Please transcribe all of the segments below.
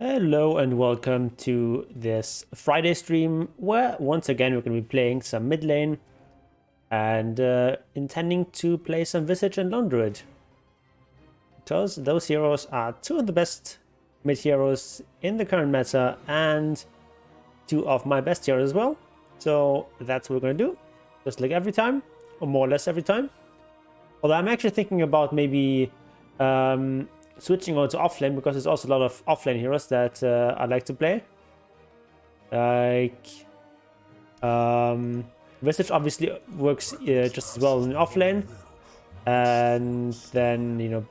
Hello and welcome to this Friday stream where once again we're going to be playing some mid lane and intending to play some Visage and Lone Druid. Because those heroes are two of the best mid heroes in the current meta and two of my best heroes as well. So that's what we're going to do, just like every time, or more or less every time. Although I'm actually thinking about maybe switching on to offlane, because there's also a lot of offlane heroes that I like to play. Like Visage obviously works just as well in offlane, and then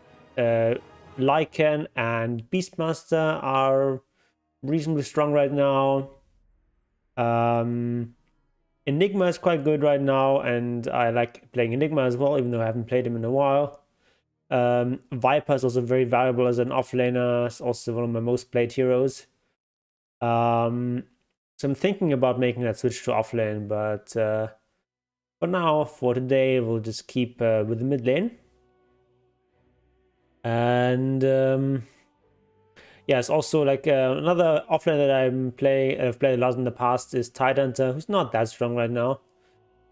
Lycan and Beastmaster are reasonably strong right now. Enigma is quite good right now, and I like playing Enigma as well, even though I haven't played him in a while. Viper is also very valuable as an offlaner. It's also one of my most played heroes. So I'm thinking about making that switch to offlane, but for now, for today, we'll just keep with the mid lane. And yeah, it's also like another offlane that I've played a lot in the past is Tidehunter, who's not that strong right now,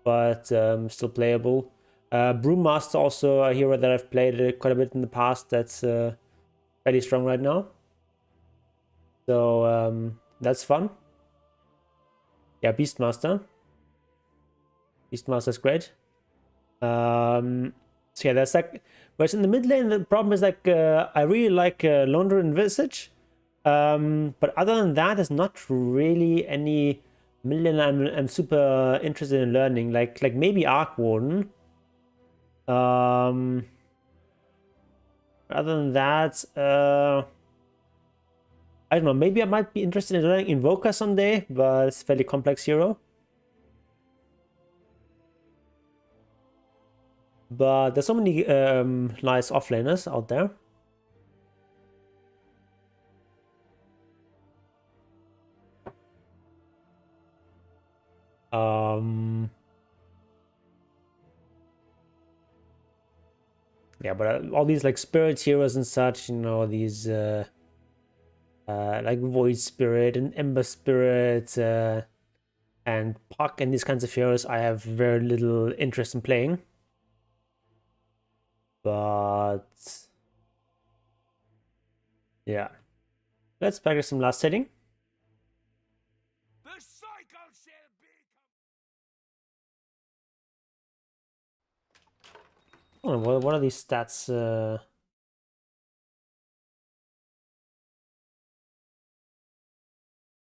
but still playable. Brewmaster, also a hero that I've played quite a bit in the past, that's fairly strong right now. So that's fun. Yeah, Beastmaster. Beastmaster's great. So yeah, that's like, whereas in the mid lane, the problem is like I really like Lone Druid and Visage. But other than that, there's not really any mid lane I'm super interested in learning. Like maybe Arc Warden. Other than that, I don't know, maybe I might be interested in learning Invoker someday, but it's a fairly complex hero. But there's so many nice offlaners out there. Yeah, but all these like spirit heroes and such, these like Void Spirit and Ember Spirit and Puck and these kinds of heroes, I have very little interest in playing. But yeah, let's practice some last hitting. Oh, what are these stats?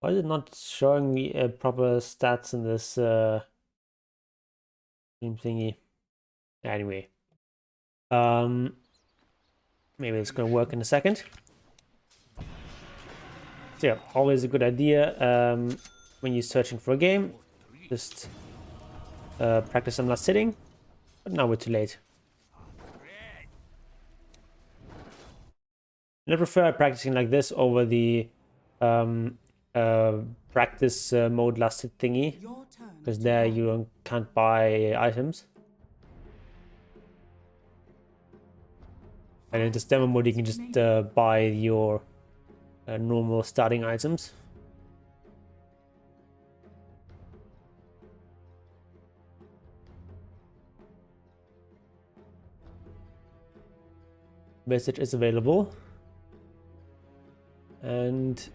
Why is it not showing me proper stats in this thingy? Anyway, maybe it's gonna work in a second. So yeah, always a good idea when you're searching for a game, just practice some last hitting. But now we're too late. I prefer practicing like this over the practice mode last hit thingy, because there you can't buy items. And in this demo mode you can just buy your normal starting items. Message is available. And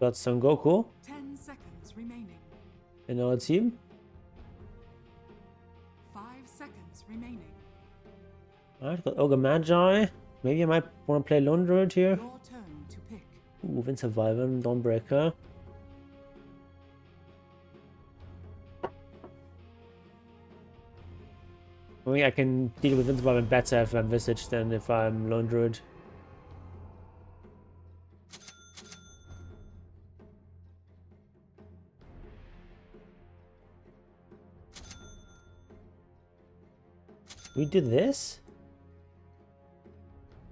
got Son Goku 10 seconds remaining in our team. 5 seconds remaining. Alright, got Ogre Magi. Maybe I might want to play Lone Druid here. Your turn to pick. Ooh, Wind Survivor, Dawnbreaker. I mean, I can deal with Wind Survivor better if I'm Visage than if I'm Lone Druid. We did this?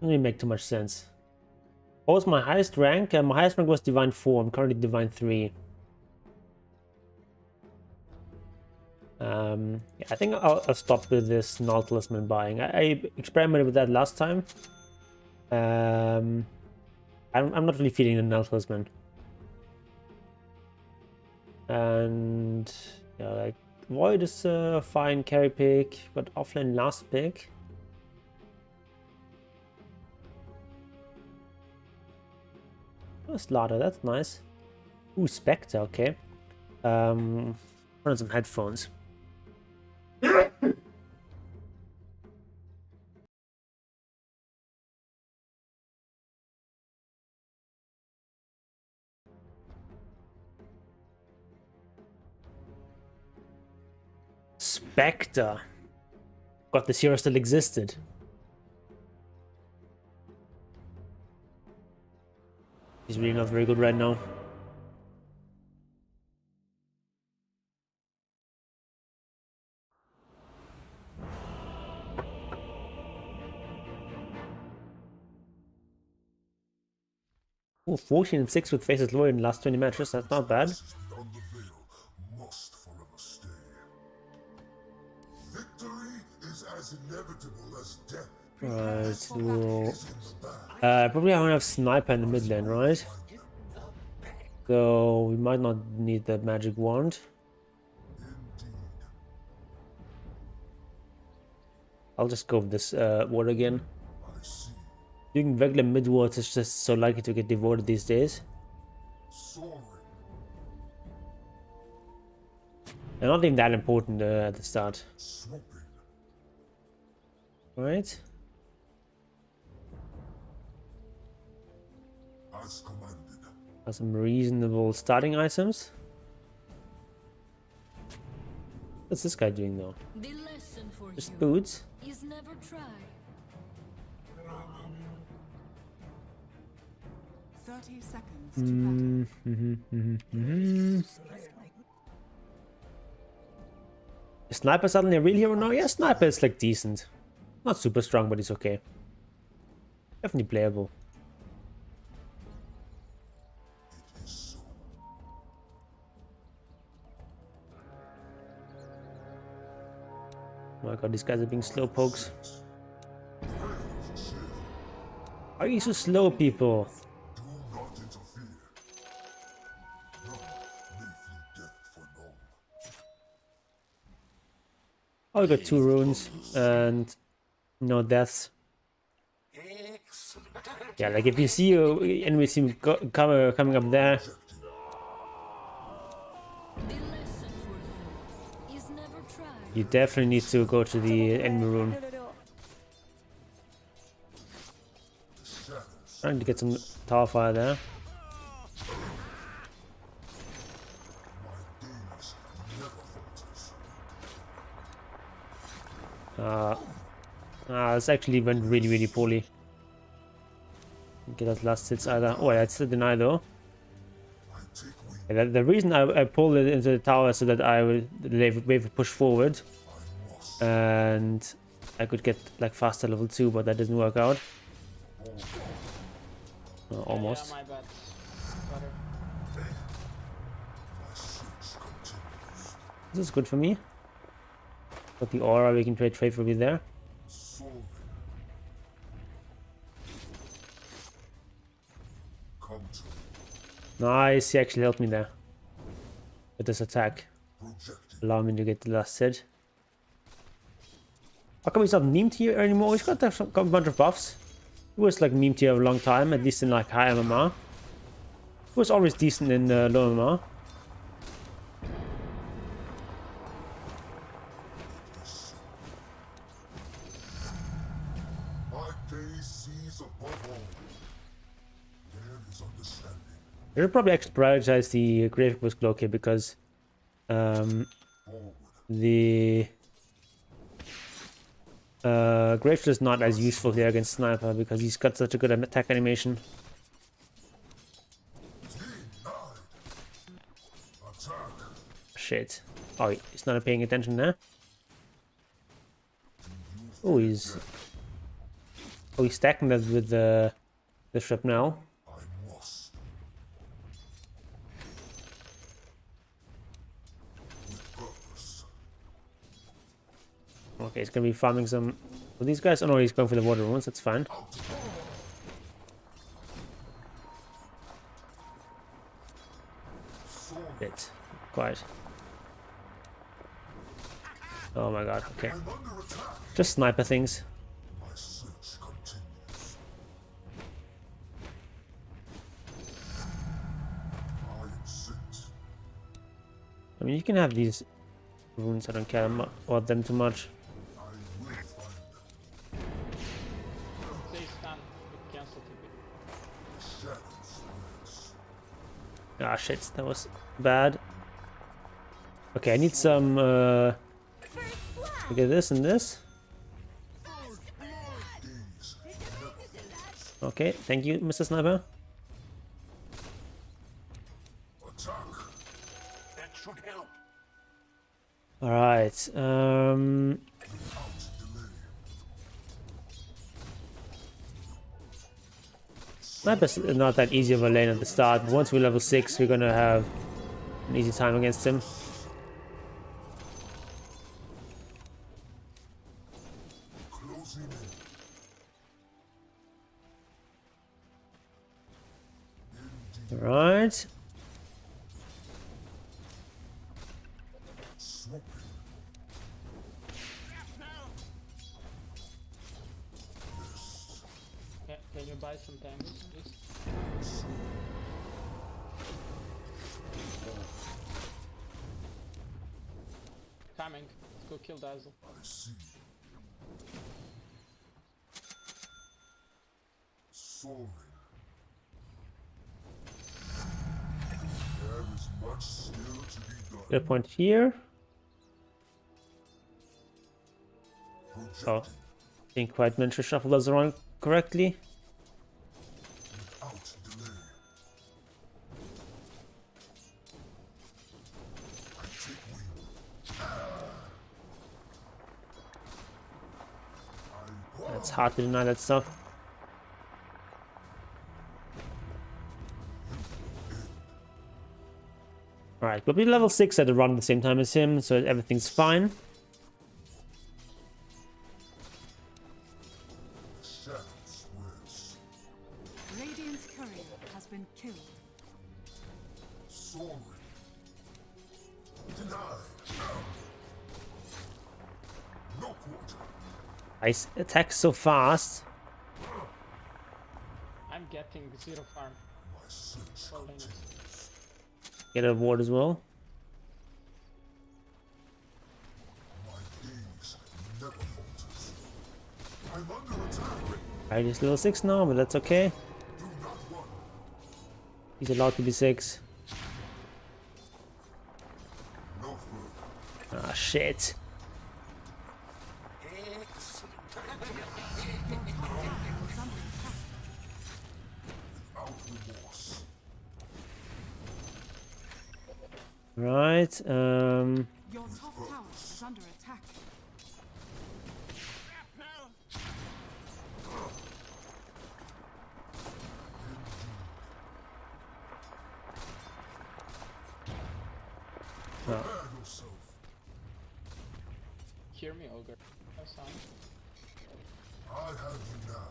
Doesn't really make too much sense. What was my highest rank? My highest rank was Divine 4. I'm currently Divine 3. Yeah, I think I'll stop with this Null Talisman buying. I experimented with that last time. I I'm not really feeling the Nautilus, man. And yeah, like Void is a fine carry pick, but offlane last pick. Oh, Slaughter, that's nice. Ooh, Spectre, okay. Put on some headphones. Spectre. God, this hero still existed. He's really not very good right now. Ooh, 14 and 6 with faces lower in the last 20 matches. That's not bad. Right, we'll probably I want to have Sniper in the mid lane, right? So we might not need the magic wand. I'll just go with this ward again. Doing regular mid wards is just so likely to get devoted these days. They're not even that important at the start. Right? Have some reasonable starting items. What's this guy doing though? Just boots. Is never try. 30 seconds to Is Sniper suddenly a real hero now? Yeah, Sniper is like decent. Not super strong, but he's okay. Definitely playable. Oh my god, these guys are being slow pokes. Why are you so slow, people? Oh, we got 2 runes and no deaths. Yeah, like if you see your enemy team coming up there, you definitely need to go to the enemy rune. Trying to get some tower fire there. This actually went really poorly. Get us last hits either. Oh, that's the deny though. The reason I pulled it into the tower so that I would wave push forward, and I could get like faster level 2, but that didn't work out. Almost. Yeah, my bad. This is good for me. Got the aura, we can trade favorably there. Nice, he actually helped me there with this attack. Allow me to get the last hit. How come he's not meme tier anymore? He's got a bunch of buffs. He was like meme tier for a long time, at least in like high MMR. He was always decent in low MMR. I should probably actually prioritize the Grave Ghost Cloak here because the Grave is not as useful here against Sniper because he's got such a good attack animation. Shit. Oh, he's not paying attention there. Oh, he's stacking that with the ship now. Okay, he's gonna be farming some for these guys. Oh no, he's going for the water runes. That's fine. Bit. Quiet. Oh my god, okay. Just sniper things. I mean, you can have these runes, I don't care about them too much. Ah shit, that was bad. Okay, I need some look at this and this. Okay, thank you, Mr. Sniper. Alright, Sniper's not that easy of a lane at the start, but once we're level 6 we're gonna have an easy time against him. Alright. Can you buy some tangles, please? Coming. Let's go kill Dazzle. Soaring. There is much still to be done. Get a point here. Oh, didn't quite manage to shuffle those around correctly. Without delay. I take wing. It's hard to deny that stuff. Alright, we'll be level 6 at around the same time as him, so everything's fine. Radiant's courier has been killed. Soaring. Denied. No quarter. Ice attacks so fast. I'm getting 0 farm. My search Holding it. continues. Get a ward as well. My gaze never falters. I'm under attack. Alright, he's level 6 now, but that's okay. Do not run. He's allowed to be 6. No further. Ah, shit. Without remorse. Right, Your top tower is under attack. Prepare yourself. Hear me, Ogre. Have sound. I have you now.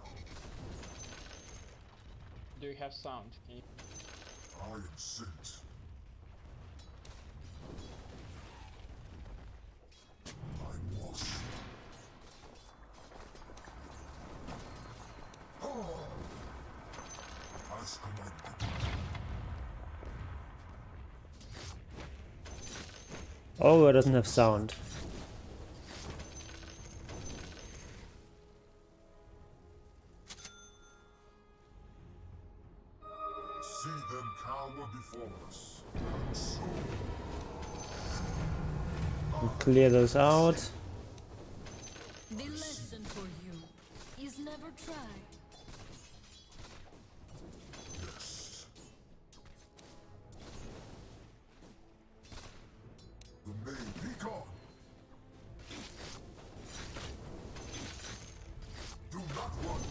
Do you have sound? Can you... I am sent. I must. As commanded. oh, it doesn't have sound. See them cower before us. Consume. We'll clear those out. The lesson for you is never try. Yes. The maid be gone. Do not run.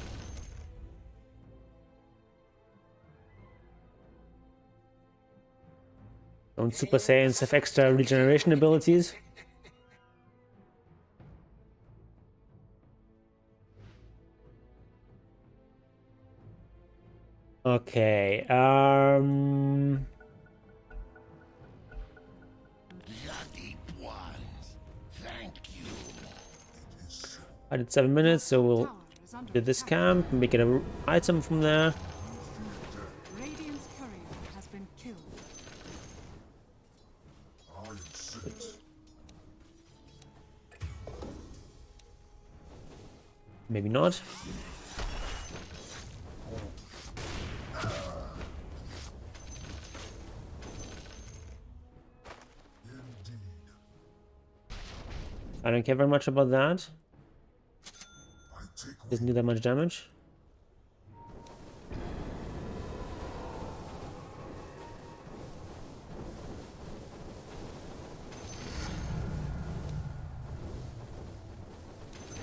Don't Super Saiyans have extra regeneration abilities? Okay, I did 7 minutes, so we'll Tower is under do this attack. camp, make it an item from there. Radiant's courier has been killed. I am sent. Maybe not. Indeed. I don't care very much about that. I take Doesn't do that much damage.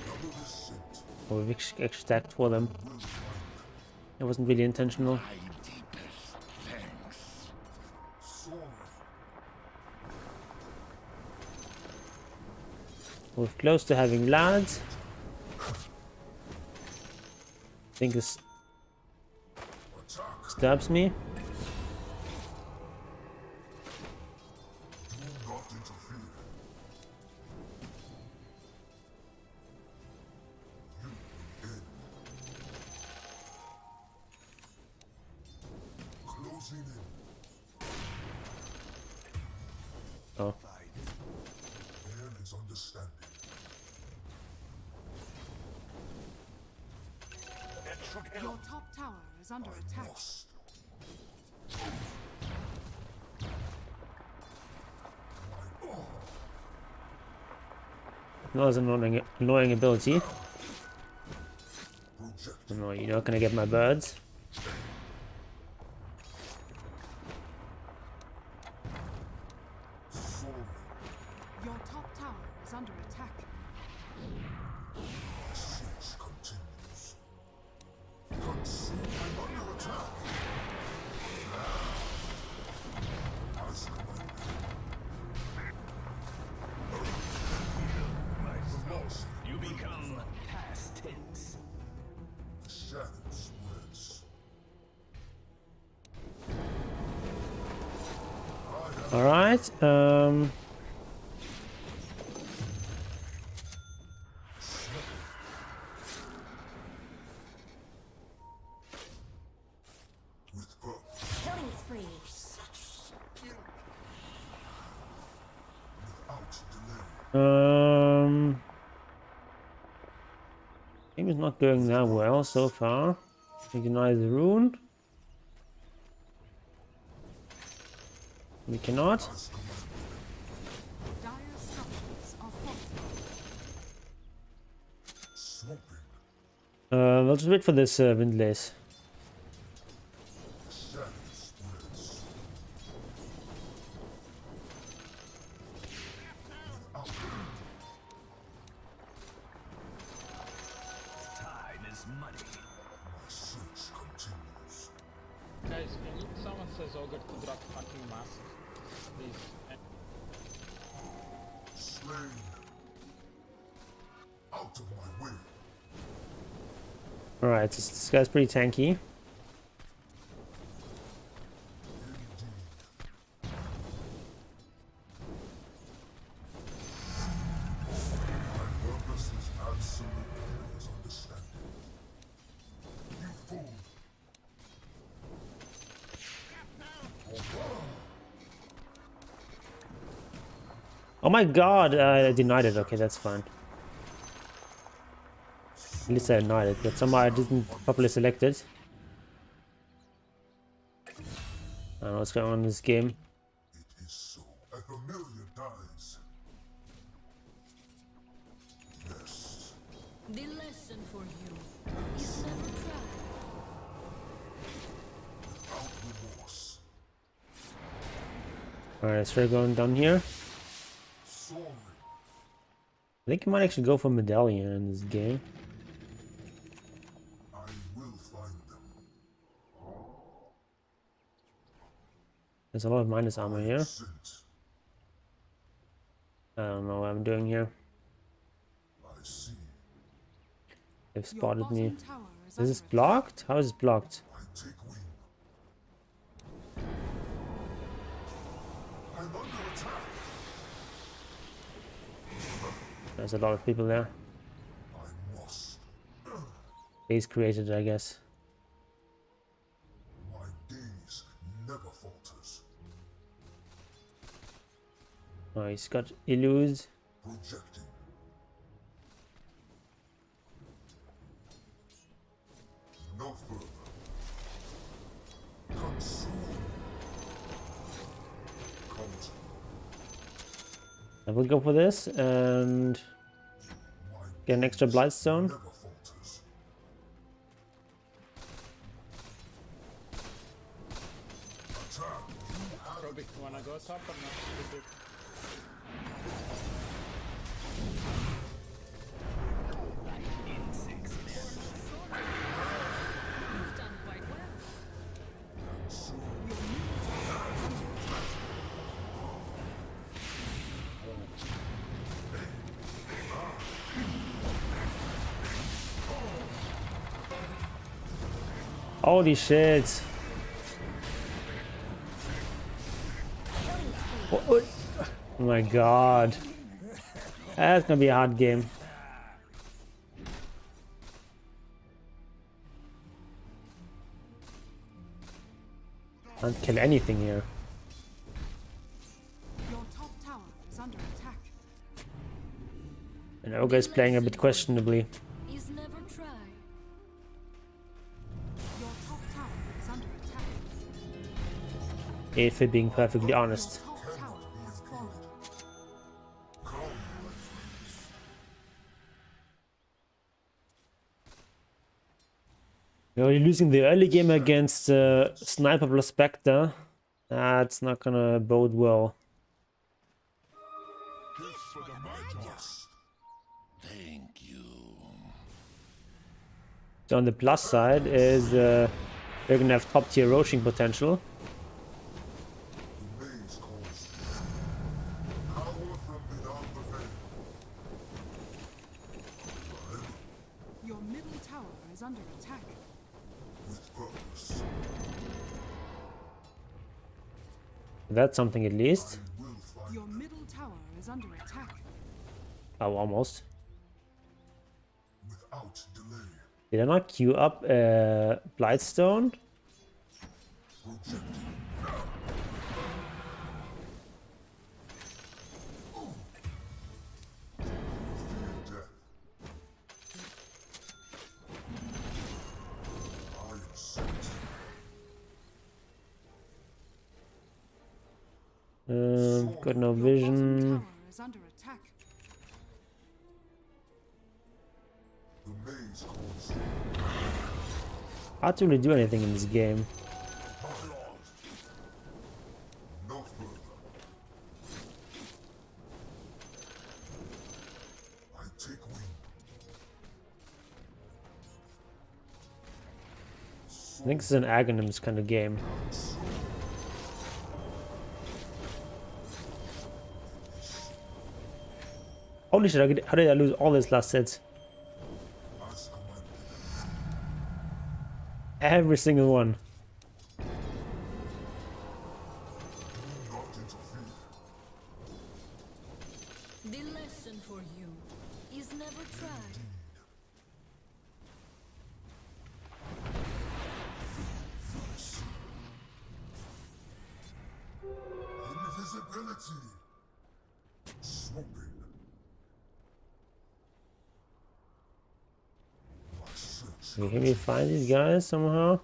another descent. Or we extract for them. It wasn't really intentional. Sorry. We're close to having lads. I think this Attack. stabs me. Do not interfere. You will end. Closing in. Oh, There is understanding. Your top tower is under attack. Lost. that was an annoying ability. Project. No, you're not gonna get my birds. Sorry. Your top tower is under attack. My siege continues. Consume. I'm under attack. As commanded. The loss. You become past tense. The shadow spreads. All right. With purpose. Killing spree. Without delay. Game is not going that well so far. We deny the rune. We cannot. As commanded. Dire structures are fortified. Swamping. We'll just wait for this windlace. Shadow spreads. Without Time is money. my search continues. Guys, can you someone says ogre to drop fucking mask? Please. Slain. Out of my way. All right, this guy's pretty tanky. Indeed. My purpose is absolutely his understanding. You fool. Oh my god, I denied it. Okay, that's fine. At least I denied it, but somehow I didn't properly select it. I don't know what's going on in this game. It is so. A familiar dies. Yes. The lesson for you is never try. Without remorse. Alright, so we're going down here. Soaring. I think you might actually go for medallion in this game. I will find them. There's a lot of minus armor here. Sent. I don't know what I'm doing here. I see. They've Your spotted me. bottom tower is Is under this attack. blocked? How is this blocked? I take wing. I'm under attack. There's a lot of people there. I He's created, I guess. My gaze never falters. Oh, he's got Illuse. Projecting. No further. Consume. Counter. I will go for this and My get an extra gaze Blightstone. never falters. Attack. You have Robic, wanna go top or not? Robic. You've done quite well. Holy shit. What? Oh my god. That's gonna be a hard game. Can't kill anything here. Your top tower is under attack. And Ogre is playing a bit questionably. Is never try. Your top tower is under attack. If we're being perfectly honest. Top tower has fallen. come, my friends. You're losing the early game against Sniper plus Spectre. That's not gonna bode well. Thank you. So on the plus side is we're gonna have top tier roaching potential. The maze calls. Power from beyond the veil. Your middle tower is under attack. With purpose. That's something at least. Will find Your middle tower is under attack. Oh, almost. without delay. Did I not queue up Blightstone? Projecting. Fear death. I am sent. Got no Your vision. bottom tower is under attack. The maze calls. Hard to really do anything in this game. My lord. No further. I take wing. I think this is an Aghanims kind of game. Holy shit, how did I lose all this last set? As commanded. Every single one. Do not interfere. The lesson for you is never try. Invisibility. Swooping. My search. Can we find these guys somehow?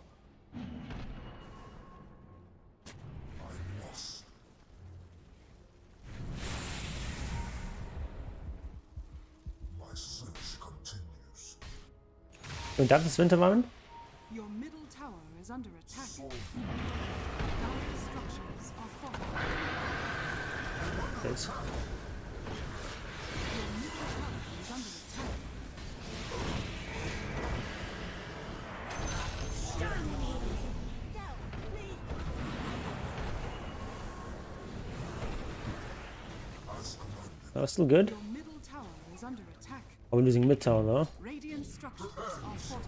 I must. My search continues. Und das ist Winterwand? Your middle tower is under attack. Soul. Dire structures are fortified. Yes. Your middle tower is under attack. As commanded. That was still good. Your middle tower is under attack. Are we losing mid tower though? Radiant structures are fortified.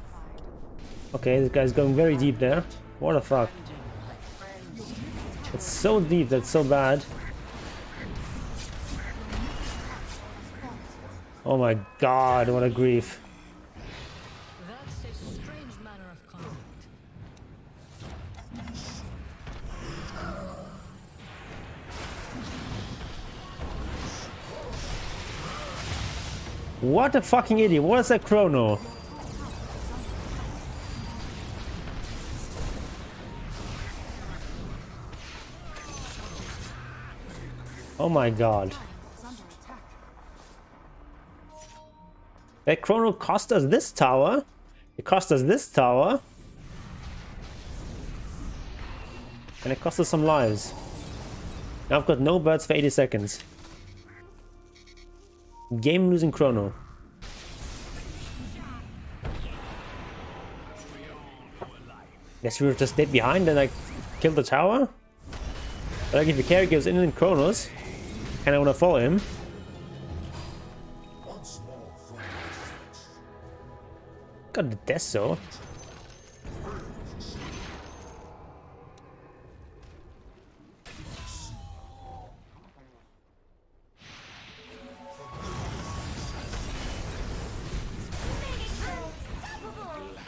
Okay, this guy's going very deep there. What the fuck? It's so deep, that's so bad. Oh my god, what a grief. That's a What a fucking idiot. What is that chrono? Oh my god. Is under attack. That chrono cost us this tower. It cost us this tower. And it cost us some lives. Now I've got no birds for 80 seconds. Game losing chrono. Guess we were just dead behind and I killed the tower. But like if the carry gives in chronos, and I want to follow him. Once more from Visage. Got the death so.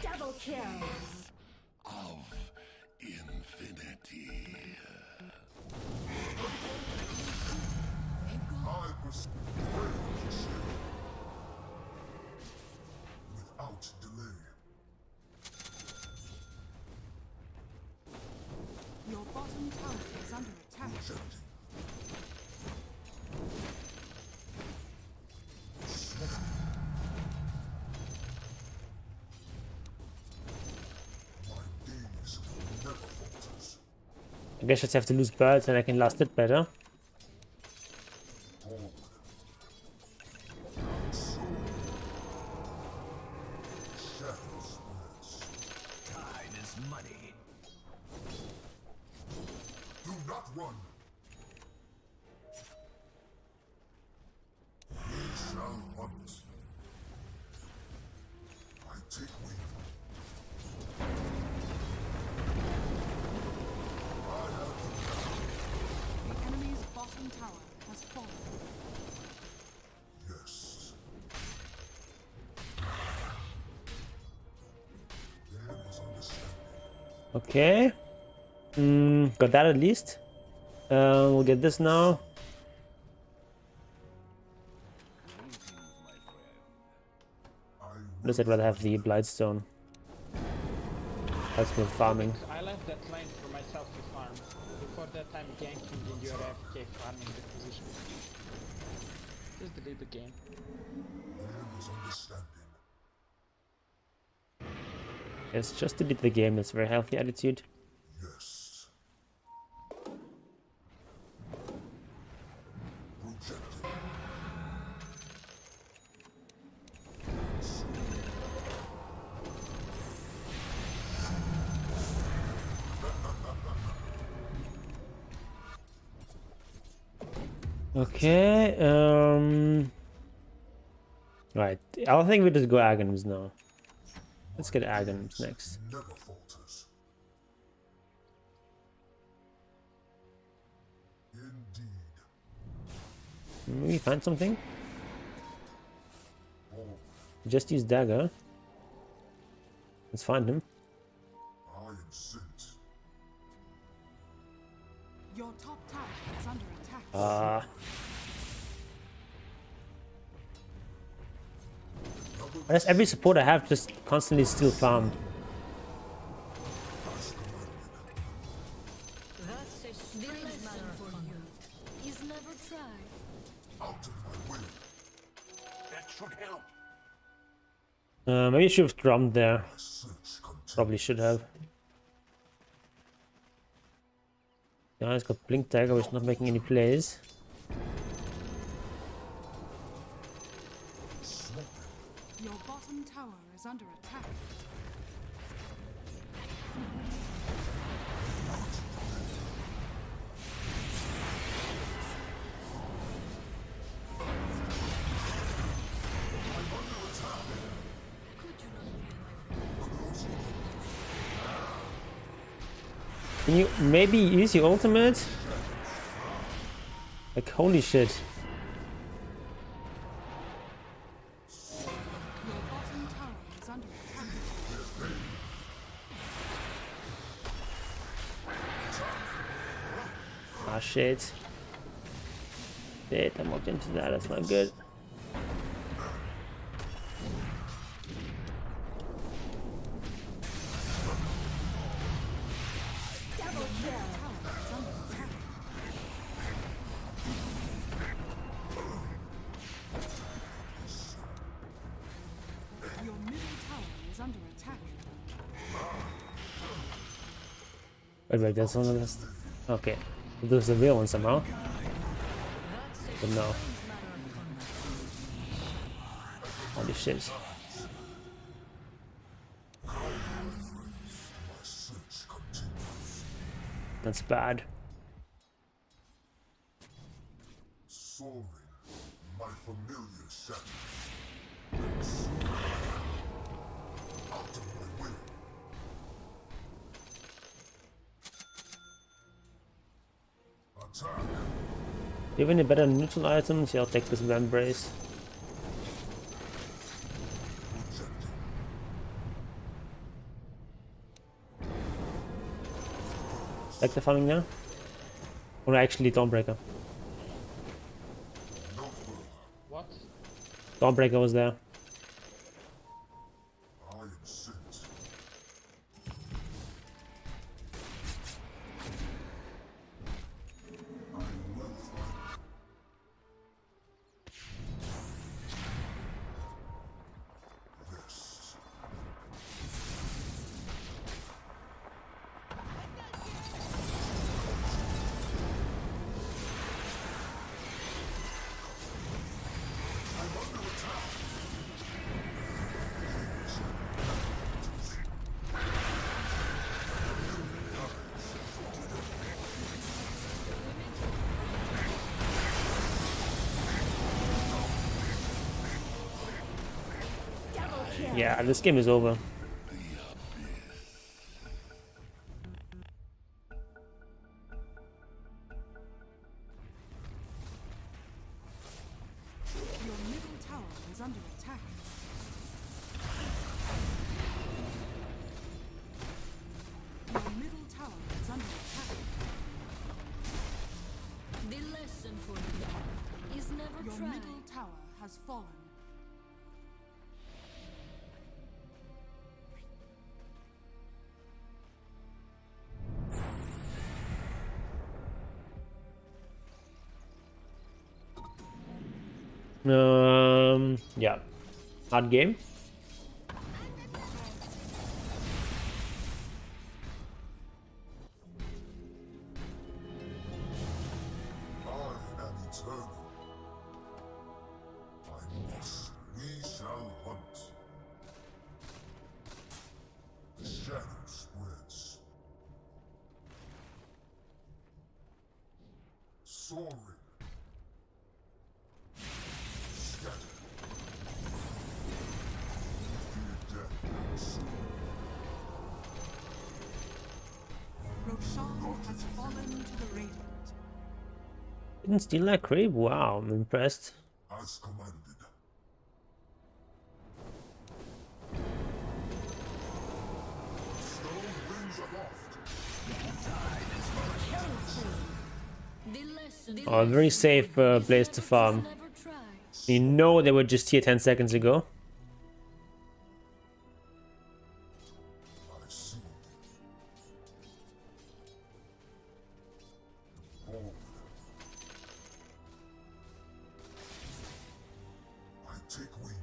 Double kill. Of infinity. I pursue without delay. Your bottom tower is under attack. Projecting. My days never falters. I guess I just have to lose birds and I can last it better. Forward. So. Shadow spreads. Time is money. Do not run. We shall hunt. I take wing. The enemy's bottom tower has fallen. Yes. There is understanding. Okay. Got that at least. We'll get this now. I Does I'd rather have the Blightstone. That's good farming. I left that lane for myself to farm. Before that I'm ganking and you're AFK farming the position. Just delete the game. there is understanding. It's just to beat the game. That's a very healthy attitude. Yes. Projecting. Okay. Right. I think we just go Aghanim's now. Let's get Aghanim's next. Never falters. Indeed. Maybe find something? Forward. Just use dagger. Let's find him. I am sent. Your top tower is under attack. Whereas every support I have just constantly steal farmed. As commanded. That's a strange lesson for you. Is never tried. Out of my way. That should help. Maybe I should have drummed there. My search continues. Probably should have. Yeah, he's got Blink Dagger, which is not making any plays. Your bottom tower is under attack. Can you maybe use your ultimate? Like, holy shit. Your bottom tower is under attack. Ah, shit. Shit, I walked into that. That's not good. Wait, there's one of this. Okay. There's the real one somehow. But no. Holy shit. That's bad. Soaring, my familiar shadow. Out of my way. Attack. Do you have any better neutral items? Yeah, I'll take this Land Brace. Like the farming now? Or actually Dawnbreaker. What? Dawnbreaker was there. I am sent. I will find this. Yeah, this game is over. Your middle tower is under attack. Your middle tower is under attack. The lesson for you is never Your try. middle tower has fallen. Yeah. Hard game. I am eternal. We shall hunt. The shadow spreads. Soaring. Scatter. Fear death and soul. Roshan has fallen to the Radiant. Didn't steal that creep? Wow, I'm impressed. As commanded. Stone wings aloft. The lesson. Oh, a very safe place to farm. Never try. You know they were just here 10 seconds ago. I see. Forward. I take wing.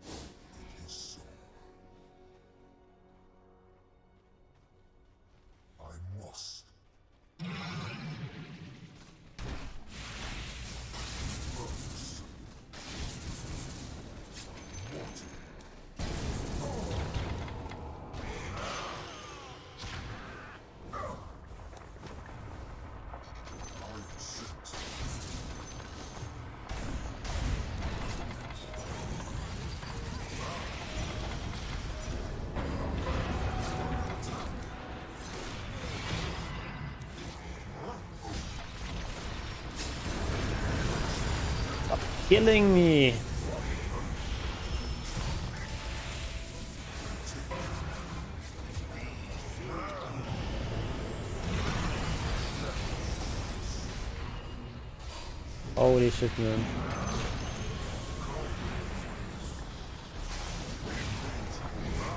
It is so. I must. Burns. Mortal. I am sent. Killing me. Holy shit, man.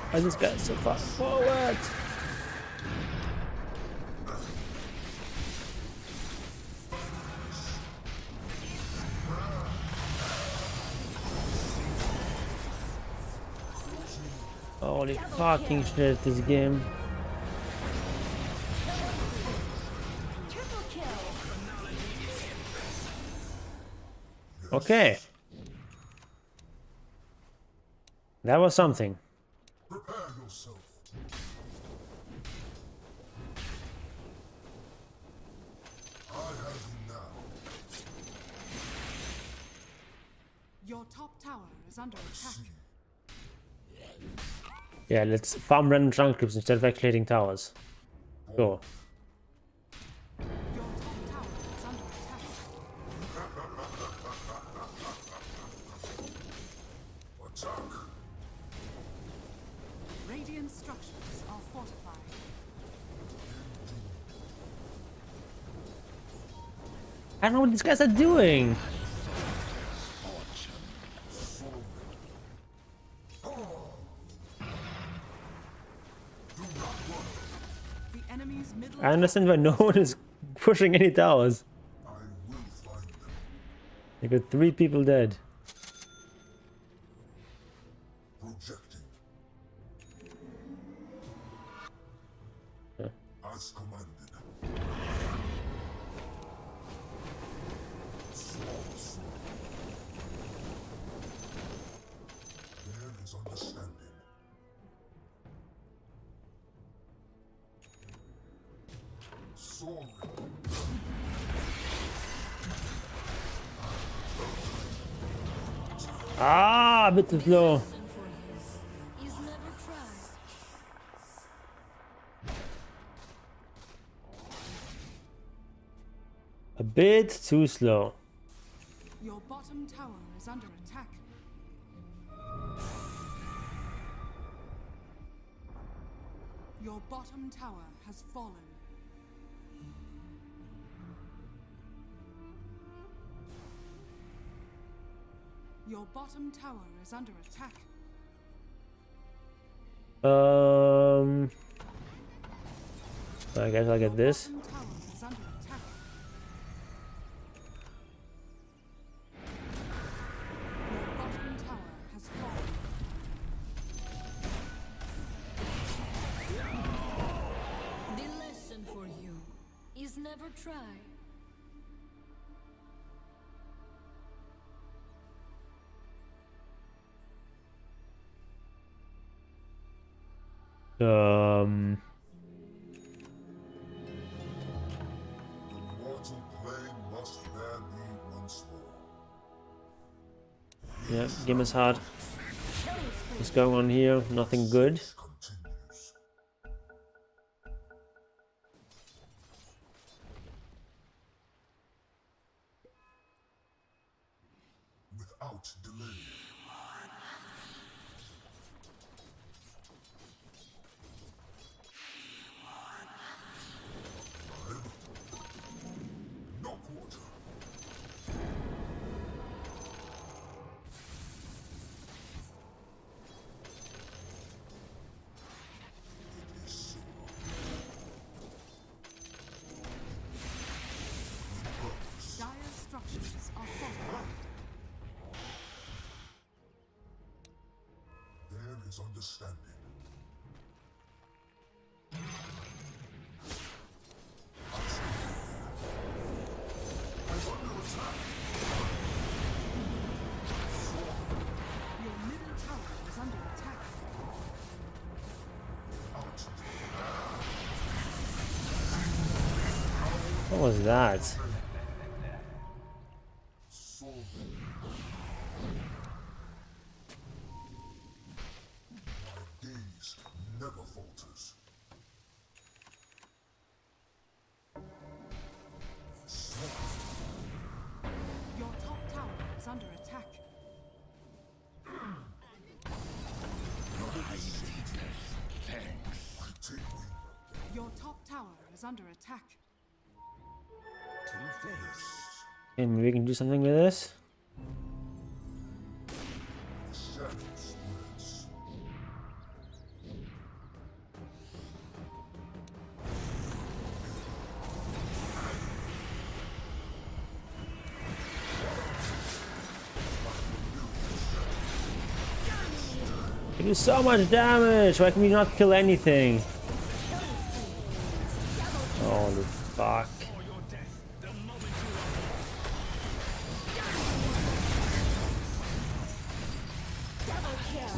Why is this guy so far forward? Holy fucking shit, this game. Triple kill. Okay. That was something. Prepare yourself. I have you now. Your top tower is under attack. Yeah, let's farm random jungle cubes instead of actually hitting towers. Go. Your top tower is under attack. Attack. Radiant structures are fortified. I don't know what these guys are doing. The enemy's middle I understand why no one is pushing any towers. I will find them. They got 3 people dead. Projecting. Yeah. As commanded. Swords. There is understanding. Soaring. Ah, a bit too slow. Lesson for you is never try. A bit too slow. Your bottom tower is under attack. Your bottom tower has fallen. Your bottom tower is under attack. I guess I'll get this. Bottom tower is under attack. Your bottom tower has fallen. The lesson for you is never try. The mortal plane must bear me once more. Yeah, game is hard. What's going on here? Nothing good. Continues. Without delay. No quarter. It is so. Purpose. Dire structures are fortified. There is understanding. I'm under attack. Your middle tower is under attack. Out. What was that? Soul. My gaze never falters. Your top tower is under attack. I take wing. Your top tower is under attack. Okay, maybe we can do something with this. The shadow spreads. They do so much damage. Why can we not kill anything? Holy fuck.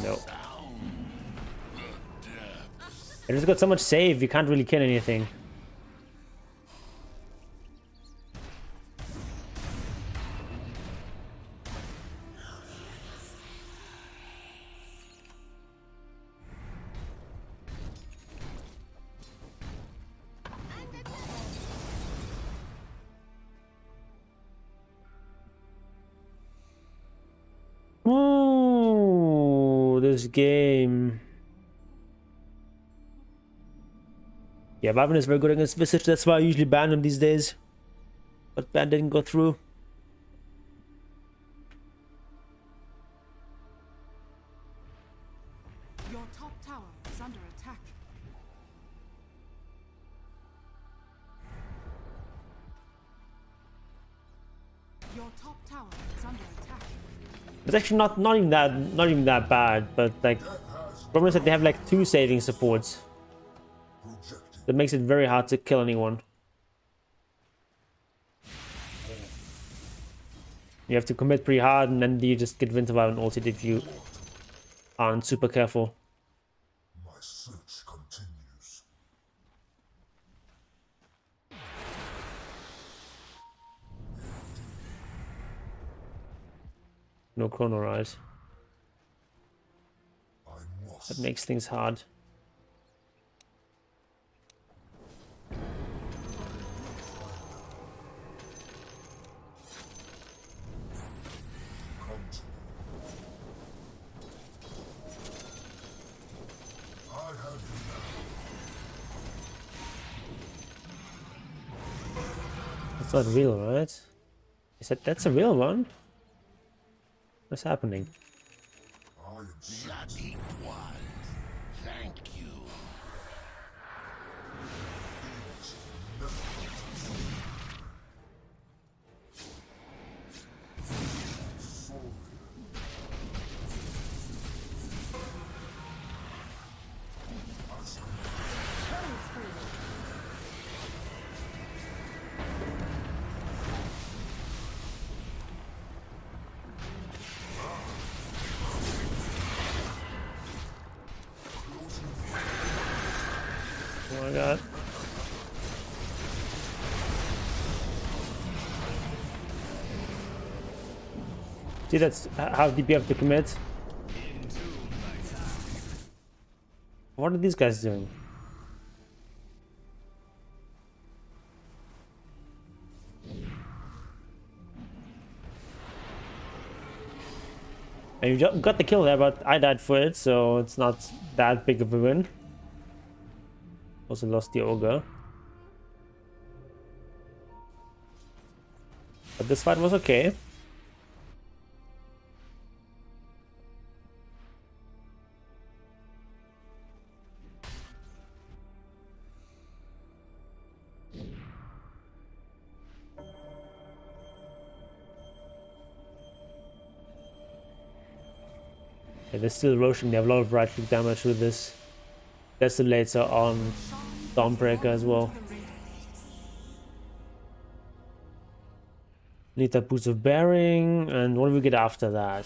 Nope. I just got so much save, you can't really kill anything. Ooh, this game. Yeah, Marvin is very good against Visage, that's why I usually ban him these days. But ban didn't go through. Your top tower is under attack. Your top tower is under attack. It's actually not even that bad, but like problem is that they have like 2 saving supports. That makes it very hard to kill anyone. You have to commit pretty hard and then you just get Wintervibe and ulted if you aren't super careful. My search continues. No chrono, right? I must. That makes things hard. Come to me. I have you now. That's not real, right? Is that's a real one? What's happening? I am Bloody one. Thank you. Oh my god. See, that's how deep you have to commit. What are these guys doing? And you just got the kill there, but I died for it, so it's not that big of a win. Also lost the ogre. But this fight was okay. Yeah, they're still rushing. They have a lot of right click damage with this Desolator on Dawnbreaker as well. Need that boost of bearing, and what do we get after that?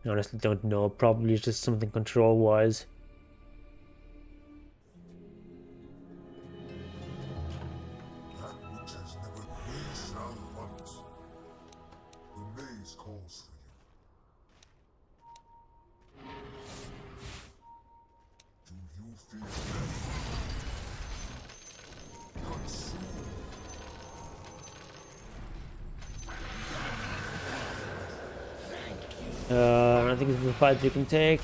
I honestly don't know. Probably just something control wise. that which has never been shall hunt. The maze calls for you. Do you feel ready? Consume. I think it's a fight you can take.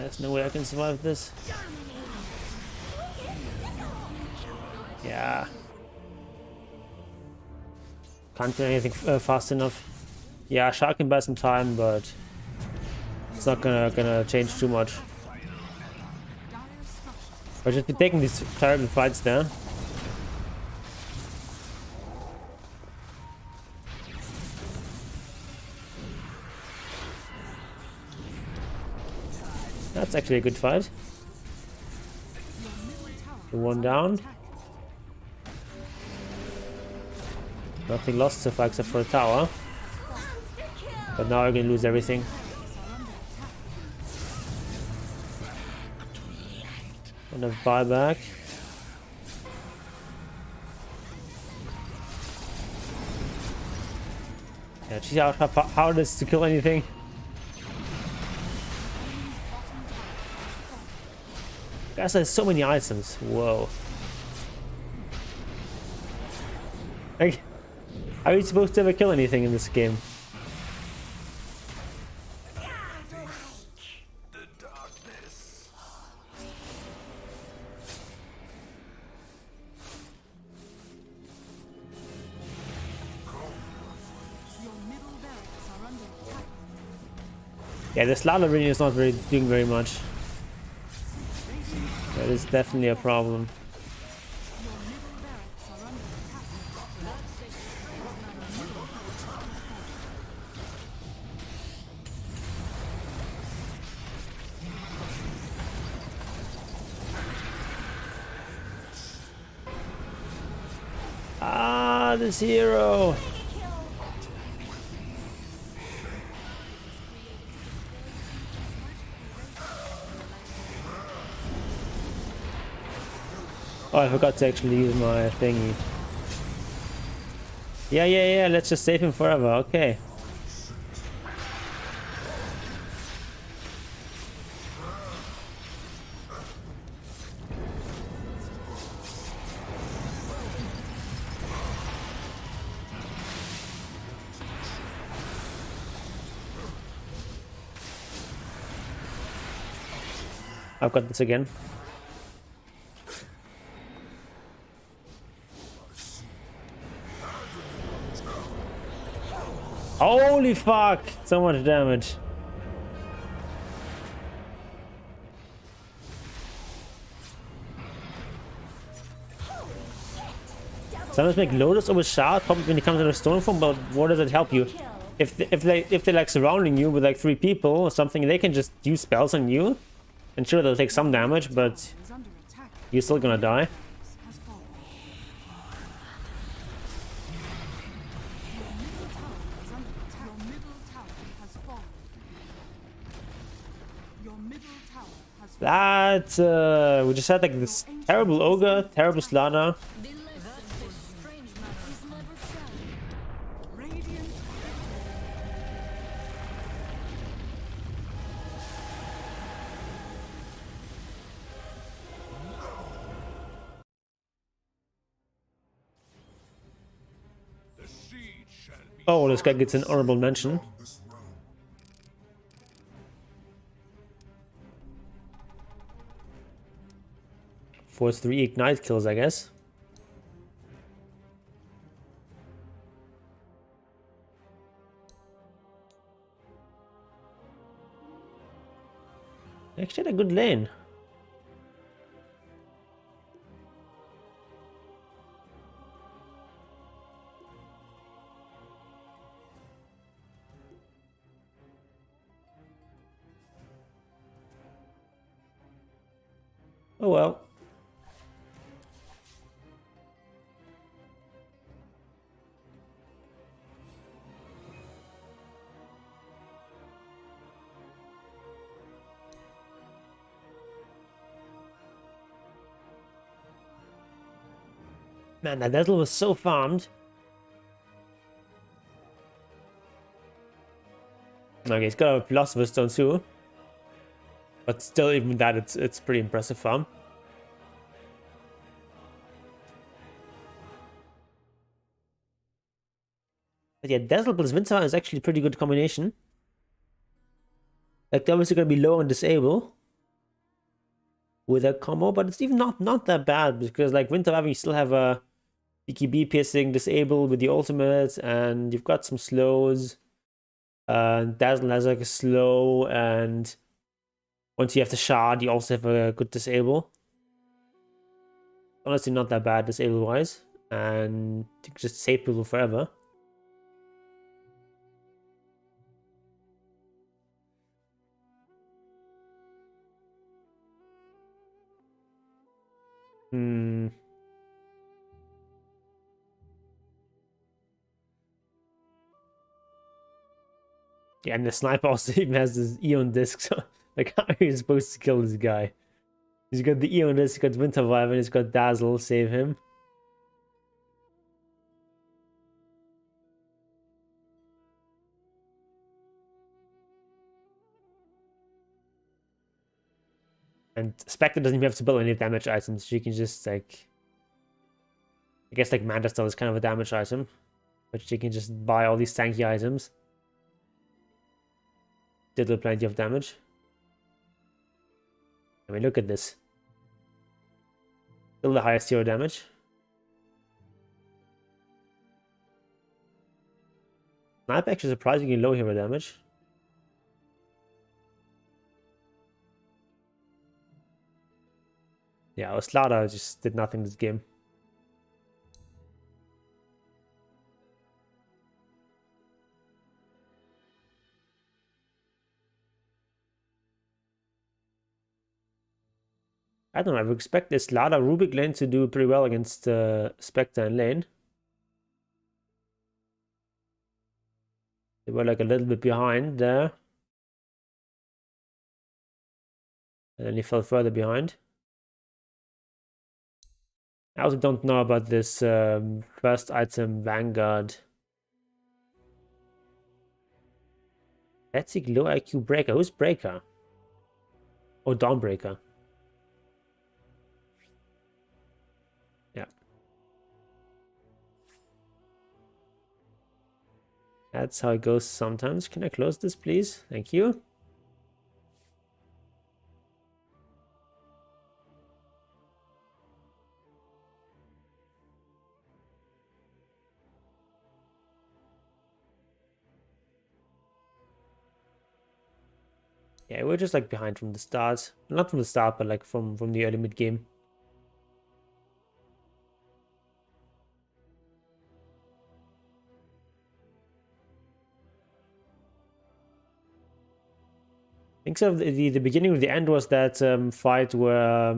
There's no way I can survive this. Yeah. Can't do anything fast enough. Yeah, Shark can buy some time, but it's not gonna change too much. But just be taking these terrible fights there. That's actually a good fight. One down. Nothing lost so far except for the tower. But now we're gonna lose everything. And a buyback. Yeah, she's out her hardest to kill anything. Guys, there's so many items. Whoa. Like, how are you supposed to ever kill anything in this game? Yeah, the Slaughter Ring is not really doing very much. That is definitely a problem. Ah, this hero! Oh, I forgot to actually use my thingy. Yeah, let's just save him forever, okay. I've got this again. Holy fuck! So much damage. Sometimes make Lotus over Shard probably when it comes to the stone form, but what does it help you? If they're like surrounding you with like 3 people or something, they can just use spells on you. And sure, they'll take some damage, but you're still gonna die. That we just had like this terrible ogre, terrible slaughter. Oh, this guy gets an honorable mention. Force 3 ignite kills, I guess. Actually had a good lane. Oh well. Man, that Dazzle was so farmed. Okay, he's got a Philosopher's Stone too. But still, even that, it's pretty impressive farm. But yeah, Dazzle plus Winter is actually a pretty good combination. Like, they're obviously going to be low on disable, with a combo, but it's even not that bad because like Winter Weapon, you still have a BKB piercing disabled with the ultimate, and you've got some slows. Dazzle has like a slow, and once you have the shard, you also have a good disable. Honestly, not that bad disable wise, and you can just save people forever. Hmm. Yeah, and the sniper also even has this Eon disc. So, like, how are you supposed to kill this guy? He's got the Eon disc, he's got Winter Wyvern, he's got Dazzle, save him. And Spectre doesn't even have to build any damage items. She can just, like... I guess, like, Manta Stone is kind of a damage item. But she can just buy all these tanky items. Did do plenty of damage. I mean, look at this. Still the highest hero damage. Sniper actually surprisingly low hero damage. Yeah, Oslada just did nothing this game. I don't know, I would expect this Lada Rubik lane to do pretty well against Spectre and lane. They were like a little bit behind there. And then he fell further behind. I also don't know about this first item Vanguard. Let's see, low IQ Breaker. Who's Breaker? Oh, Dawnbreaker. Yeah. That's how it goes sometimes. Can I close this, please? Thank you. Yeah, we're just like behind from the start. Not from the start, but like from the early mid game. I think so. The beginning of the end was that fight where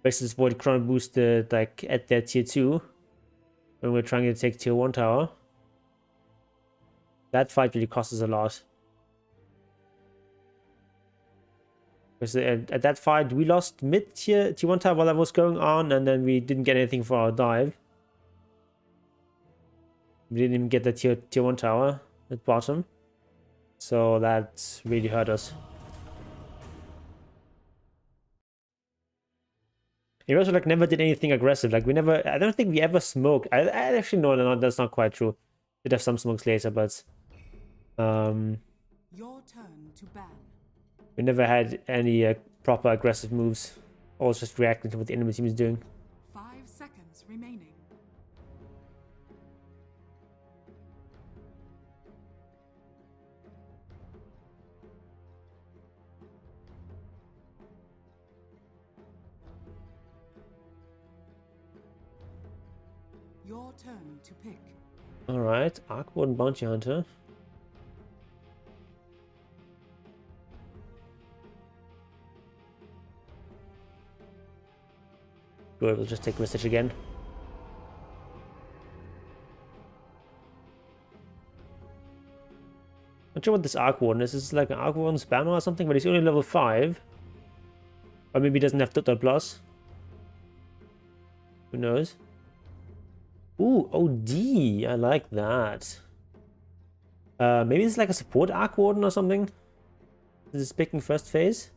versus Void Chron boosted like at their tier 2 when we're trying to take tier 1 tower. That fight really cost us a lot. Because at that fight we lost mid tier 1 tower while that was going on, and then we didn't get anything for our dive. We didn't even get the tier 1 tower at bottom. So that really hurt us. He also like never did anything aggressive. Like we never, I don't think we ever smoked. I actually no, that's not quite true. Did have some smokes later, but Your turn to ban. we never had any proper aggressive moves. Always just reacting to what the enemy team is doing. 5 seconds remaining. Your turn to pick. All right, Arcwood and Bounty Hunter. Good, we'll just take Visage again. Not sure what this Arc Warden is. This is like an Arc Warden spammer or something, but he's only level 5. Or maybe he doesn't have Dota Plus. Who knows? Ooh, OD. I like that. Maybe it's like a support Arc Warden or something. This is picking first phase.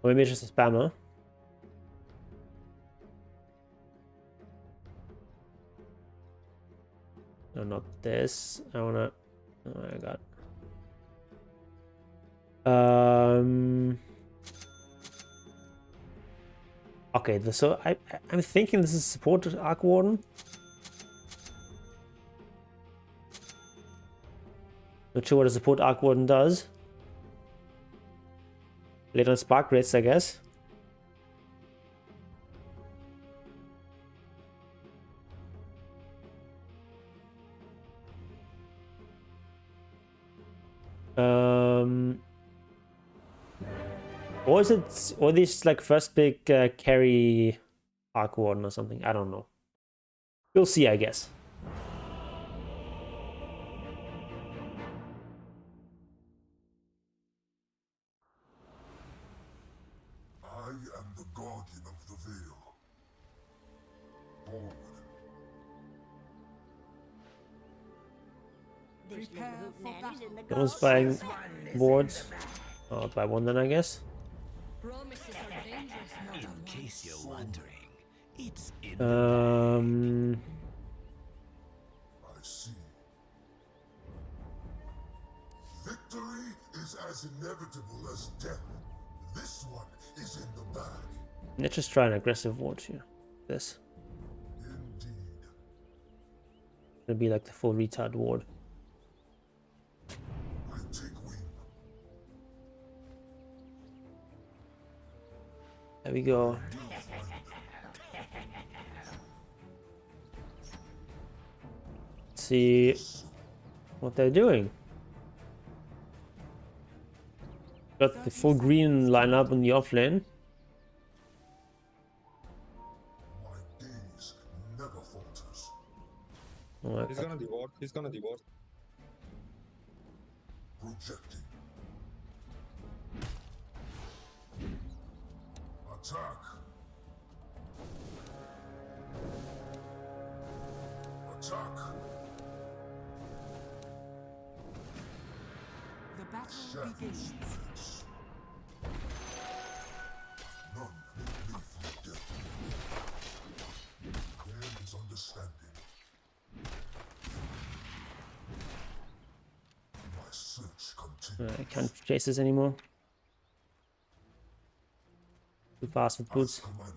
Or maybe it's just a spammer. No, not this. I wanna... Oh my god. Okay, so I'm thinking this is support Arc Warden. Not sure what a support Arc Warden does. Little spark rates, I guess. Or is it, or this like first big carry Arc Warden or something? I don't know. We'll see, I guess. I am the guardian of the veil. Forward. Prepare for battle. Everyone's buying wards. I'll buy one then, I guess. Promises are dangerous, mortal. In case you're wondering, it's in I see. Victory is as inevitable as death. This one is in the bag. Let's just try an aggressive ward here. This. Indeed. It'll be like the full retard ward. I take wing. There we go. Let's see what they're doing. Got the full green lineup on the offlane. My gaze never falters. Alright, He's gonna devour. He's gonna devour. Projecting. Attack. Attack. The battle Shadows begins. dance. None may live from death. There is understanding. My search continues. I can't chase this anymore. Too fast with boots. Commanded.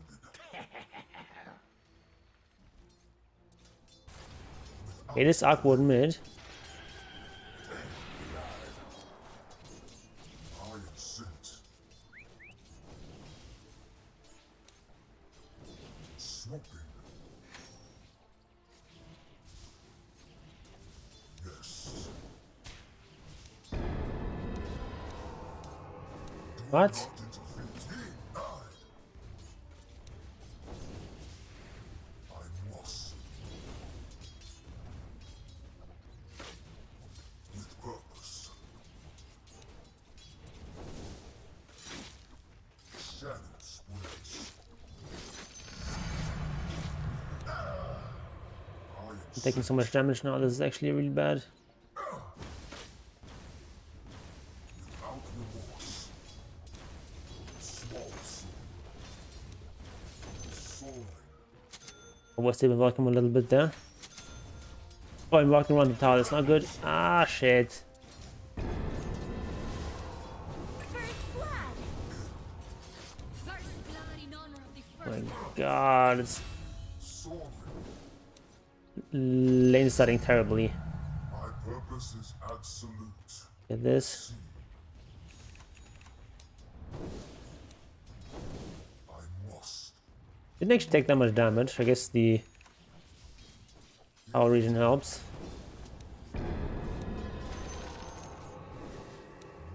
It is Arc Warden mid. I am sent. Swooping. Yes. What? Not interfere. Denied. I must. With purpose. Shadows waits. I'm taking so much damage now, this is actually really bad. Without remorse. Small sword. Soaring. I was even walking a little bit there. Oh, I'm walking around the tower, that's not good. Ah, shit. First blood. First blood in honor of the Oh first. my god, it's Soaring. lane starting terribly. My purpose is absolute. Get this. I must. Didn't actually take that much damage. I guess the tower region helps.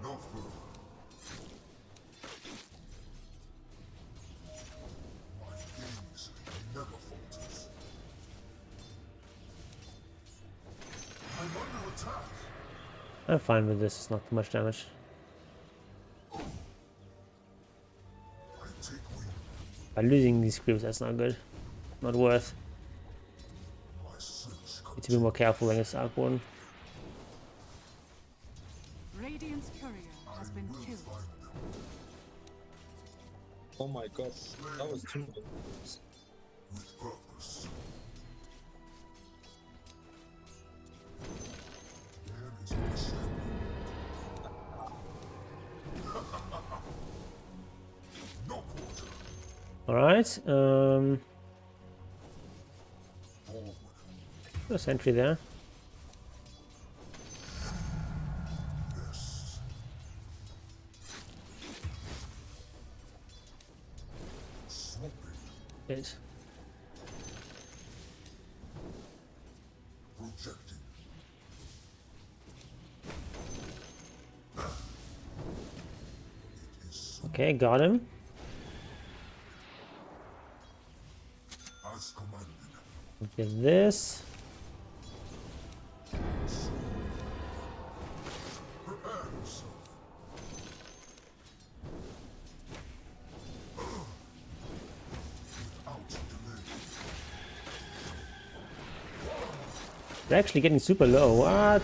No further. My gaze never falters. I'm under attack. I'm fine with this, it's not too much damage. I take wing. By losing these creeps, that's not good. Not worth. My search Need to be more careful against Arc Warden. Radiant's courier has been will killed. find them. Oh my god, that was too. With purpose. There is understanding. No quarter. Alright, a sentry there. It. Projecting. Okay, got him. As commanded. Get this. Prepare yourself. Without delay. They're actually getting super low. What?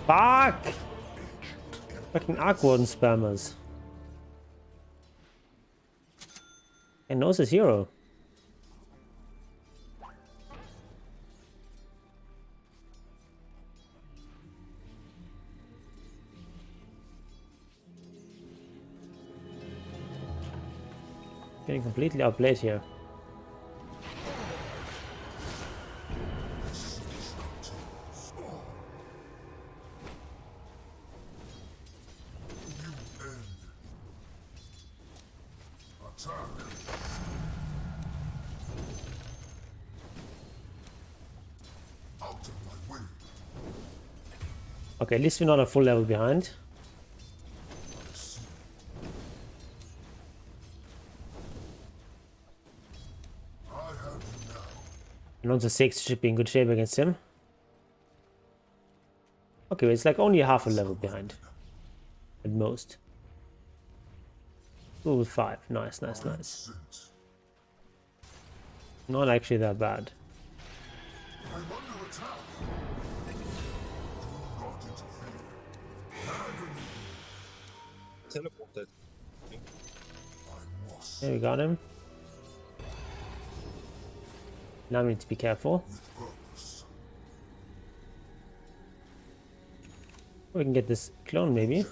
Fuck! Fucking Arc Warden spammers. And knows his hero. Getting completely outplayed here. Okay, at least we're not a full level behind. Alonso 6 should be in good shape against him. Okay, it's like only a half a level behind. At most. Ooh, 5. Nice, nice, nice. Not actually that bad. I'm under attack. Do not interfere. Teleported. I must Okay, we got him. Now we need to be careful. with purpose. We can get this clone maybe.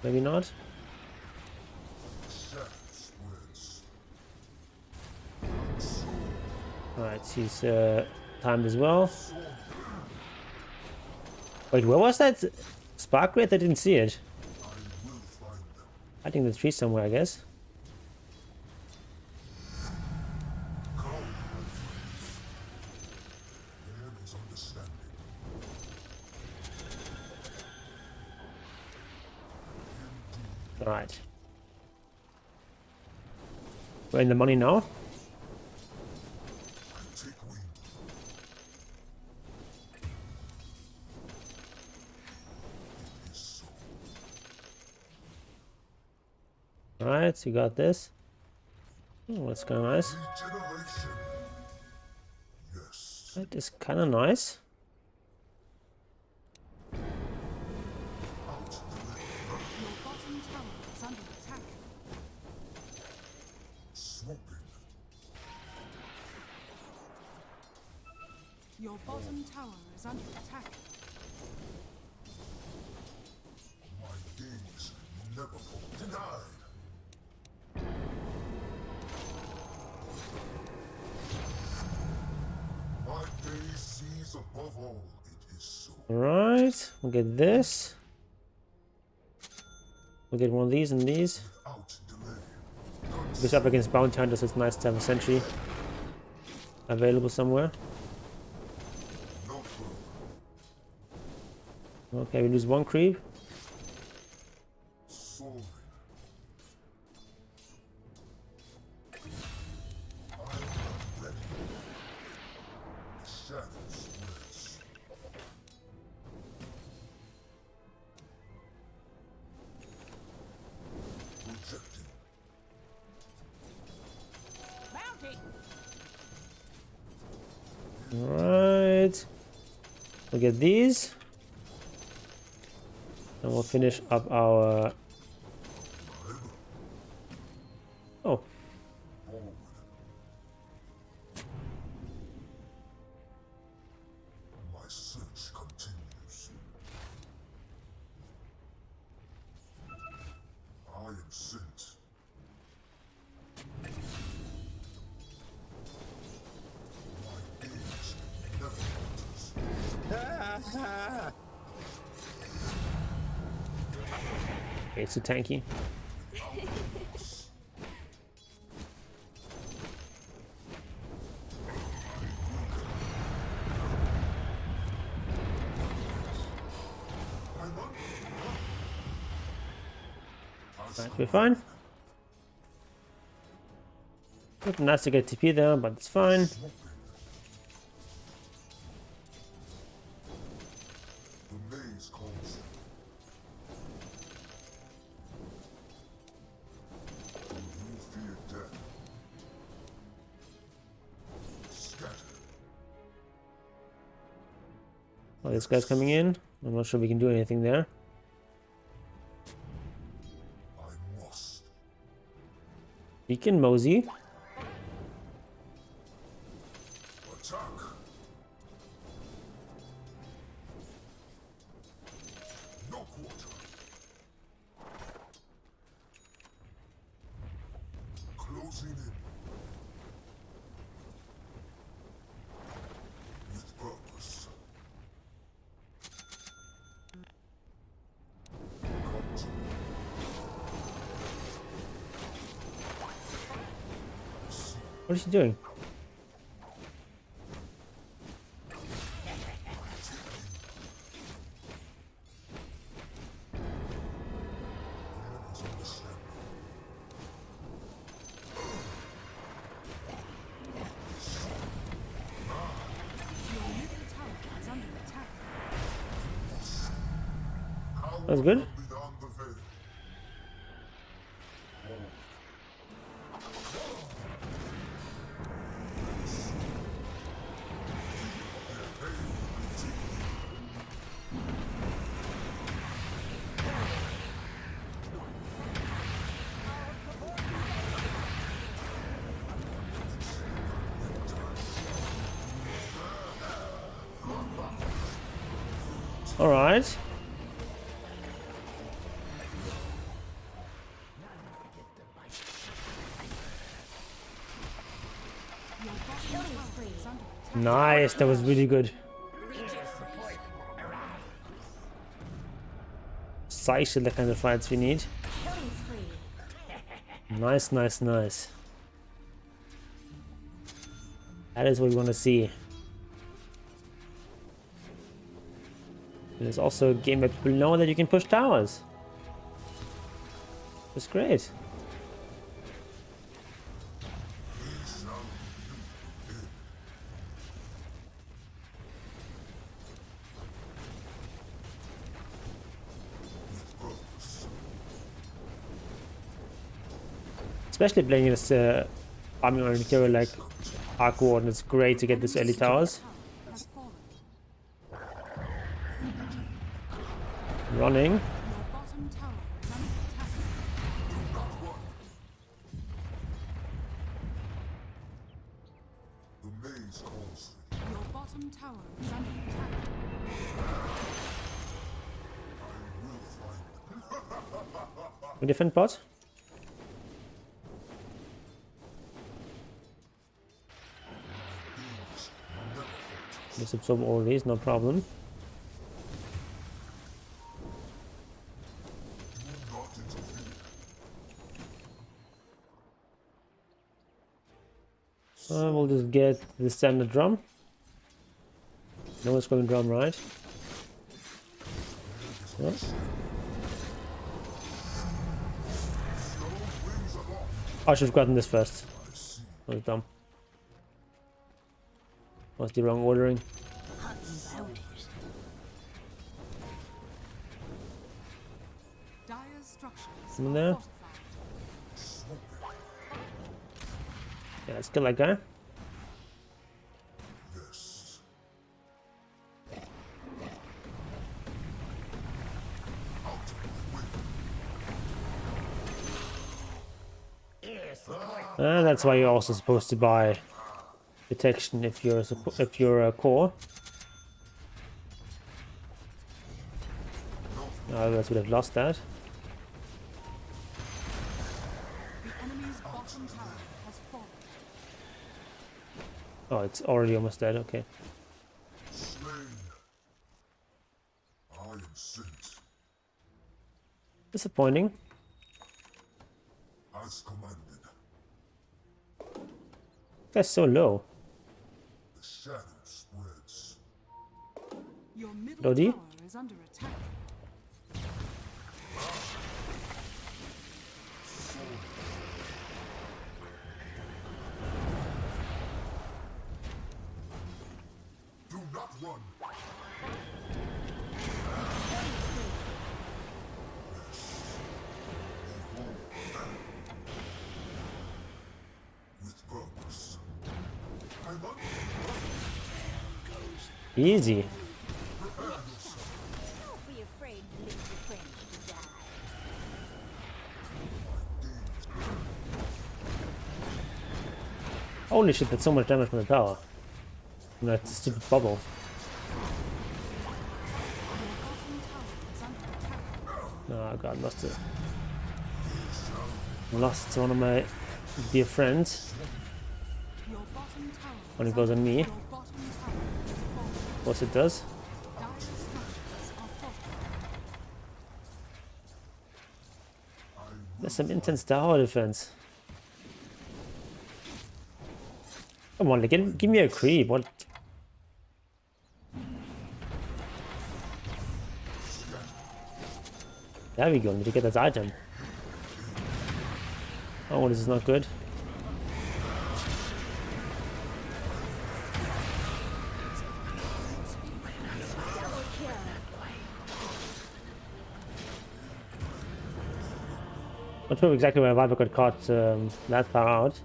Maybe not. Shadow spreads. Alright, he's timed as well. Wait, where was that spark rate? I didn't see it. I will find them. Hiding in the tree somewhere, I guess. Come, my friends. There is understanding. Alright. We're in the money now. I take wing. It is so. Alright, you got this. Oh, that's kind of nice. Regeneration. Yes. That is kind of nice. Out the way. Your bottom tower is under attack. Swooping. Your bottom tower is under attack. My days never fall. Denied. My day sees above all. It is so. Alright, we'll get this. We'll get one of these and these. Without delay. This up against bounty hunters, it's nice to have a sentry available somewhere. No further. Okay, we lose one creep. Soaring. I am ready. The shadow spreads. Projecting. Bounty! Alright. We'll get these. And we'll finish up our... Oh, Forward. My search continues. I am Okay, it's too tanky. Right, we're fine. Nice to get TP there, but it's fine. The maze calls. You fear death. Scatter. Oh, this guy's coming in. I'm not sure we can do anything there. I must. We can mosey. Attack. No quarter. Closing in. With purpose. Come to me. What is he doing? Your middle tower is under attack. That's good. Beyond the veil. All right. Your bottom tower is under attack. Nice. That was really good. Precisely the kind of fights we need. Nice, nice, nice. That is what we want to see. There's also a game where people know that you can push towers. That's great. Especially playing against army oriented hero like Arc Warden, it's great to get this early towers. Has fallen. Running. Your bottom tower is under attack. The maze calls. Your bottom tower is under attack. We defend bot. Just absorb all these, no problem. We'll just get the standard drum. No one's going drum, right? Yeah. I should have gotten this first. I was dumb. Was the wrong ordering. Dire structures Someone are there? fortified. Yeah, let's kill that guy. Yes. That's why you're also supposed to buy protection if you're a core. Otherwise, would have lost that. The enemy's bottom tower has fallen. Oh, it's already almost dead. Okay. Slain. I am sent. Disappointing. As commanded. That's so low. The shadow spreads. Your middle Lodi? tower is under attack. Do not run. With purpose. I must Easy. Don't be afraid to leave your friends to die. Holy shit, that's so much damage from the tower. From that stupid bubble. Oh god, lost it. Lost one of my dear friends. Your bottom tower When it goes on me. your bottom tower is falling. Of course it does. Dire structures are fortified. There's some intense tower defense. Come on, like, give me a creep. What? There we go. Need to get that item. Oh, this is not good. Not sure exactly where Viper got caught that far out.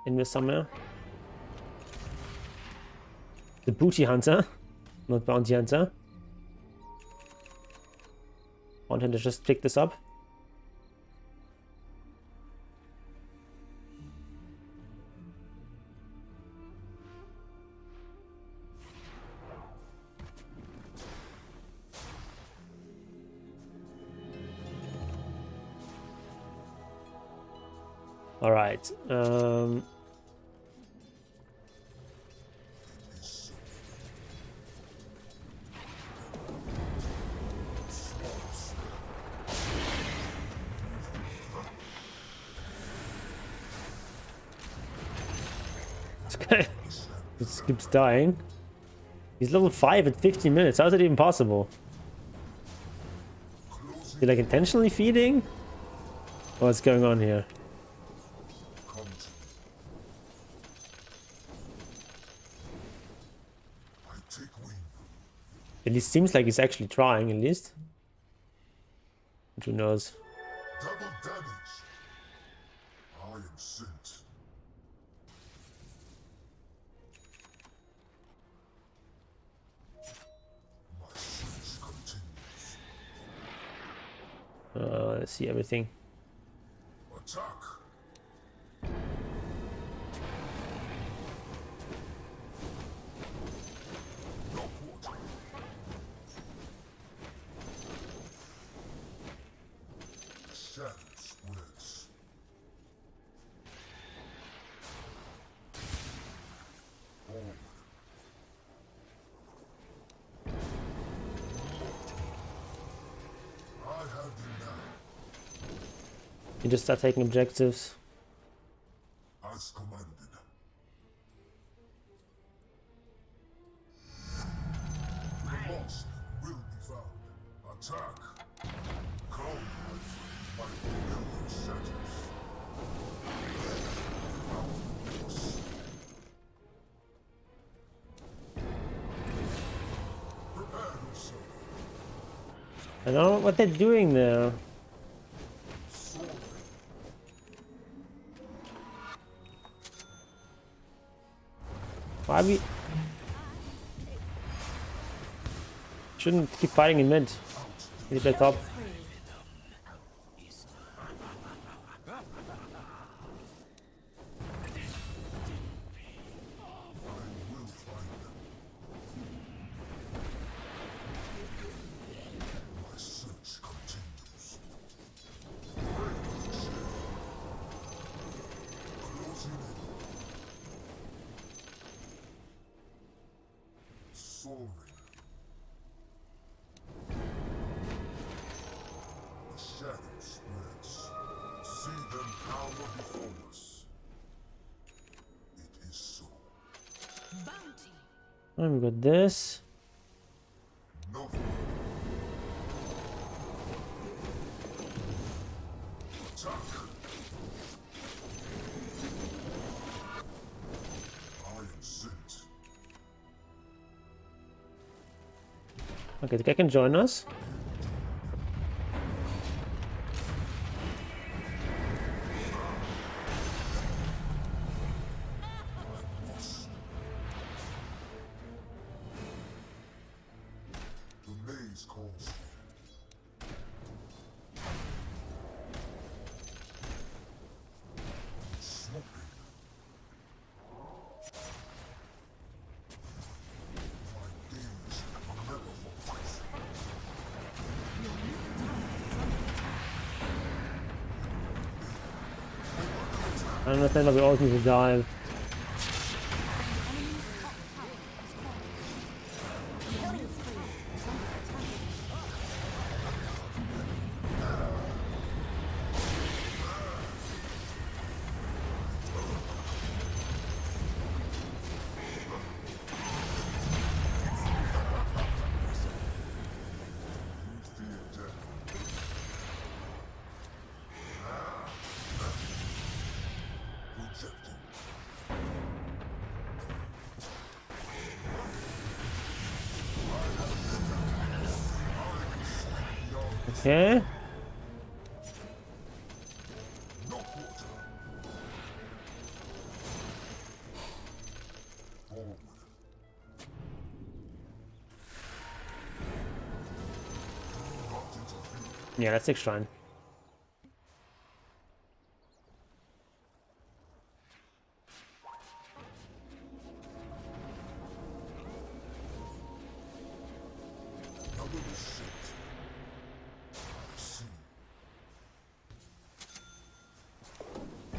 In this somewhere. The booty hunter, not bounty hunter. Want him to just pick this up. All right. Just keeps dying. He's level 5 at 15 minutes. How is it even possible? Is he like intentionally feeding? What's going on here? I take wing. At least seems like he's actually trying, at least. But who knows? Double damage. I am sent. My search continues. Let's see everything. Attack. Lockwood. Shadow spreads. Forward. I have you now. You just start taking objectives. As commanded. The lost will be found. Attack. Come, my familiar shadows. Prepare yourself. I don't know what they're doing there. Why we shouldn't keep fighting in mid. Keep it top. My search continues. Closing in. And we got this. No. Attack. I am sent. Okay, the guy can join us. The maze calls. Smoking. My games never falls. I don't understand why we always need to dive. Fear death. Rejected. Okay. No quarter. Forward. Not interfere. Yeah, let's take shrine. Another shit.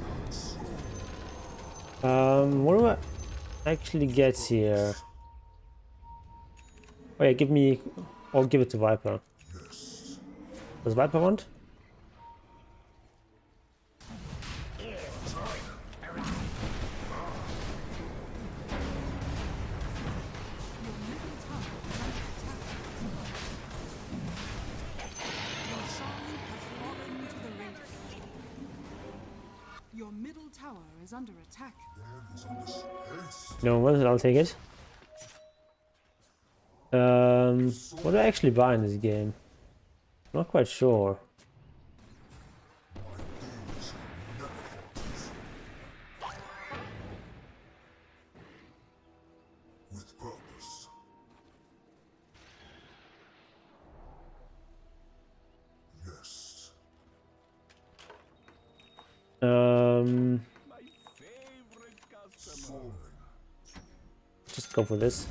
I see. What do I actually get here? Oh yeah, give me, or give it to Viper. Yes. Does Viper want? Your middle tower is under attack. There is on this haste. No, what is it? I'll take it. What do I actually buy in this game? I'm not quite sure. My games never falters. With purpose. Yes. Soaring. Just go for this.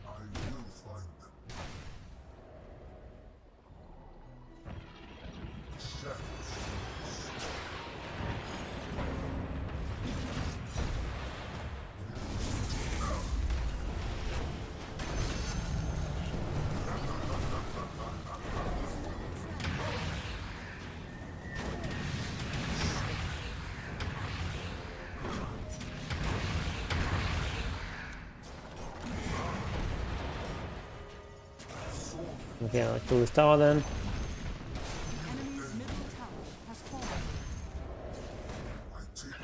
I will find them. The shadows. Okay, I'll kill this tower then. Enemy's middle tower has fallen. I take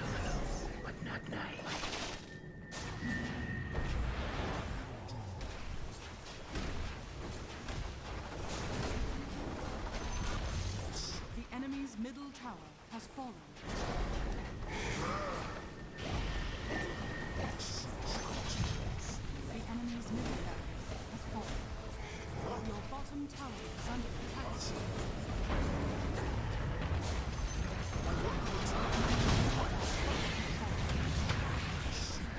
The enemy's middle tower has fallen. The enemy's middle barrier has fallen. Your bottom tower is under attack.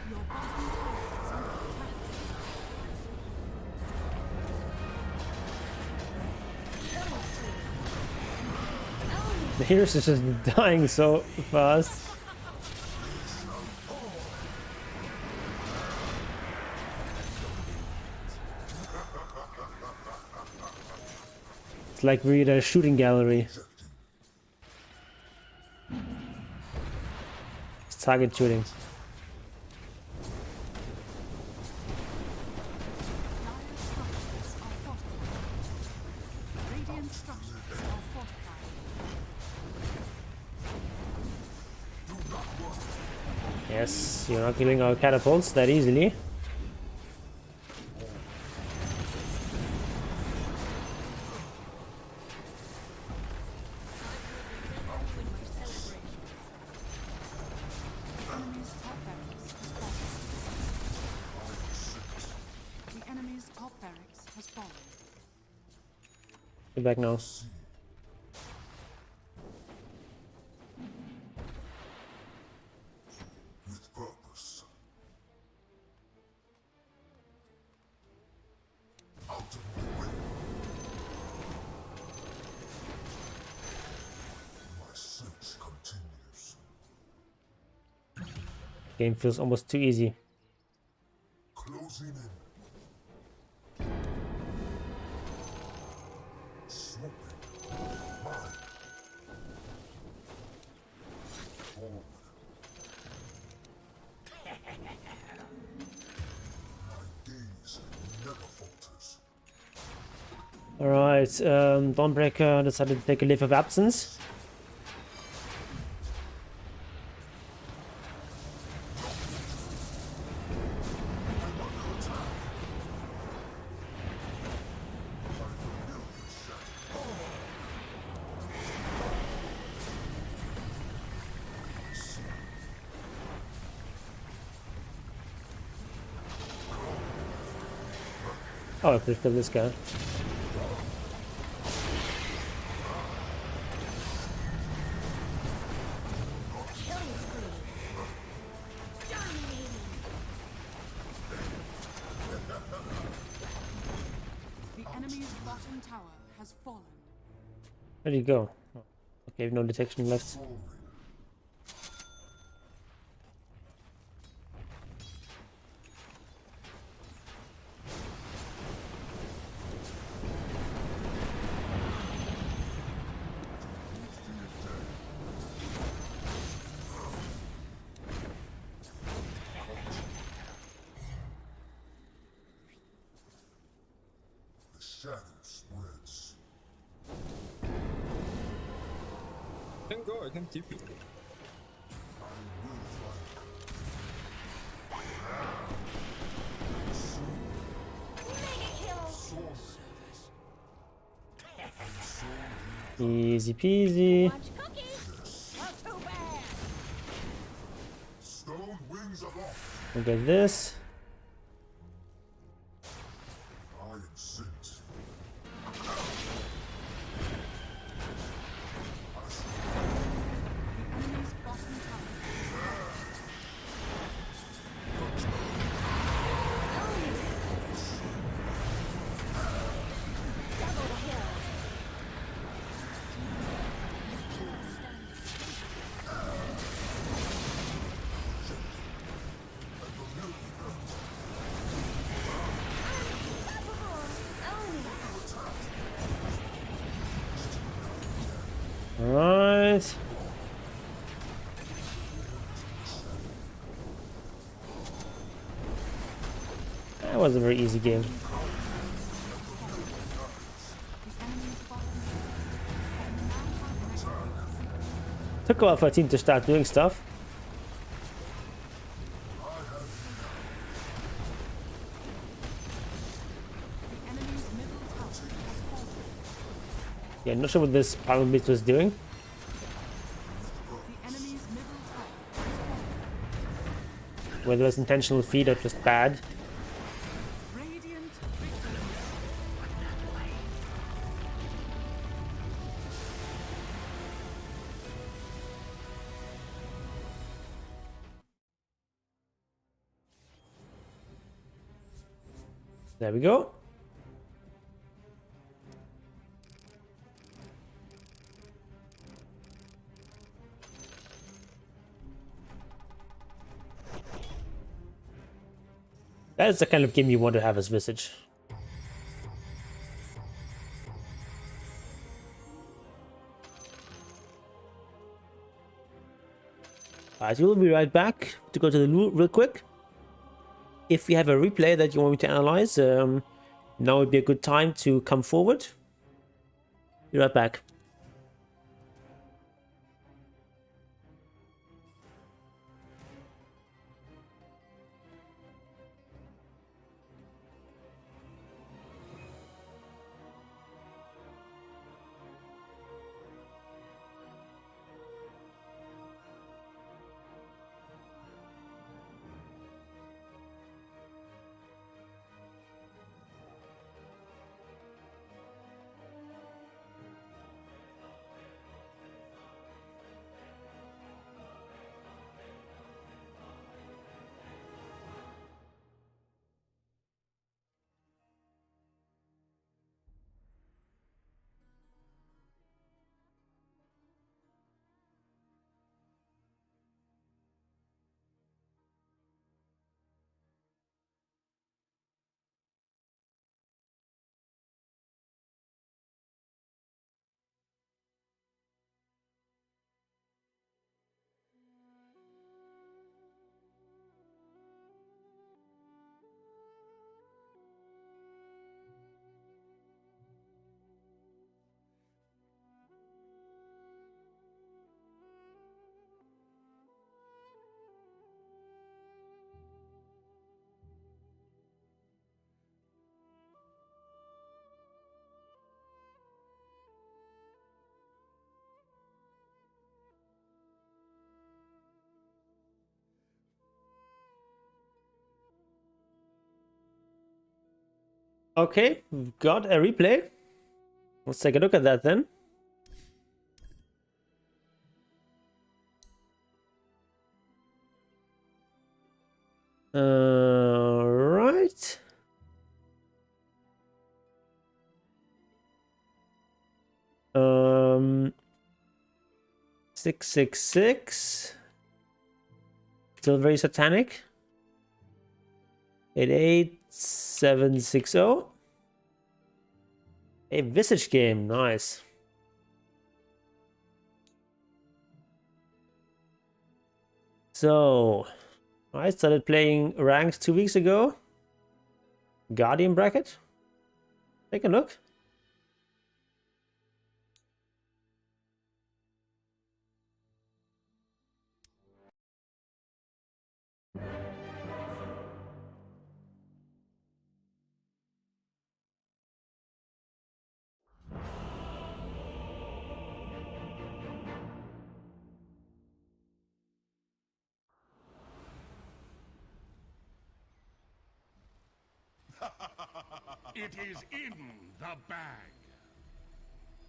Your bottom tower is under attack. The heroes is just dying so fast. It's like we're at a shooting gallery. It's target shooting. Radiant structures are fortified. Yes, you're not killing our catapults that easily. Enemy's top barracks has fallen. The enemy's top barracks has fallen. Get back now. With purpose. Out of my way. My search continues. Game feels almost too easy. Closing in. Swooping. Mine. Forward. My gaze never falters. Alright, Dawnbreaker decided to take a leave of absence. Oh, I could kill this guy. The enemy's bottom tower has fallen. Where'd he go? Oh, okay, no detection left. The shadow spreads. Can go, I can TP. I will find. Easy peasy. Stone wings aloft. Look at this. I am sent. Enemy's bottom tower. Alright. That was a very easy game. The enemy's bottom Took a while for a team to start doing stuff. the enemy's middle tower has fallen. Yeah, not sure what this Power Beast was doing. The enemy's middle tower has fallen. Whether it was intentional feed or just bad. Radiant victory. There we go. That is the kind of game you want to have as Visage. Alright, we'll be right back to go to the loot real quick. If you have a replay that you want me to analyze, now would be a good time to come forward. Be right back. Okay, we've got a replay. Let's take a look at that then. Right. Um, 666. Still very satanic. 88760. A Visage game, nice. So, I started playing ranked 2 weeks ago. Guardian bracket. Take a look. It is in the bag.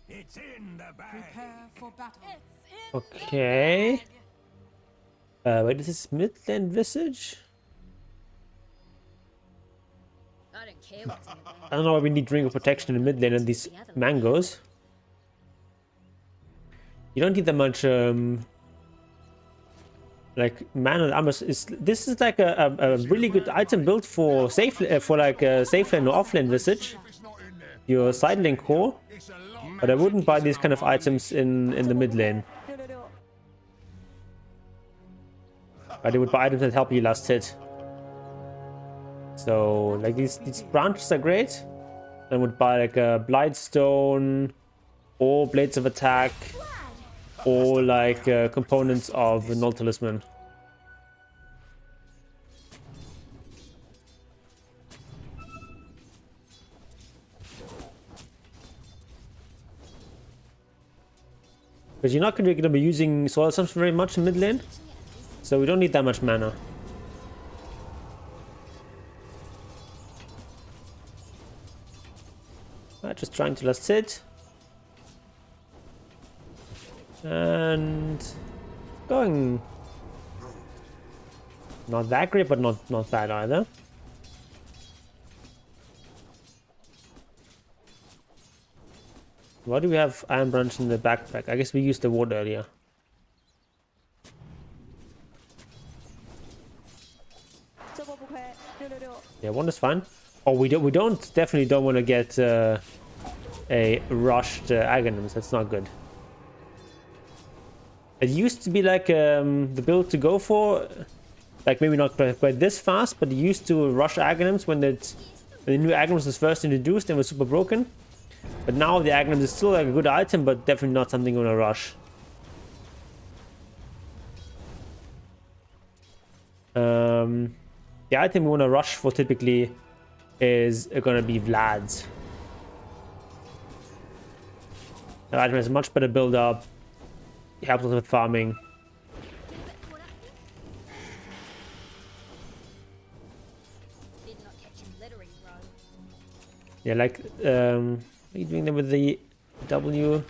It's in the bag. Prepare for battle. Okay. Wait, is this Midland Visage? I don't care what's in the bag. I don't know why we need Ring of Protection in mid lane and these mangoes. You don't need that much, like mana armor. This is like a really good item built for safe for like safe lane or off lane Visage. Your side lane core, but I wouldn't buy these kind of items in the mid lane. But I would buy items that help you last hit. So like these branches are great. I would buy like a Blightstone or Blades of Attack or like components of Null Talisman. Because you're not going to be using Soil Assumption very much in mid lane, so we don't need that much mana. Just trying to last hit. And going not that great, but not bad either. Why do we have Iron Branch in the backpack? I guess we used the ward earlier. Yeah, one is fine. Oh, we definitely don't want to get a rushed Aghanims. That's not good. It used to be like the build to go for, like maybe not quite this fast, but it used to rush Aghanims when the new Aghanims was first introduced and was super broken. But now the Aghanim is still like a good item, but definitely not something you want to rush. The item you want to rush for typically is going to be Vlad's. That item has a much better build up. It helps us with farming. Yeah, like, are you doing them with the W?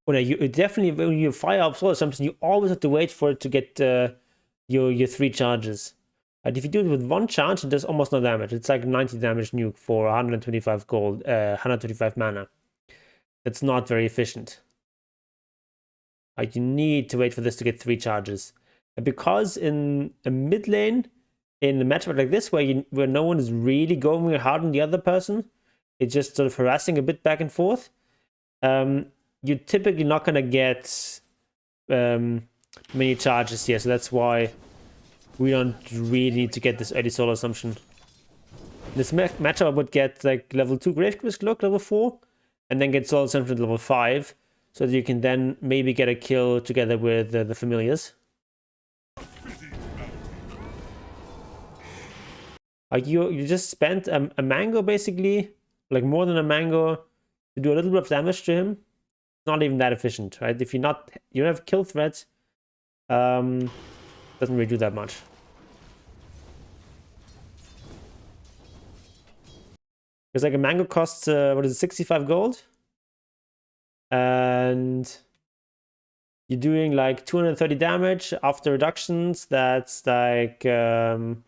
Oh, no, you definitely, when you fire up solar something, you always have to wait for it to get your 3 charges. But if you do it with 1 charge, it does almost no damage. It's like 90 damage nuke for 125 gold, 125 mana. That's not very efficient. Like, you need to wait for this to get 3 charges. And because in a mid lane, in a matchup like this, where no one is really going hard on the other person, it's just sort of harassing a bit back and forth, you're typically not going to get many charges here. So that's why we don't really need to get this early solar assumption. This matchup I would get like level 2 Grave Cloak, level 4, and then get solar assumption at level 5, so that you can then maybe get a kill together with the familiars. Like you just spent a mango basically, like more than a mango, to do a little bit of damage to him. Not even that efficient, right? If you don't have kill threats, doesn't really do that much. Because like a mango costs what is it, 65 gold, and you're doing like 230 damage after reductions. That's like around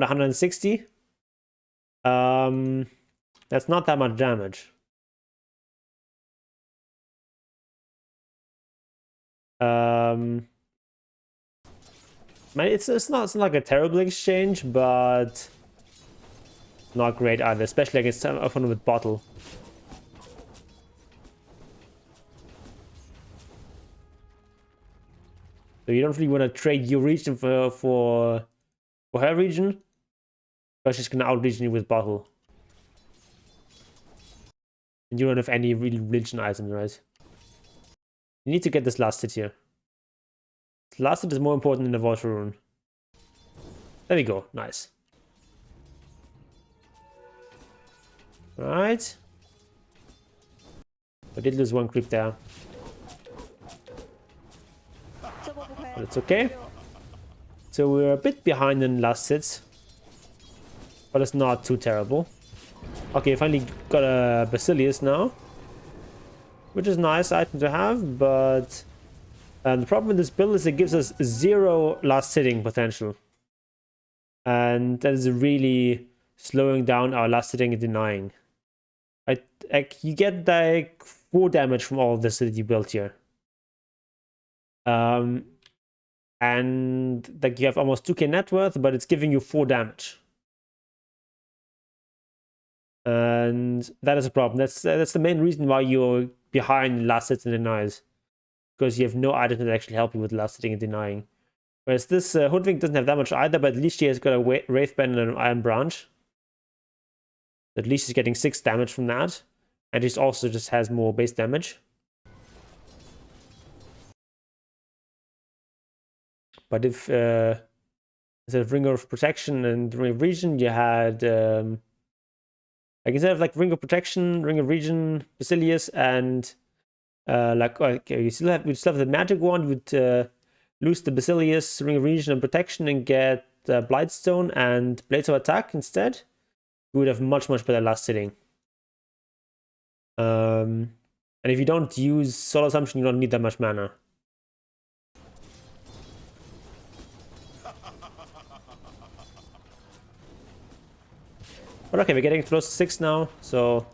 160. That's not that much damage. It's not like a terrible exchange, but not great either, especially against a opponent with bottle. So you don't really want to trade your region for her region, because she's gonna out-region you with bottle. And you don't have any real religion items, right? You need to get this last hit here. This last hit is more important than the water rune. There we go, nice. Right. I did lose 1 creep there. But it's okay. So we're a bit behind in last hits, but it's not too terrible. Okay, finally got a Basilius now, which is a nice item to have, but the problem with this build is it gives us 0 last hitting potential. And that is really slowing down our last hitting and denying. Like you get like 4 damage from all of this that you built here. And like you have almost 2k net worth, but it's giving you 4 damage. And that is a problem. That's the main reason why you're behind last hits and denies, because you have no item that actually help you with last hitting and denying. Whereas this Hoodwink doesn't have that much either, but at least she has got a Wraith Band and an Iron Branch. At least she's getting 6 damage from that, and she also just has more base damage. But if instead of Ring of Protection and Ring of Region, you had like instead of like Ring of Protection, Ring of Region, Basilius, and you still have the Magic Wand, you would lose the Basilius, Ring of Region, and Protection, and get Blightstone and Blades of Attack instead. You would have much better last hitting. And if you don't use Soul Assumption, you don't need that much mana. But okay, we're getting close to 6 now, so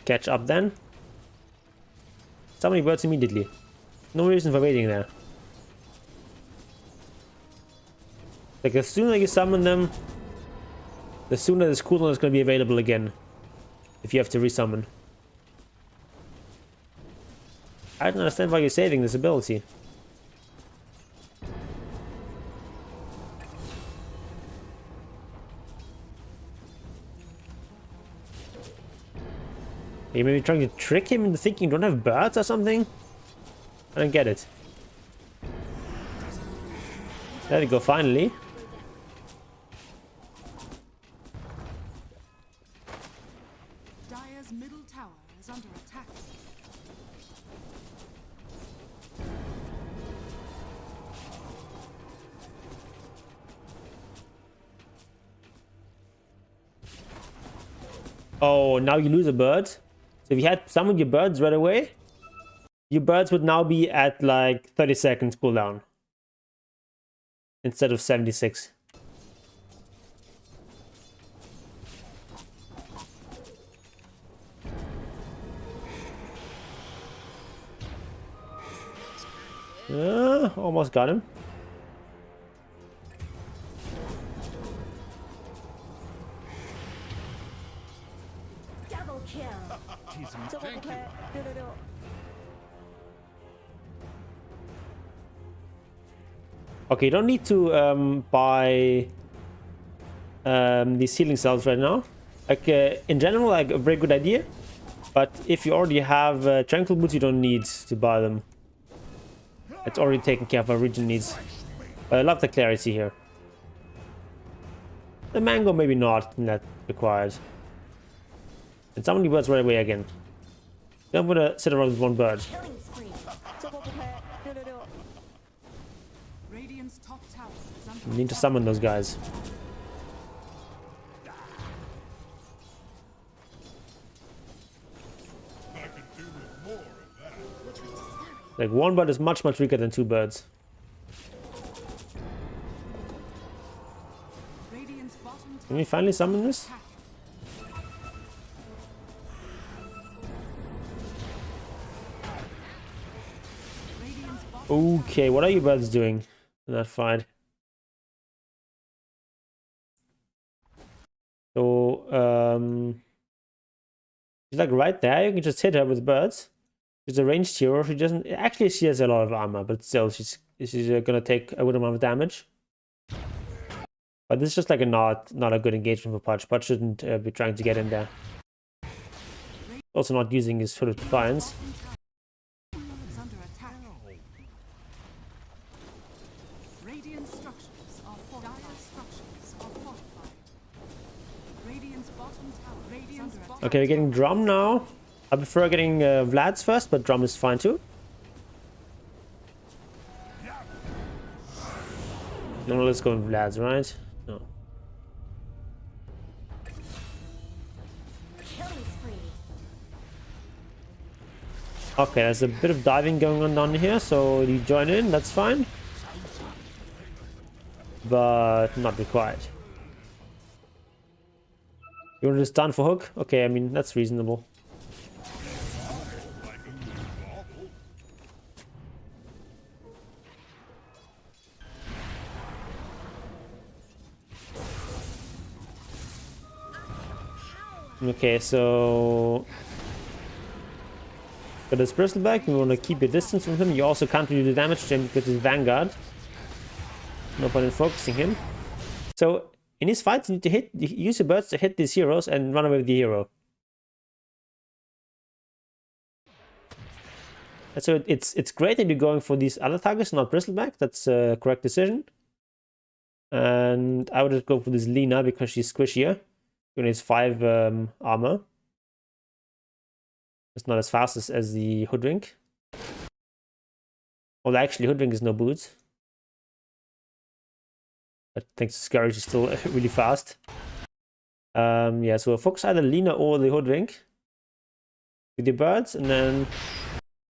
catch up then. So many birds immediately. No reason for waiting there. Like, as soon as you summon them, the sooner this cooldown is going to be available again. If you have to resummon. I don't understand why you're saving this ability. Are you maybe trying to trick him into thinking you don't have birds or something? I don't get it. There we go, finally. Dire's middle tower is under attack. Oh, now you lose a bird. So if you had summoned your birds right away, your birds would now be at like 30 seconds cooldown instead of 76. Almost got him. Double kill. Thank you. Okay, you don't need to buy these healing cells right now. Like in general, like a very good idea. But if you already have tranquil boots, you don't need to buy them. It's already taken care of our region needs. But I love the clarity here. The mango maybe not that required. And summon the birds right away again. I'm gonna sit around with one bird. Killing spree. Radiant's top tower is under We need to summon those guys. I could do with more of that. Which was discovered. Like one bird is much weaker than two birds. Radiant's bottom Can we finally summon this? attack. Radiant's bottom Okay, what are you birds doing in that fight? So, she's like right there. You can just hit her with birds. She's a ranged hero. She doesn't actually. She has a lot of armor, but still, she's gonna take a good amount of damage. But this is just like a not a good engagement for Pudge. Pudge shouldn't be trying to get in there. Also, not using his Hood of Defiance. is under attack. Radiant structures are fortified. Dire structures are fortified. Radiant's bottom tower. Radiant's bottom Okay, we're getting Drum now. I prefer getting Vlad's first, but Drum is fine too. No, let's go with Vlad's, right? No. Killing spree. Okay, there's a bit of diving going on down here, so you join in, that's fine. But not required. You want to stun for hook? Okay, I mean, that's reasonable. Okay, so got this bristleback. We want to keep your distance from him. You also can't really do damage to him because he's Vanguard. No point in focusing him. So in these fights, you need to use your birds to hit these heroes and run away with the hero. And so it's great that you're going for these other targets, not bristleback. That's a correct decision. And I would just go for this Lina because she's squishier. She only has 5 armor. It's not as fast as the Hoodwink. Well, actually, Hoodwink is no boots. But thanks to Scurry, she's still really fast. Yeah, so focus either Lina or the Hoodwink with your birds, and then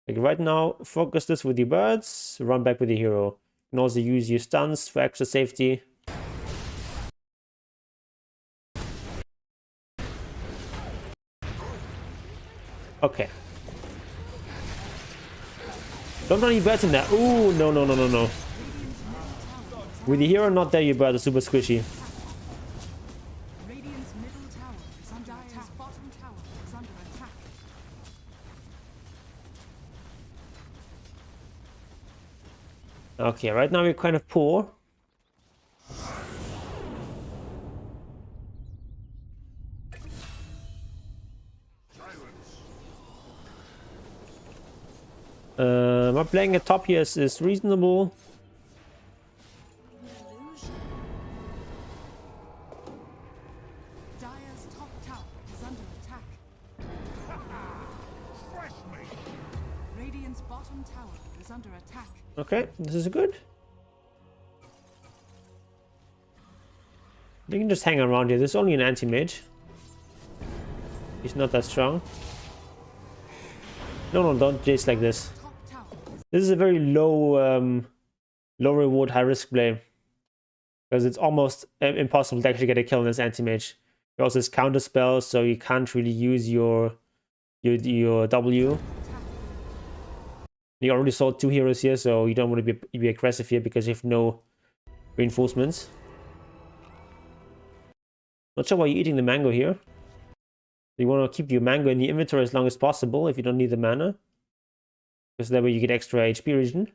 like right now, focus this with your birds, run back with your hero. You can also use your stuns for extra safety. Okay. Don't run your birds in there. Ooh, no, no, no, no, no. With the hero not there, your birds are super squishy. Radiant's middle tower is under attack. Bottom tower is under attack. Okay, right now we're kind of poor. My playing at top here is reasonable. Dire's top tower is under attack. Fresh meat. Radiant's bottom tower is under attack. Okay, this is good. You can just hang around here. There's only an anti-mage. He's not that strong. No, don't chase like this. Top tower is This is a very low reward, high risk play. Because it's almost impossible to actually get a kill on this anti-mage. He also has counter spells, so you can't really use your W. attack. You already saw 2 heroes here, so you don't want to be aggressive here because you have no reinforcements. Not sure why you're eating the mango here. You want to keep your mango in the inventory as long as possible if you don't need the mana. Because that way you get extra HP regen.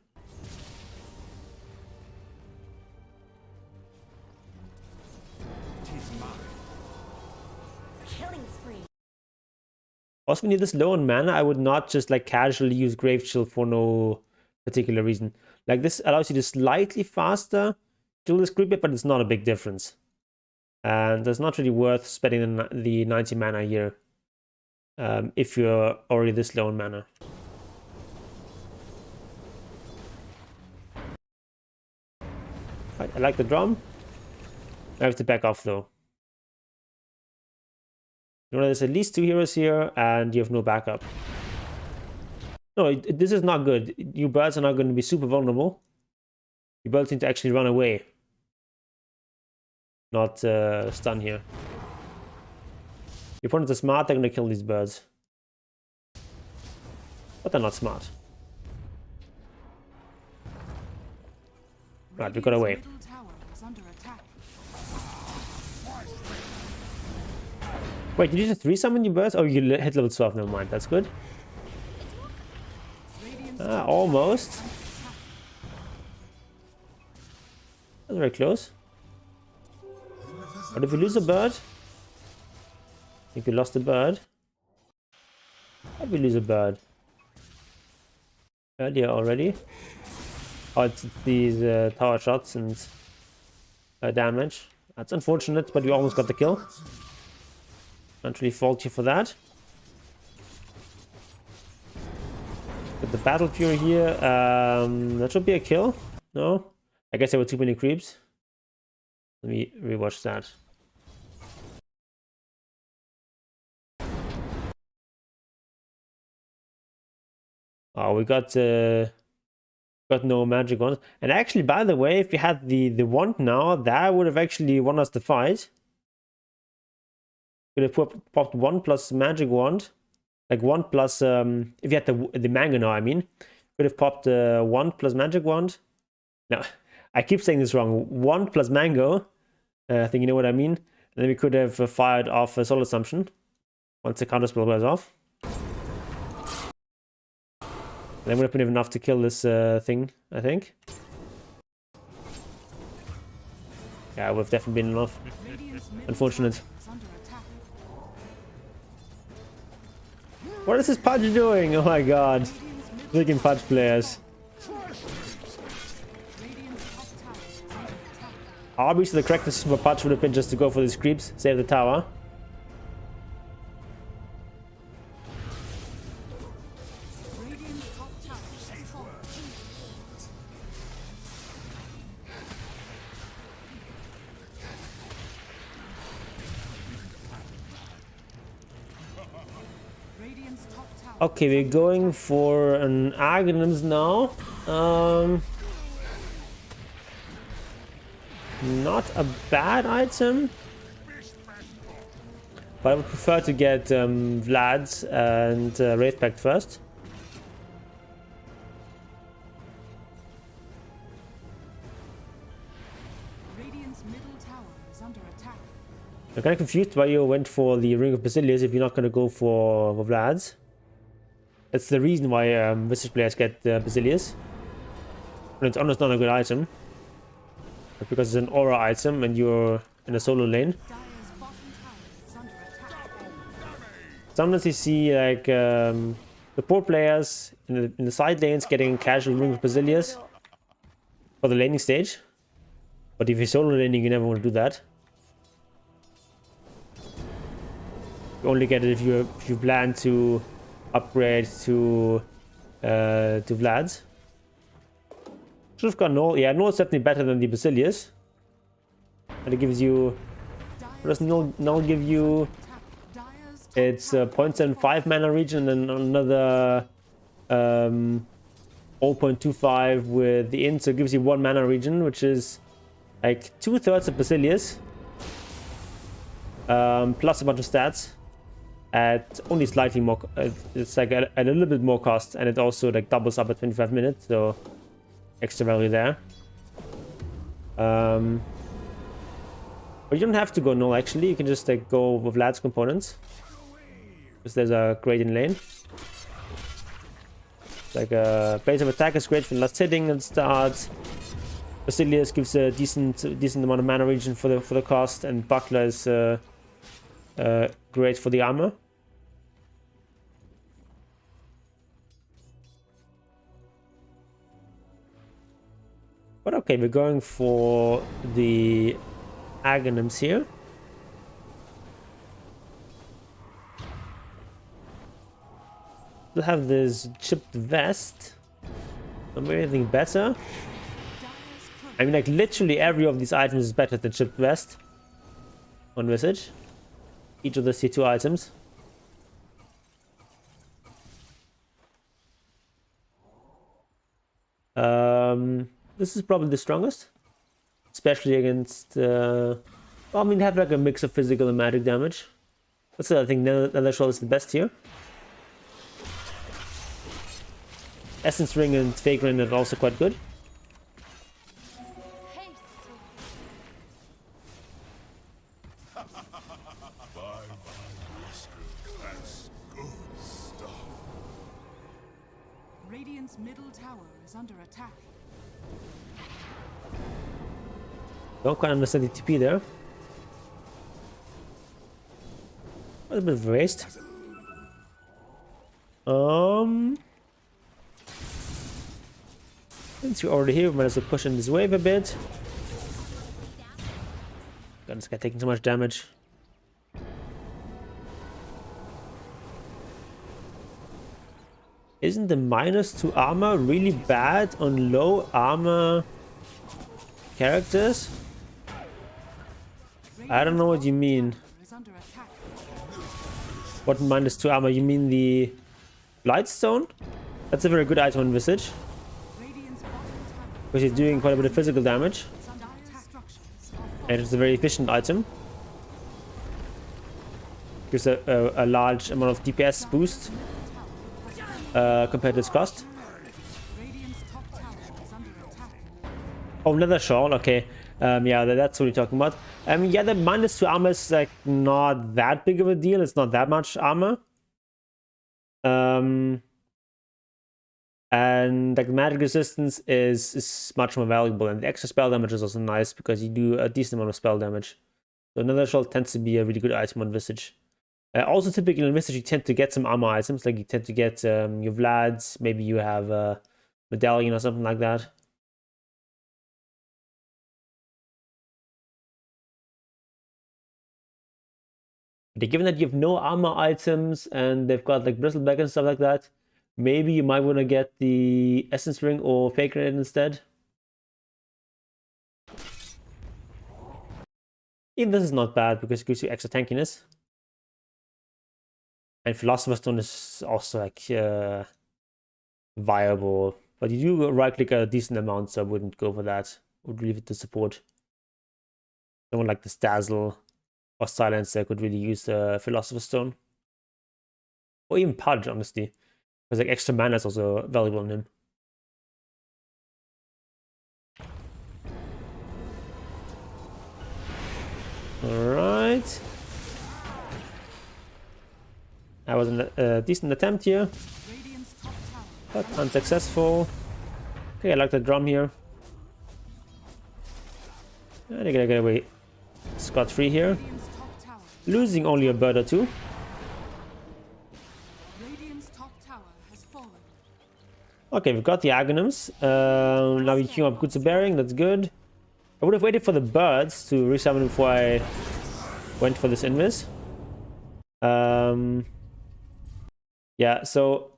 Killing spree. Also, when you're this low on mana, I would not just like casually use Grave Chill for no particular reason. Like this allows you to slightly faster kill this creeper, but it's not a big difference. And it's not really worth spending the 90 mana here if you're already this low on mana. Right, I like the drum. I have to back off though. You know, there's at least 2 heroes here, and you have no backup. No, this is not good. Your birds are not going to be super vulnerable. Your birds need to actually run away. Not stun here. Your opponents are smart, they're going to kill these birds. But they're not smart. Right, we got away. Middle tower is under attack. Wait, did you just 3-summon your birds? Oh, you hit level 12, never mind, that's good. Radiant's Almost. That's very close. What if we lose a bird? I think we lost a bird. How did we lose a bird? Earlier already. Oh, it's these tower shots and damage. That's unfortunate, but we almost got the kill. Can't really fault you for that. Get the Battle Fury here. That should be a kill. No? I guess there were too many creeps. Let me rewatch that. Oh, we got no magic ones. And actually, by the way, if we had the wand now, that would have actually won us the fight. Could have popped 1 plus magic wand. Like 1 plus, if you had the mango now, I mean. Could have popped 1 plus magic wand. No, I keep saying this wrong. 1 plus mango. I think you know what I mean. And then we could have fired off a Soul Assumption. Once the counterspell wears off. That would have been enough to kill this thing, I think. Yeah, it would have definitely been enough. Radiant's middle Unfortunate. tower is under attack. What is this Pudge doing? Oh my god. Freaking Pudge players. Radiant's top tower is under attack. Obviously the correct decision for Pudge would have been just to go for these creeps, save the tower. Radiant's top tower is falling. Radiant's top tower. Okay, we're going for an Argonauts now. Not a bad item. But I would prefer to get Vlad's and Wraith Pact first. Radiant's middle tower is under attack. I'm kind of confused why you went for the Ring of Basilius if you're not going to go for Vlad's. That's the reason why Visage players get Basilius. And it's honestly not a good item. But because it's an aura item and you're in a solo lane. Dire's bottom tower is under attack. Sometimes you see like support players in the side lanes getting casual ring with Basilius for the laning stage. But if you're solo laning, you never want to do that. You only get it if you plan to upgrade to Vlad's. Should have got Null. Yeah, Null is definitely better than the Basilius. And it gives you. What does Null give you? It's 0.75 mana regen and then another 0.25 with the int, so it gives you 1 mana regen, which is like 2/3 of Basilius, plus a bunch of stats at only slightly more. It's like at a little bit more cost, and it also like doubles up at 25 minutes, so extra value there. But you don't have to go null actually. You can just like go with Vlad's components, because there's a great in lane. Like a base of attack is great for last hitting and start. Basilius gives a decent amount of mana regen for the cost, and Buckler is great for the armor. But okay, we're going for the Aghanims here. We'll have this chipped vest. Anything better? I mean, like, literally every of these items is better than chipped vest on Visage. Each of the C2 items. This is probably the strongest. Especially against... well, I mean, they have like a mix of physical and magic damage. But still, I think Nether Shell is the best here. Essence Ring and Fake Ring are also quite good. Radiant's middle tower is under attack. Don't quite understand the TP there. A bit of waste. Since you're already here, we might as well push in this wave a bit. God, this guy taking so much damage. Isn't the -2 armor really bad on low armor characters? I don't know what you mean. What -2 armor? You mean the Blightstone? That's a very good item on Visage, because you're doing quite a bit of physical damage, and it's a very efficient item. Gives a large amount of DPS boost compared to its cost. Oh, Nether Shawl, okay. Yeah, that's what we're talking about. Yeah, the -2 armor is like not that big of a deal. It's not that much armor. And like magic resistance is much more valuable, and the extra spell damage is also nice because you do a decent amount of spell damage. So Nether Shawl tends to be a really good item on Visage. Also, typically in Visage, you tend to get some armor items, like you tend to get your Vlad's, maybe you have a medallion or something like that. But given that you have no armor items and they've got like bristleback and stuff like that, maybe you might want to get the Essence Ring or Fake Grenade instead. Even this is not bad because it gives you extra tankiness. And Philosopher's Stone is also like viable. But you do right click a decent amount, so I wouldn't go for that. I would leave it to support. Someone like this Dazzle or Silencer could really use the Philosopher's Stone. Or even Pudge, honestly. Because like extra mana is also valuable in him. Alright. That was a decent attempt here, but unsuccessful. Okay, I like the drum here. And they're gonna get away scot-free here. Losing only a bird or two. Radiant's top tower has fallen. Okay, we've got the Aghanims. Now we queue up Goods of Bearing, that's good. I would have waited for the birds to resummon before I went for this invis. Yeah, so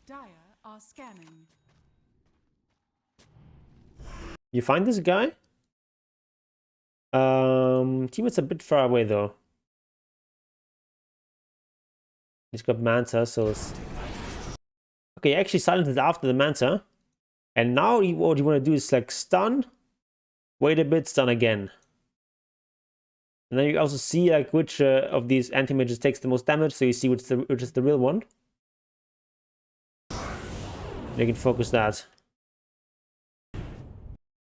Dire are scanning. you find this guy? Teammate's a bit far away though. He's got Manta, so it's... Okay, actually silenced it after the Manta. And now what you want to do is like stun, wait a bit, stun again. And then you also see like which of these anti-mages takes the most damage, so you see which is the real one. You can focus that.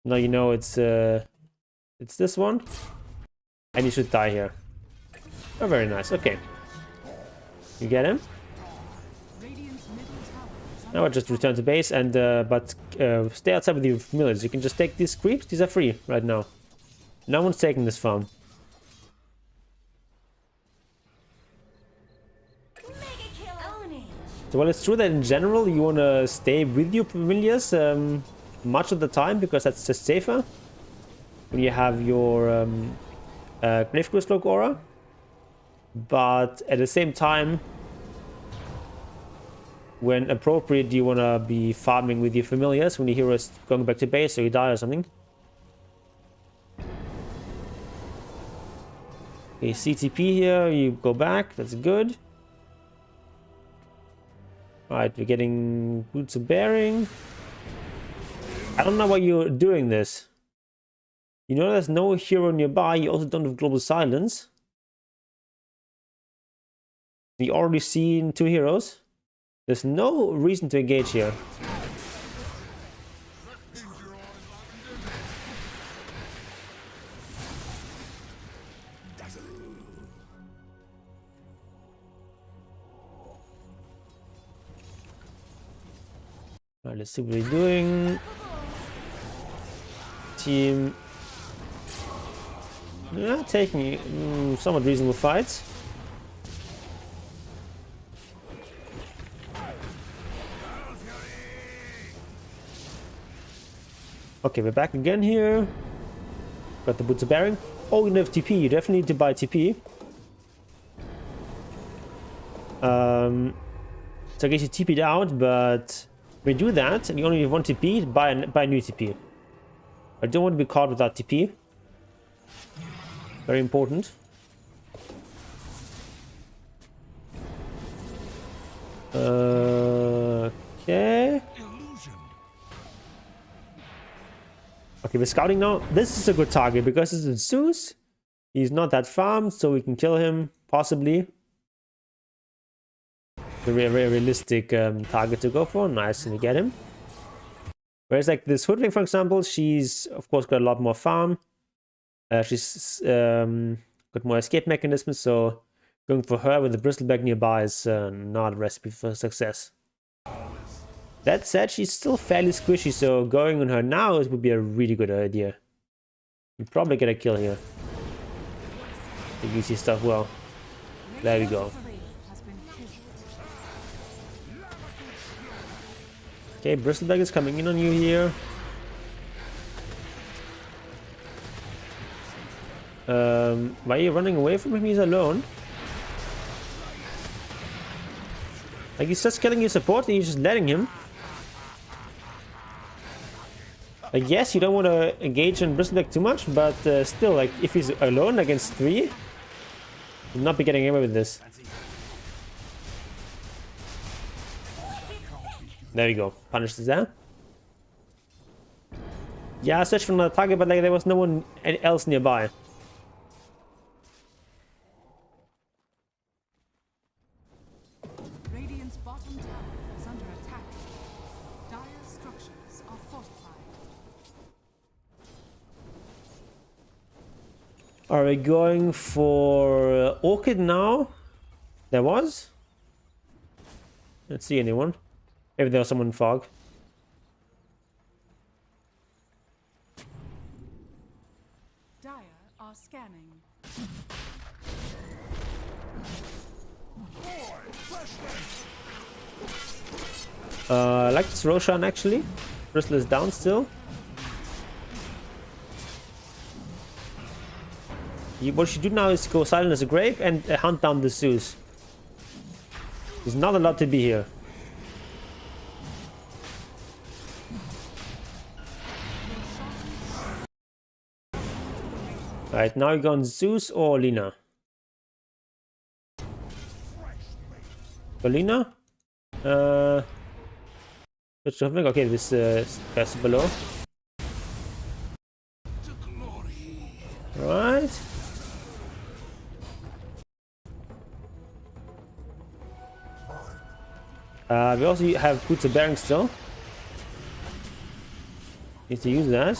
Now you know it's this one. And you should die here. Oh, very nice. Okay. You get him? Radiant's middle tower is Now I just return to base and stay outside with your familiars. You can just take these creeps. These are free right now. No one's taking this farm. So while it's true that in general you want to stay with your familiars much of the time because that's just safer when you have your Grave Crystal aura, but at the same time, when appropriate, you want to be farming with your familiars when your hero is going back to base or you die or something. Okay, CTP here, you go back, that's good. Alright, we're getting Boots of Bearing. I don't know why you're doing this. You know there's no hero nearby, you also don't have Global Silence. You already seen 2 heroes. There's no reason to engage here. Alright, let's see what we're doing. Team. Yeah, taking somewhat reasonable fights. Okay, we're back again here. Got the Boots of Bearing. Oh, you have TP. You definitely need to buy TP. So I guess you TP'd out, but we do that, and you only have 1 TP, buy a new TP. I don't want to be caught without TP. Very important. Okay. Okay, we're scouting now. This is a good target because it's a Zeus. He's not that farmed, so we can kill him, possibly. The very realistic target to go for. Nice, and we get him. Whereas like this Hoodwink, for example, she's of course got a lot more farm. She's got more escape mechanisms, so going for her with the Bristleback nearby is not a recipe for success. That said, she's still fairly squishy, so going on her now would be a really good idea. You probably get a kill here. The UC stuff well. There we go. Okay, Bristleback is coming in on you here. Why are you running away from him? He's alone. Like, he's just killing your support and you're just letting him. Like, yes, you don't want to engage in Bristleback too much, but still, like, if he's alone against 3, you'll not be getting away with this. There we go. Punished there. Yeah, I searched for another target, but like there was no one else nearby. Radiant's bottom tower is under attack. Dire structures are fortified. Are we going for Orchid now? There was? Let's see anyone. Maybe there was someone in Fog. Dire are scanning. I like this Roshan actually. Bristle is down still. What you should do now is go silent as a grave and hunt down the Zeus. He's not allowed to be here. Right, now you're going Zeus or Lina? Lina? Okay, this is below. Right. We also have Boots of Bearing still. Need to use that.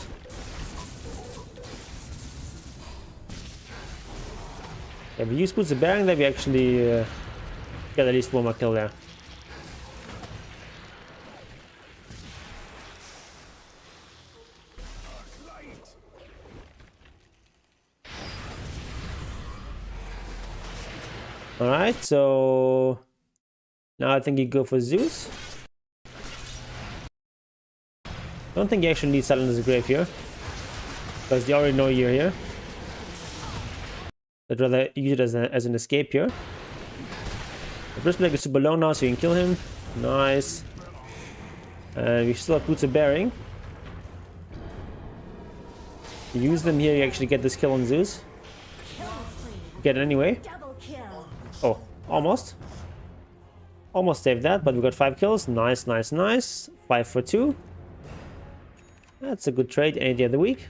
If we use Boots of Bearing, then we actually get at least one more kill there. Alright, so now I think you go for Zeus. Don't think you actually need Silent as a grave here, because they already know you're here. I'd rather use it as an escape here. The Bristlake is super low now, so you can kill him. Nice. And we still have Boots of Bearing. You use them here, you actually get this kill on Zeus. Get it anyway. Oh, almost. Almost saved that, but we got 5 kills. Nice, nice, nice. 5 for 2. That's a good trade any day of the week.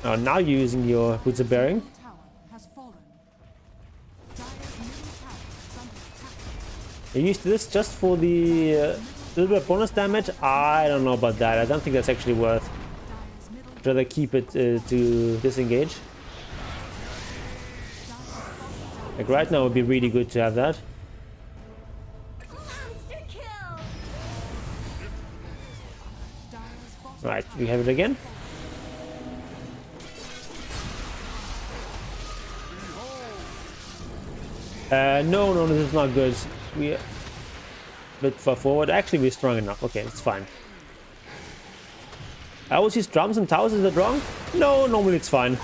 Oh, now you're using your Boots of Bearing. You used this just for the little bit of bonus damage. I don't know about that. I don't think that's actually worth. I'd rather keep it to disengage. Like right now, it would be really good to have that. Right, we have it again. No, this is not good. We a bit far forward. Actually, we're strong enough. Okay, it's fine. I always use drums and towers. Is that wrong? No, normally it's fine.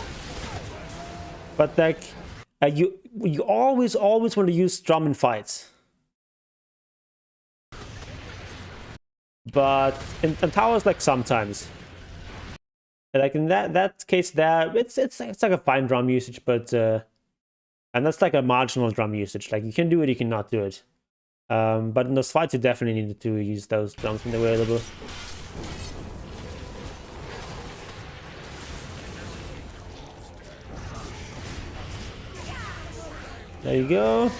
But like, you always want to use drum in fights. But in towers, like sometimes. Like in that case, there it's like a fine drum usage, but and that's like a marginal drum usage. Like you can do it, you cannot do it. But in those fights, you definitely needed to use those drums when they were available. There you go.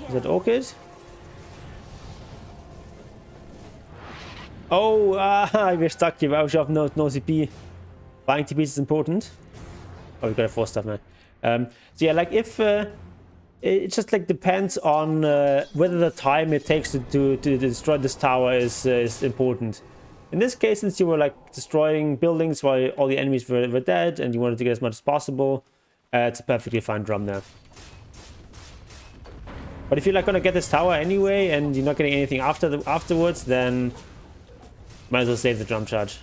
Is that orchid? Oh, we're stuck here. I was off no CP. Buying TPs is important. Oh, we got a 4-star man. So yeah, like if it just like depends on whether the time it takes to destroy this tower is important. In this case, since you were like destroying buildings while all the enemies were dead and you wanted to get as much as possible, it's a perfectly fine drum there. But if you're like gonna get this tower anyway and you're not getting anything afterwards, then might as well save the drum charge.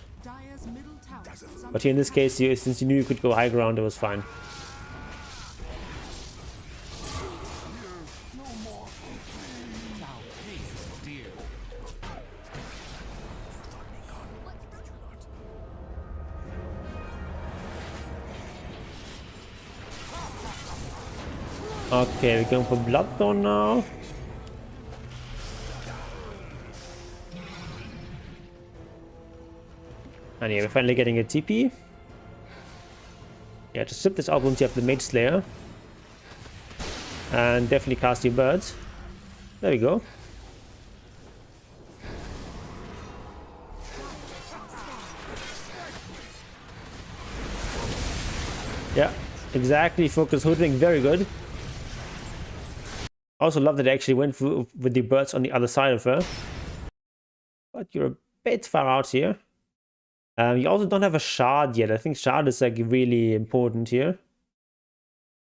But here in this case, since you knew you could go high ground, it was fine. Okay, we're going for Bloodthorn now. And yeah, we're finally getting a TP. Yeah, just flip this out once you have the Mage Slayer. And definitely cast your birds. There we go. Yeah, exactly. Focus hoodwink, very good. I also love that I actually went through with the birds on the other side of her. But you're a bit far out here. You also don't have a shard yet. I think shard is like really important here.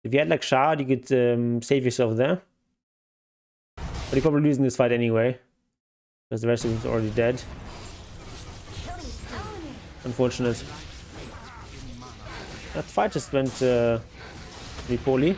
If you had like shard, you could save yourself there. But you're probably losing this fight anyway. Because the rest of them are already dead. Unfortunate. That fight just went pretty poorly.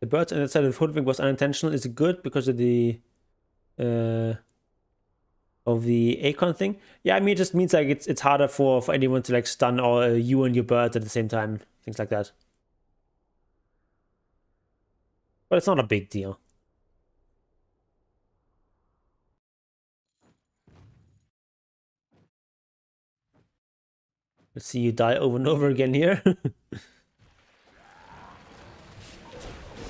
The birds on the side of Hoodwink was unintentional. Is it good because of the Acorn thing? Yeah, I mean, it just means like it's harder for anyone to like stun all you and your birds at the same time, things like that. But it's not a big deal. Let's see you die over and over again here.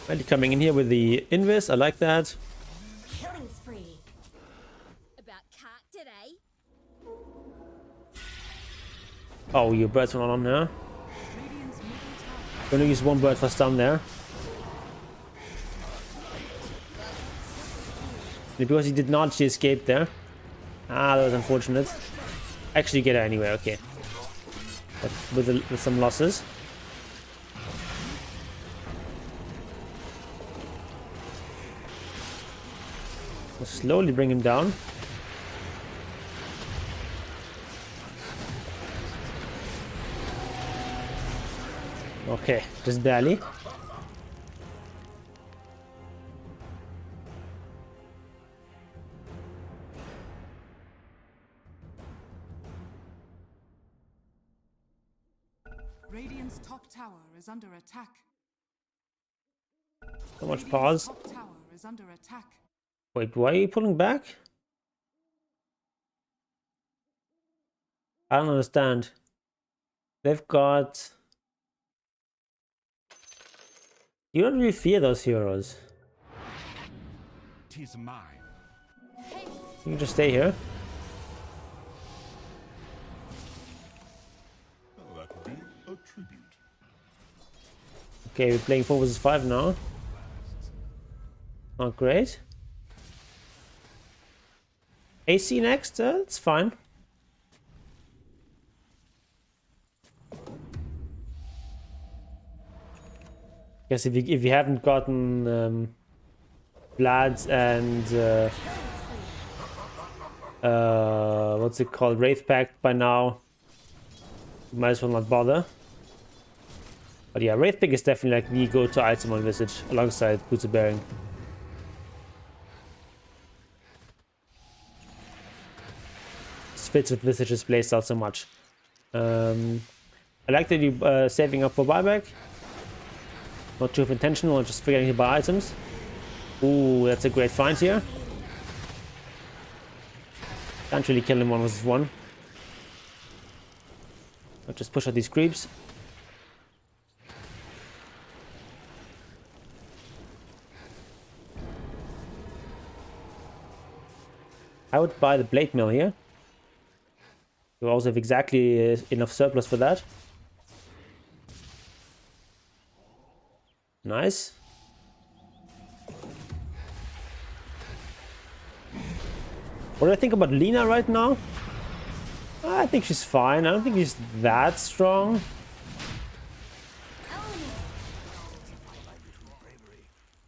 Really coming in here with the Invis, I like that. Killing spree. About cat today. Oh, your birds are not on there. Radiant's middle tower. Gonna use one bird for stun there. Because he did not, she escaped there. Ah, that was unfortunate. Actually get her anyway, okay. But with some losses. We'll slowly bring him down. Okay, just barely. Radiant's top tower is under attack. So much Radiant's pause. top tower is under attack. Wait, why are you pulling back? I don't understand. They've got... You don't really fear those heroes. 'Tis mine. You can just stay here. That would be a tribute. Okay, we're playing 4 versus 5 now. Not great. AC next, that's fine. Guess if you haven't gotten Vlad's and what's it called, Wraith Pact by now, you might as well not bother. But yeah, Wraith Pact is definitely like the go-to item on Visage alongside Boots of Bearing. This fits with Visage's playstyle so much. I like that you saving up for buyback. Not sure if intentional or just forgetting to buy items. Ooh, that's a great find here. Can't really kill him 1 versus 1. I'll just push out these creeps. I would buy the Blade Mill here. You also have exactly enough surplus for that. Nice. What do I think about Lina right now? I think she's fine. I don't think she's that strong.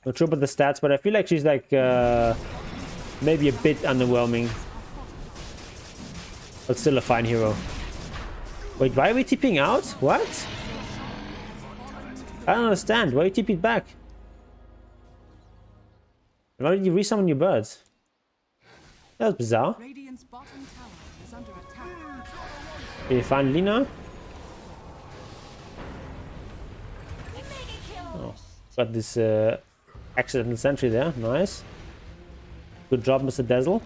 Not sure about the stats, but I feel like she's like maybe a bit underwhelming. But still a fine hero. Wait, why are we TPing out? What? I don't understand. Why you TP'd back? Why did you resummon your birds? That was bizarre. Radiant's bottom tower is under attack. Did you find Lina? Oh, got this accidental sentry there. Nice. Good job, Mr. Dazzle.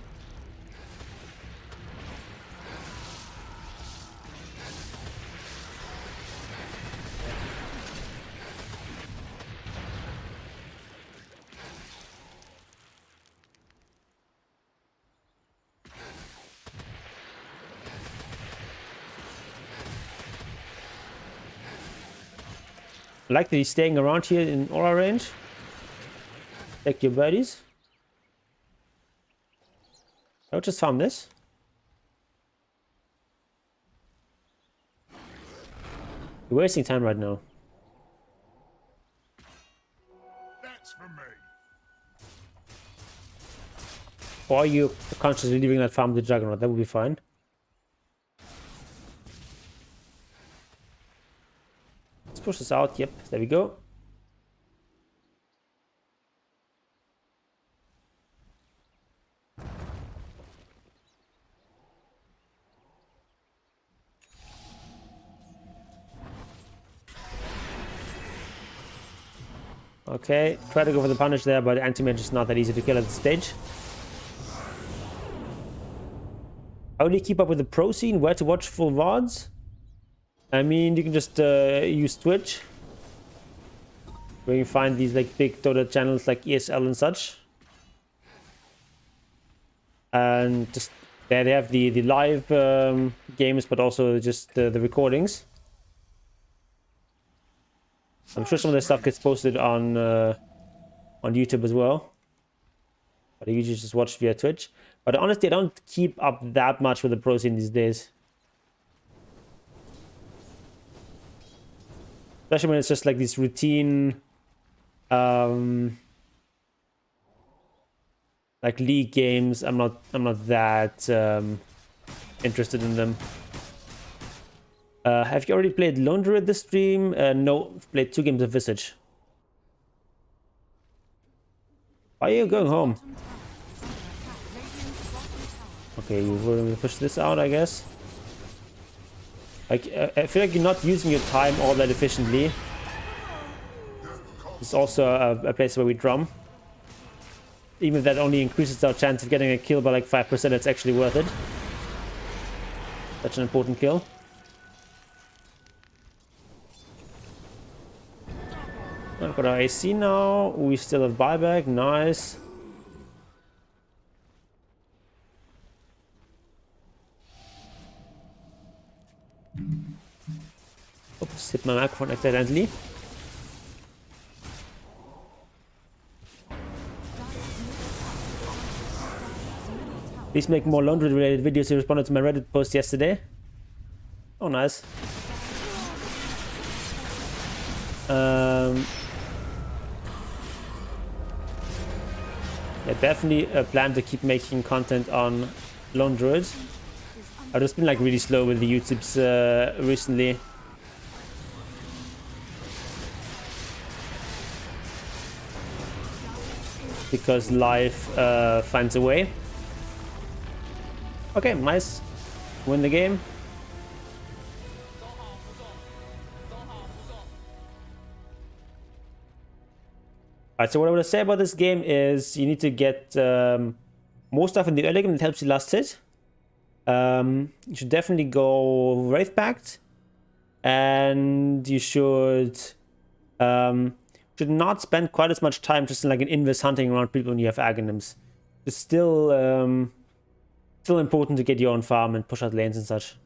like that he's staying around here in aura range. Take your birdies. I'll just farm this. You're wasting time right now. That's for me. Or you consciously leaving that farm to Juggernaut. That would be fine. Let's push this out. Yep, there we go. Okay, try to go for the punish there, but anti-mage is not that easy to kill at this stage. How do you keep up with the pro scene? Where to watch full VODs? I mean, you can just use Twitch, where you find these like big Dota channels like ESL and such. And just there they have the live games, but also just the recordings. I'm sure some of this stuff gets posted on YouTube as well. But I usually just watch via Twitch. But honestly, I don't keep up that much with the pro scene these days. Especially when it's just like these routine like league games. I'm not that interested in them. Have you already played Lone Druid this stream? No, I've played 2 games of Visage. Why are you going home? Okay, you will push this out, I guess. Like, I feel like you're not using your time all that efficiently. It's also a place where we drum. Even if that only increases our chance of getting a kill by like 5%, it's actually worth it. Such an important kill. I've got our AC now. We still have buyback. Nice. Oops, hit my microphone accidentally. Please make more Lone Druid related videos. He responded to my Reddit post yesterday. Oh, nice. I definitely plan to keep making content on Lone Druid. I've just been like really slow with the YouTubes recently. Because life finds a way. Okay, nice. Win the game. Alright, so what I want to say about this game is you need to get more stuff in the early game that helps you last hit. You should definitely go Wraith Pact. And you should not spend quite as much time just in like an invis hunting around people when you have Aghanims. It's still important to get your own farm and push out lanes and such.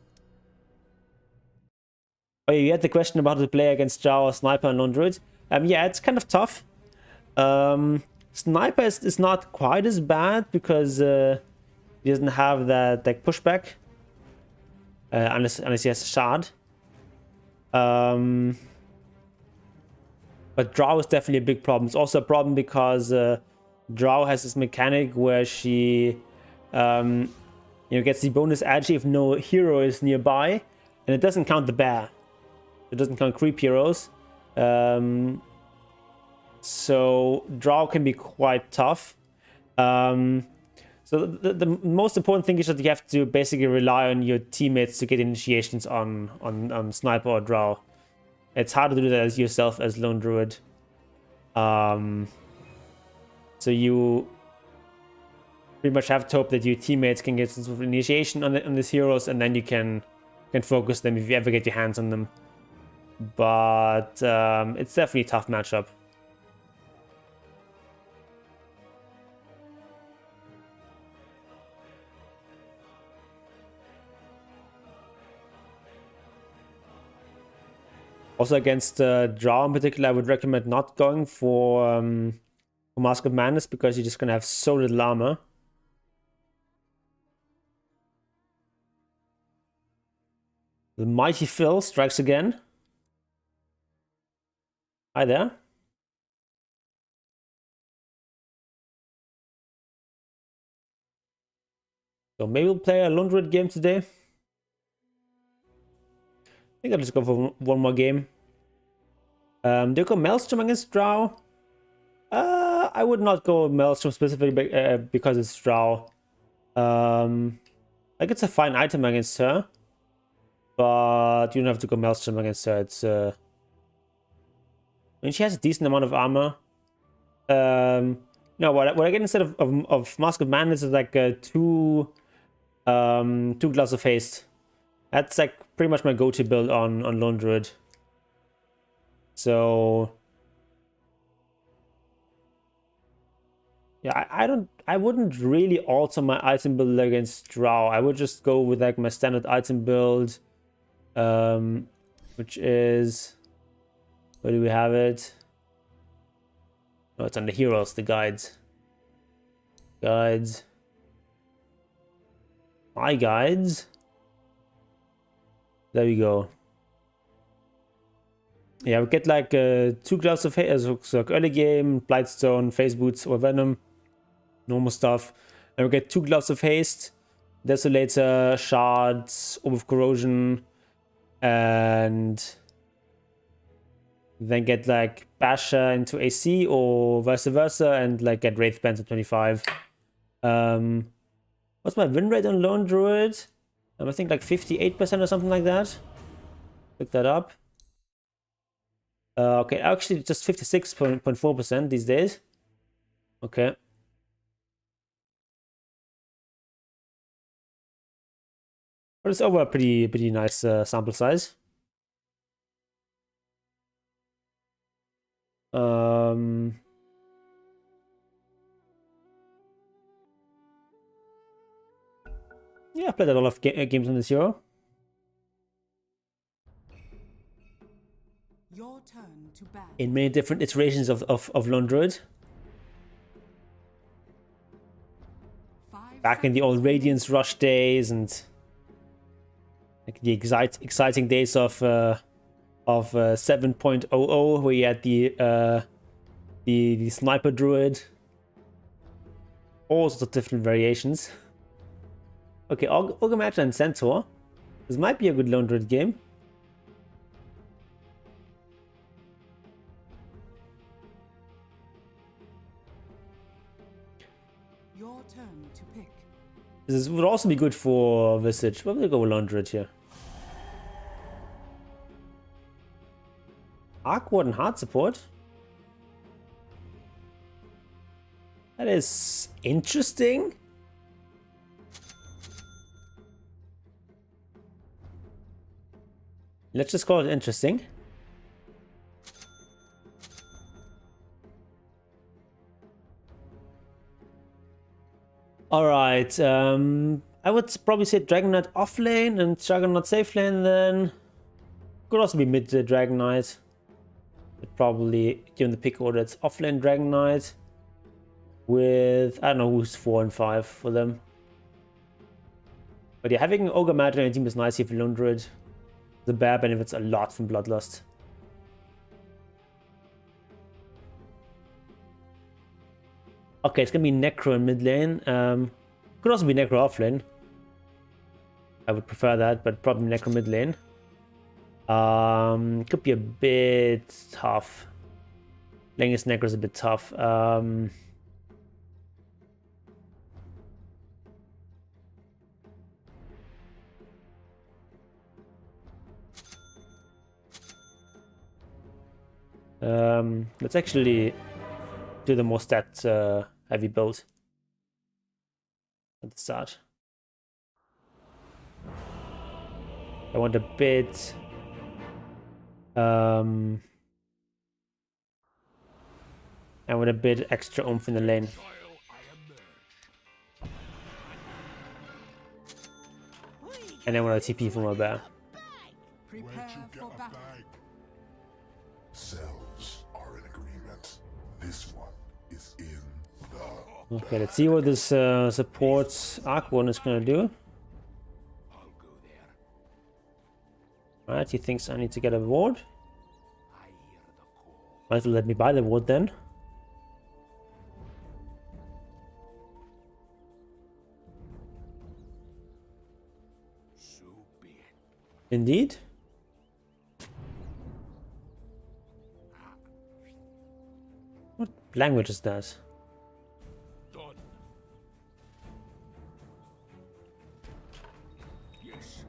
Oh, yeah, you had the question about how to play against Jao, Sniper, and Lone Druid. Yeah, it's kind of tough. Sniper is not quite as bad because he doesn't have that like pushback unless he has a shard. But Drow is definitely a big problem. It's also a problem because Drow has this mechanic where she gets the bonus agi if no hero is nearby, and it doesn't count the bear. It doesn't count creep heroes. So Drow can be quite tough. So the most important thing is that you have to basically rely on your teammates to get initiations on Sniper or Drow. It's hard to do that as yourself as Lone Druid. So you pretty much have to hope that your teammates can get some sort of initiation on these heroes, and then you can focus them if you ever get your hands on them. But it's definitely a tough matchup. Also against Drow in particular, I would recommend not going for Mask of Madness because you're just gonna have so little armor. The mighty Phil strikes again. Hi there. So maybe we'll play a Lone Druid game today. I think I'll just go for one more game. Do you go Maelstrom against Drow? I would not go Maelstrom specifically because it's Drow. Like it's a fine item against her, but you don't have to go Maelstrom against her. It's I mean, she has a decent amount of armor. No, what I get instead of Mask of Madness is like two Gloves of Haste. That's like pretty much my go-to build on Lone Druid. So yeah, I wouldn't really alter my item build against Drow. I would just go with like my standard item build, which is, where do we have it? Oh, it's on the heroes, the guides. Guides. My guides. There we go. Yeah, we get like 2 Gloves of Haste, so like early game, Blightstone, Phase Boots, or Venom. Normal stuff. And we get 2 Gloves of Haste, Desolator, Shards, Orb of Corrosion, and then get like Basher into AC or vice versa, and like get Wraith Bands at 25. What's my win rate on Lone Druid? I think like 58% or something like that. Look that up. Okay, actually just 56.4% these days. Okay. But it's over a pretty nice sample size. Yeah, I've played a lot of games on this hero. Your turn to ban. In many different iterations of Lone Druid. Back in the old Radiance Rush days and like the exciting days of 7.00, where you had the Sniper Druid. All sorts of different variations. Okay, Ogre Magi and Centaur. This might be a good Lone Druid game. Your turn to pick. This would also be good for Visage, but we'll go with Lone Druid here. Arc Ward and Heart Support. That is interesting. Let's just call it interesting. Alright, I would probably say Dragon Knight off lane and Juggernaut safe lane then. Could also be mid Dragon Knight. But probably, given the pick order, it's off lane Dragon Knight. With, I don't know who's 4 and 5 for them. But yeah, having Ogre Magi on your team is nice here for Lone Druid. The bear benefits a lot from Bloodlust. Okay, it's gonna be Necro in mid lane. Could also be Necro off lane. I would prefer that, but probably Necro mid lane. Could be a bit tough. Playing as Necro is a bit tough. Let's actually do the more stat heavy build at the start. I want a bit I want a bit extra oomph in the lane. And then I want a TP for my bear. Prepare for battle. ourselves are in agreement. This one is in the Okay, let's see what this support arc one is gonna do. I'll go there. Alright, he thinks I need to get a ward. I hear the call. Might as well let me buy the ward then. So be it. Indeed. What language is that? Done. Yes.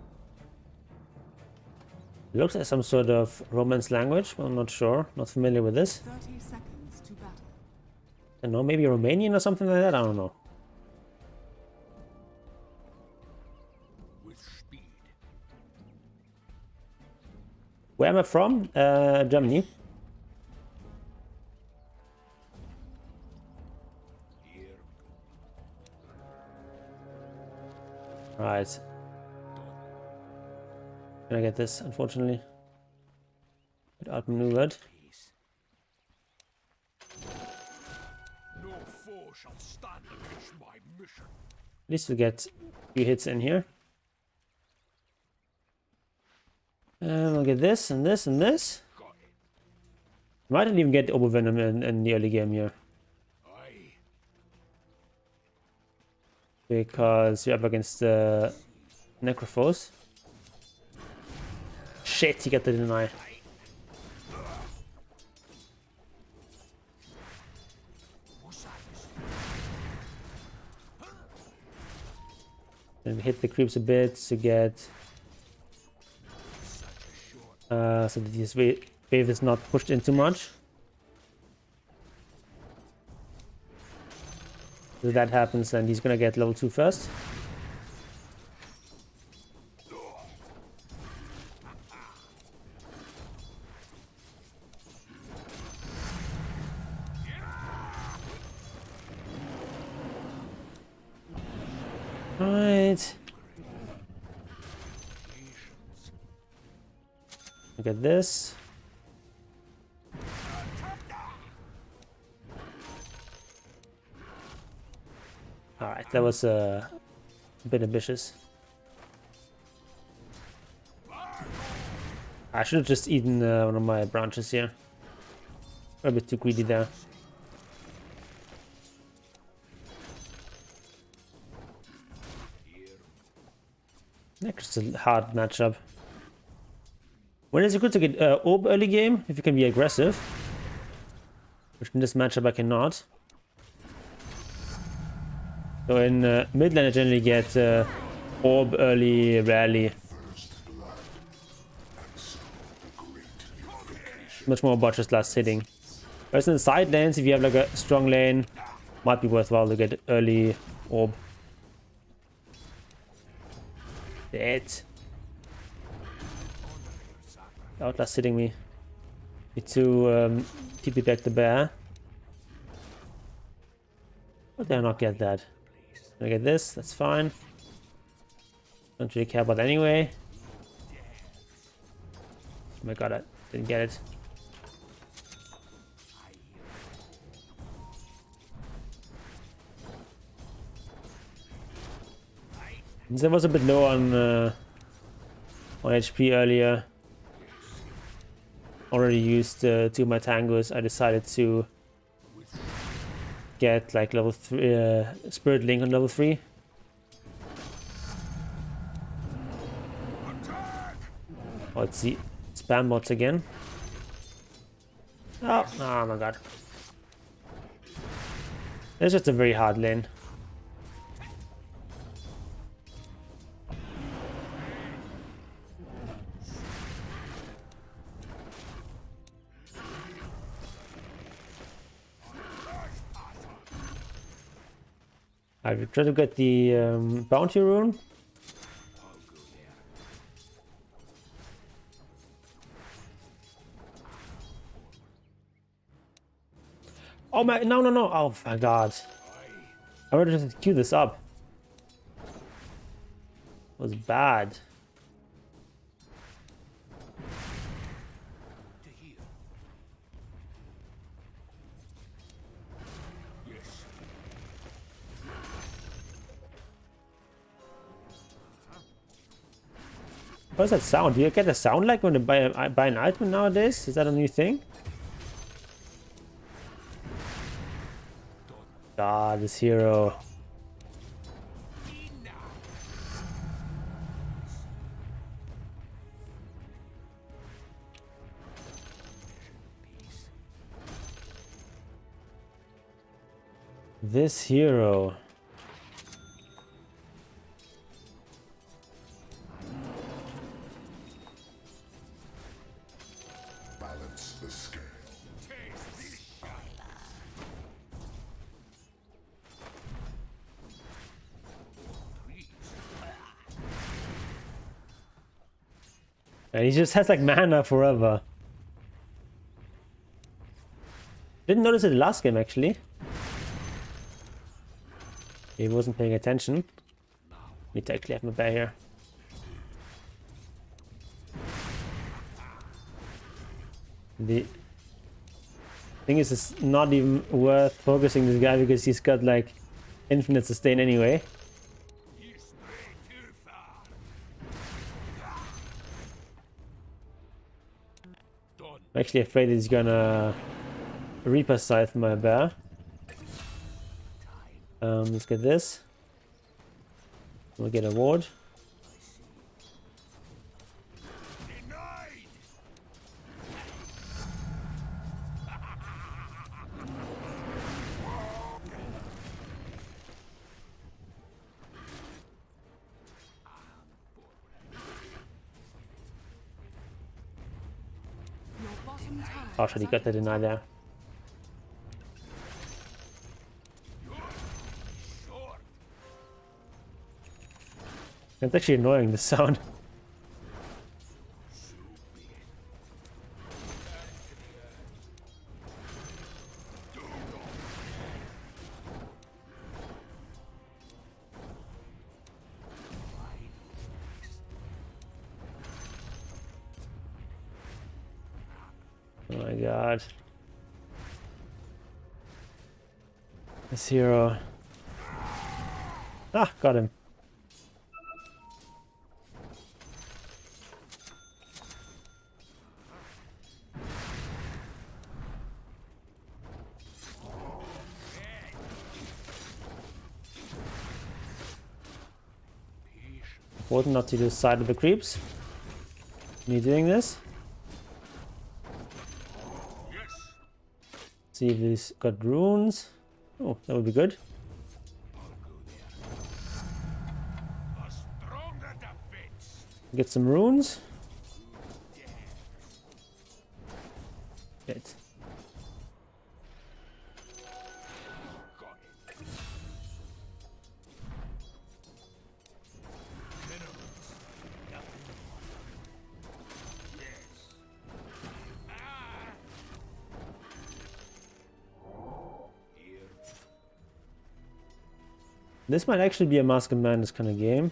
It looks like some sort of Romance language, but I'm not sure. Not familiar with this. 30 seconds to battle. I don't know, maybe Romanian or something like that? I don't know. With speed. Where am I from? Germany. Here. Right. Can I get this, unfortunately? Bit outmaneuvered. Peace. No foe shall stand against my mission. At least we get a few hits in here. And we'll get this and this and this. Got it. Might not even get Obervenom in the early game here. Aye. Because you're up against the Necrophos. Shit, he got the deny. And hit the creeps a bit to get so that this wave is not pushed in too much. If that happens, then he's gonna get level 2 first. Right. Look at this. Alright, that was a bit ambitious. I should have just eaten one of my branches here. A bit too greedy there. Next is a hard matchup. When is it good to get orb early game? If you can be aggressive. Which in this matchup I cannot. So in mid lane I generally get orb early, rarely. Much more about just last hitting. Whereas in the side lanes, if you have like a strong lane, might be worthwhile to get early orb. Dead. Outlast hitting me. Need to TP back the bear. But did I not get that? Can I get this? That's fine. Don't really care about that anyway. Oh my god, I didn't get it. Since I was a bit low on HP earlier, already used 2 of my tangos, I decided to get like level 3 Spirit Link on level 3. Oh, it's the spam bots again. Oh my god. It's just a very hard lane. I will try to get the bounty rune. Oh my, no. Oh my god. I wanted to just queue this up. It was bad. What does that sound? Do you get a sound like when you buy an item nowadays? Is that a new thing? God, this hero. This hero. Balance the scale. And he just has like mana forever. Didn't notice it last game actually. He wasn't paying attention. Need to actually have my bear here. The thing is, it's not even worth focusing this guy because he's got like infinite sustain anyway. You stray too far. Done. I'm actually afraid he's gonna Reaper Scythe my bear. Let's get this. We'll get a ward. Denied. Your bottom tower Oh shit, he got the deny there. Short. It's actually annoying, the sound. Oh my god. This hero. Ah, got him. Important not to lose sight of the creeps. Me doing this. Yes. See if he's got runes. Oh, that would be good. I'll go there. A stronger defense. Get some runes. Good. Got it. Minerals. Nothing more. Yes. Ah. Here. This might actually be a Mask of Madness kind of game.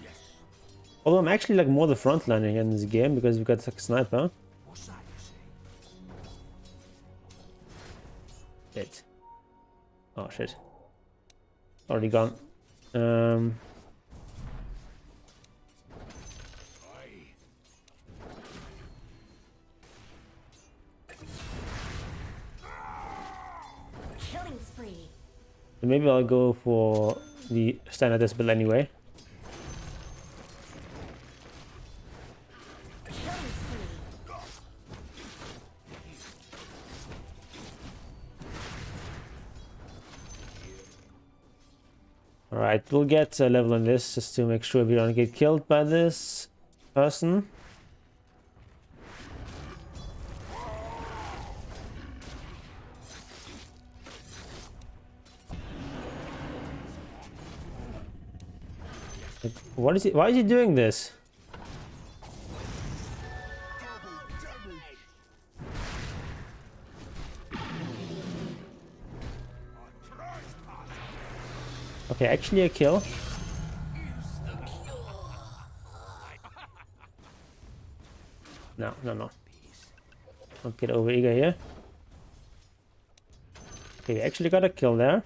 Although I'm actually like more the frontliner here in this game because we've got like a sniper. What's that you say? Shit. Oh shit. Already gone. Aye. Killing spree. So maybe I'll go for the standard death build anyway. Killing spree. Alright, we'll get a level on this just to make sure we don't get killed by this person. What is he? Why is he doing this? Okay, actually a kill. No, no, no. Don't get over eager here. Okay, actually got a kill there.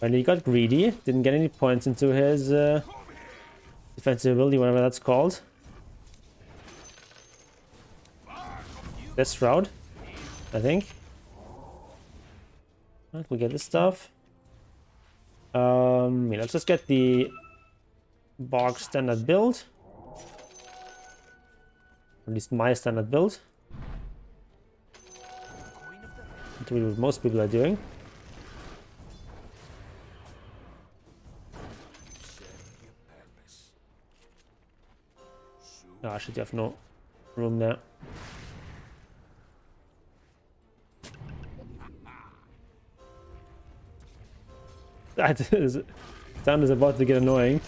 Well, he got greedy. Didn't get any points into his defensive ability, whatever that's called. This route, I think. Right, we'll get this stuff. Yeah, let's just get the Bog standard build. At least my standard build. To what most people are doing. Oh, I should have no room there. That is, sound is about to get annoying.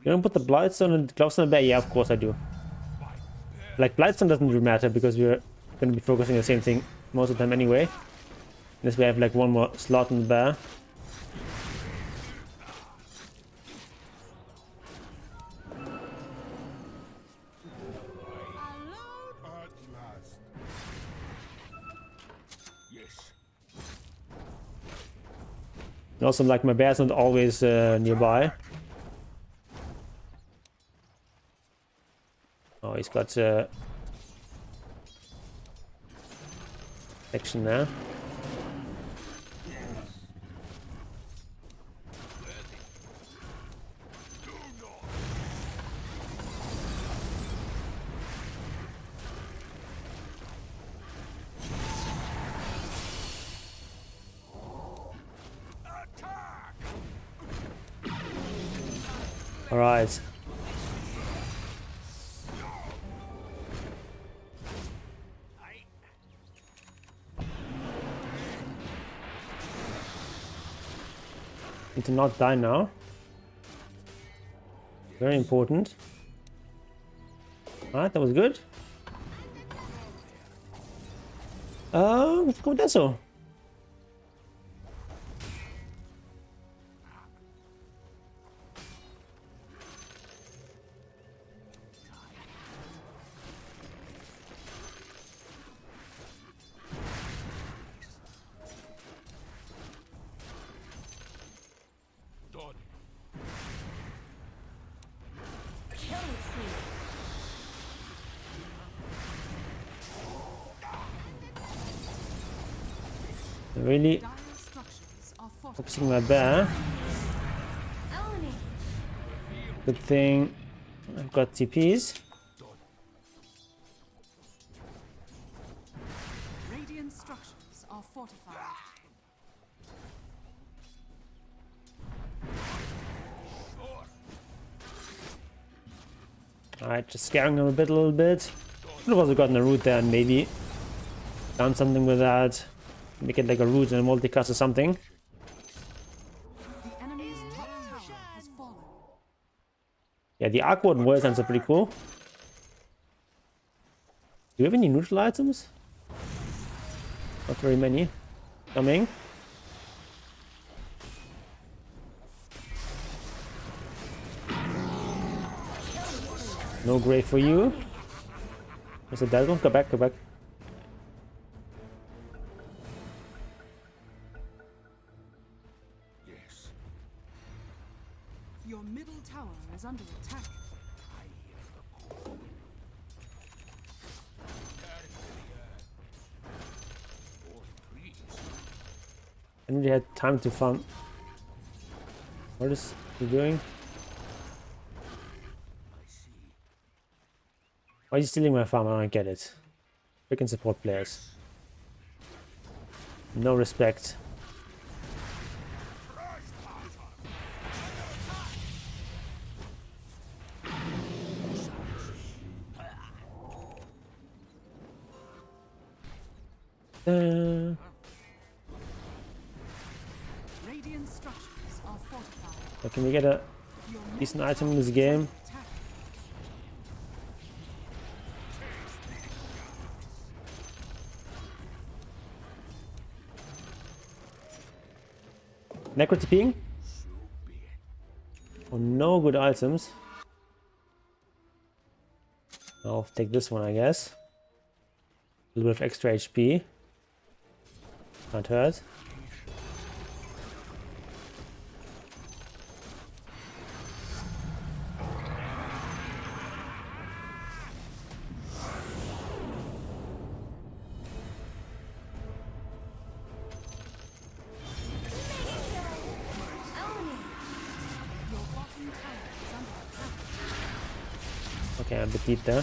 You don't put the Blightstone and gloves on the bear? Yeah, of course I do. Like, Blightstone doesn't really matter because we're going to be focusing on the same thing most of the time anyway. Unless we have like one more slot in the bear. And also, like, my bear's not always nearby. Oh, he's got section there. All right. Need to not die now. Very important. Alright, that was good. Let's go with Deso. Really Dire structures are fortified. focusing my bear. Good thing I've got TPs. Radiant structures are fortified. Alright, just scaring them a little bit. Could have also gotten a root there and maybe done something with that. Make it like a root and a multicast or something. The enemy's top tower has fallen. Yeah, the Arc Ward and Warrior Sense are pretty cool. Do we have any neutral items? Not very many. Coming. No grave for you. There's a dead one. Go back, go back. Your middle tower is under attack. I really had time to farm. What is he doing? Why are you stealing my farm? I don't get it. Freaking support players. No respect. Radiant structures are fortified. Can we get a Your decent middle item in tower this is game? under attack. Necro TPing? Oh, no good items. I'll take this one, I guess. little bit of extra HP. Can't hurt. Your bottom tower is under attack. Okay, I'm a bit deep there.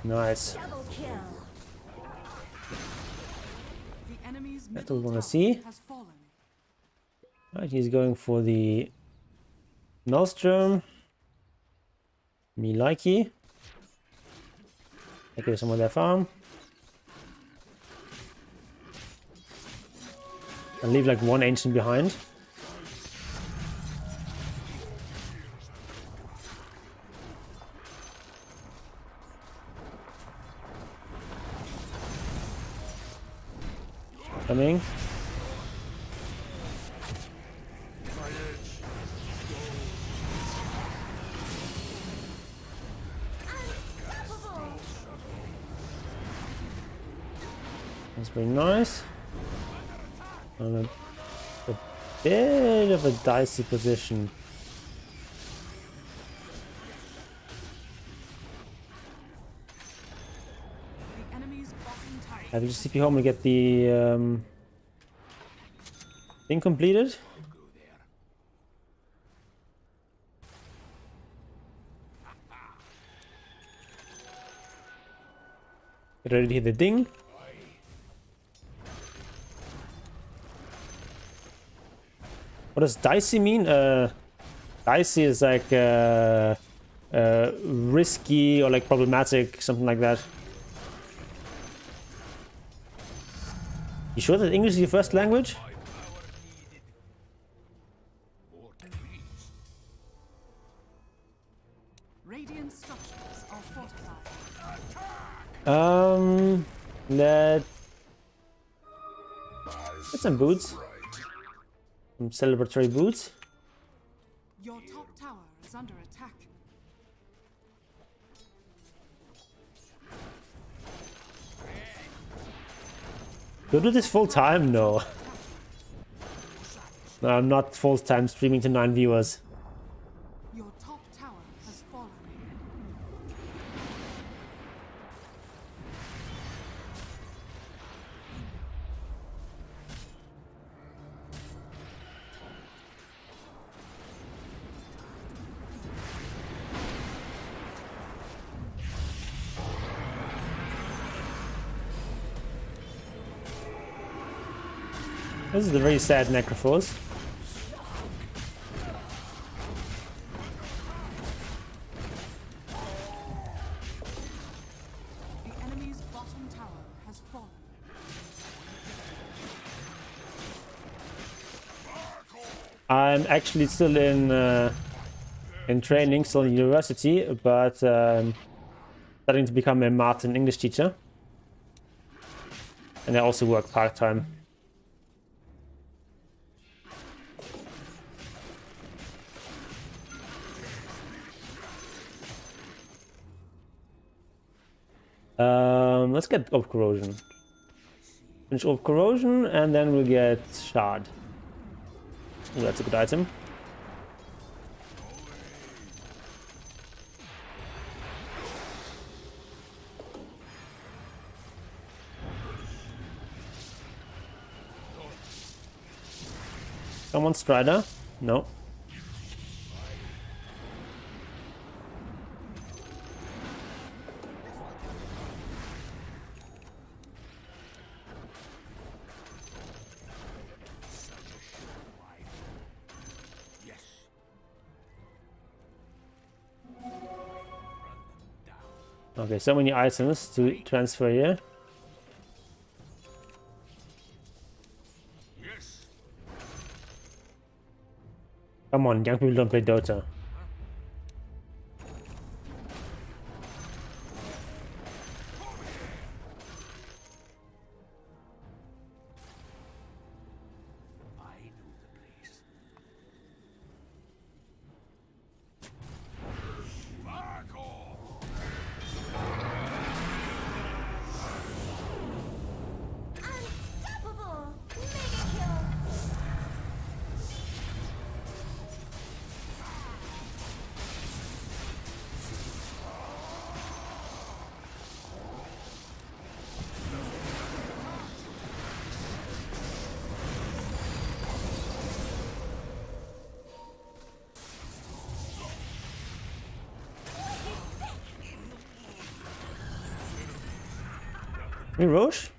Nice. The enemy's That's middle what we wanna tower see. has fallen. Right, he's going for the Maelstrom. Me likey. Take away some of their farm. And leave like one ancient behind. Coming. That's pretty nice. I'm a bit of a dicey position. The enemy's bottom tower. I will just TP home and get the thing completed. Get ready to hit the ding. What does dicey mean? Dicey is like risky or like problematic, something like that. You sure that English is your first language? Radiant structures are fortified. Let's get some boots. Some celebratory boots. Your top tower is under attack. Do I do this full time? No. No, I'm not full time streaming to 9 viewers. Your top tower has fallen. This is a very sad necrophos. The enemy's bottom tower has fallen. I'm actually still in training, still in university, but starting to become a Martin English teacher. And I also work part-time. Let's get Orb Corrosion. Finish Orb Corrosion, and then we'll get Shard. Ooh, that's a good item. Come on, Strider. No. Okay, so many items to transfer here. Come on, young people don't play Dota. We Roche?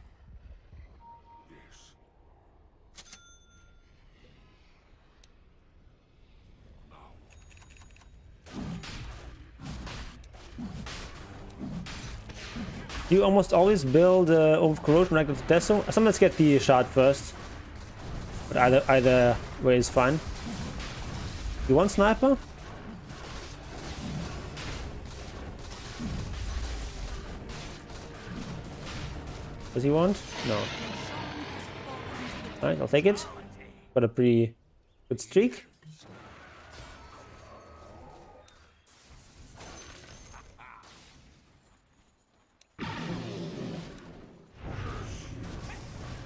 You almost always build over corrosion like with Deso. Sometimes get the shard first. But either way is fine. You want sniper? Does he want? No. Alright, I'll take it. Got a pretty good streak.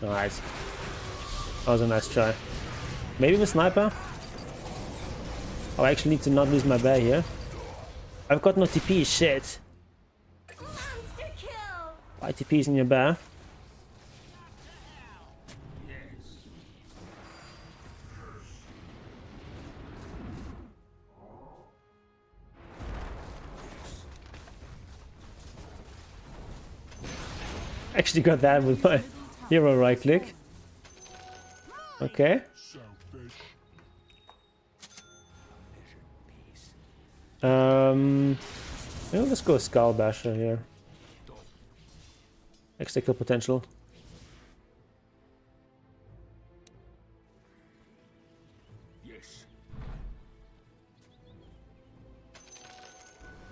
Nice. That was a nice try. Maybe with sniper? Oh, I actually need to not lose my bear here. I've got no TP, shit. Monster kill! Why TP's in your bear? Actually got that with my hero right click. Okay. Maybe let's go Skull Basher here. Extra kill potential. Yes.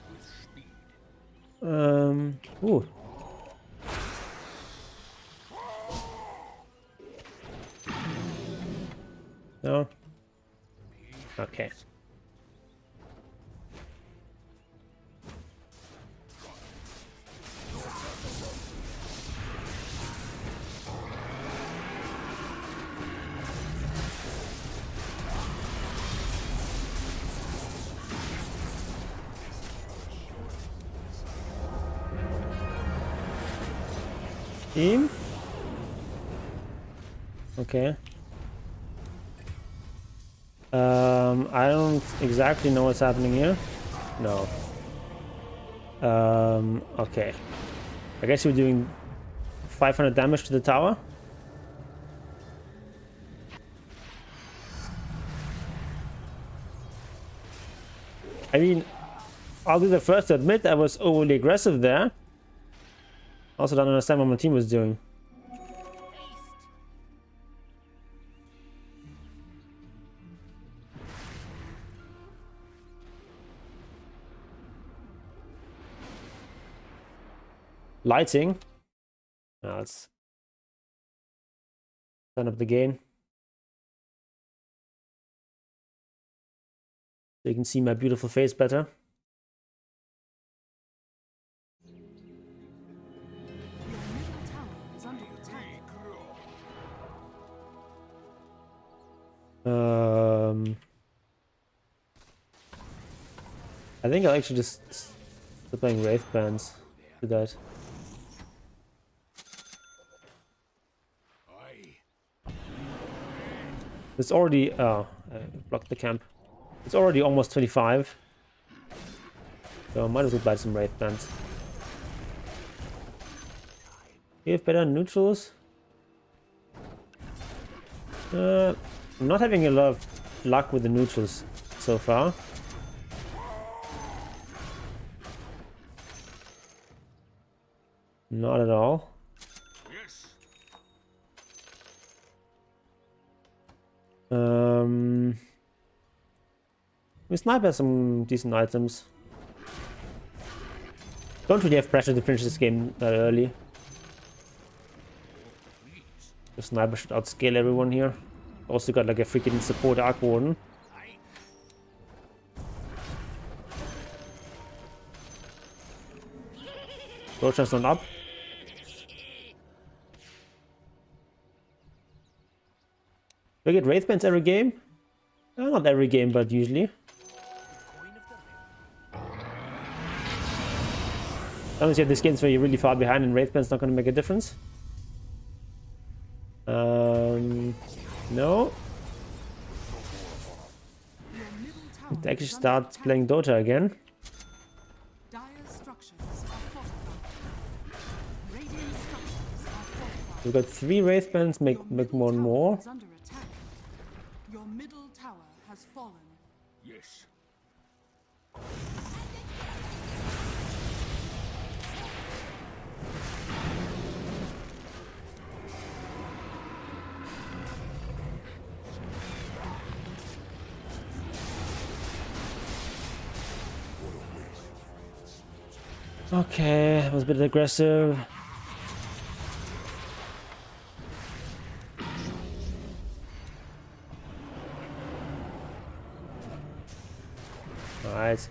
With speed. Ooh. No. Okay. Team? Okay. I don't exactly know what's happening here. No. Okay. I guess we're doing 500 damage to the tower. I mean, I'll be the first to admit I was overly aggressive there. Also don't understand what my team was doing. Lighting. Now let's turn up the gain. So you can see my beautiful face better. I think I'll actually just start playing Wraith Bands to that. It's already... oh, I blocked the camp. It's already almost 25. So I might as well buy some Wraith Bands. You have better neutrals? I'm not having a lot of luck with the neutrals so far. Not at all. Yes. We snipe has some decent items. Don't really have pressure to finish this game that early. The sniper should outscale everyone here. Also got like a freaking support Arc Warden. Rocha's not up. Do I get Wraith Bands every game? Not every game, but usually. Sometimes you have these games where you're really far behind and Wraith Band's not going to make a difference. No. Let's actually start playing Dota again. Dire structures are fortified. Radiant structures We've got 3 Wraith Bands, make more and more. Is under attack. Your middle tower has fallen. Yes. Okay, that was a bit aggressive. Alright.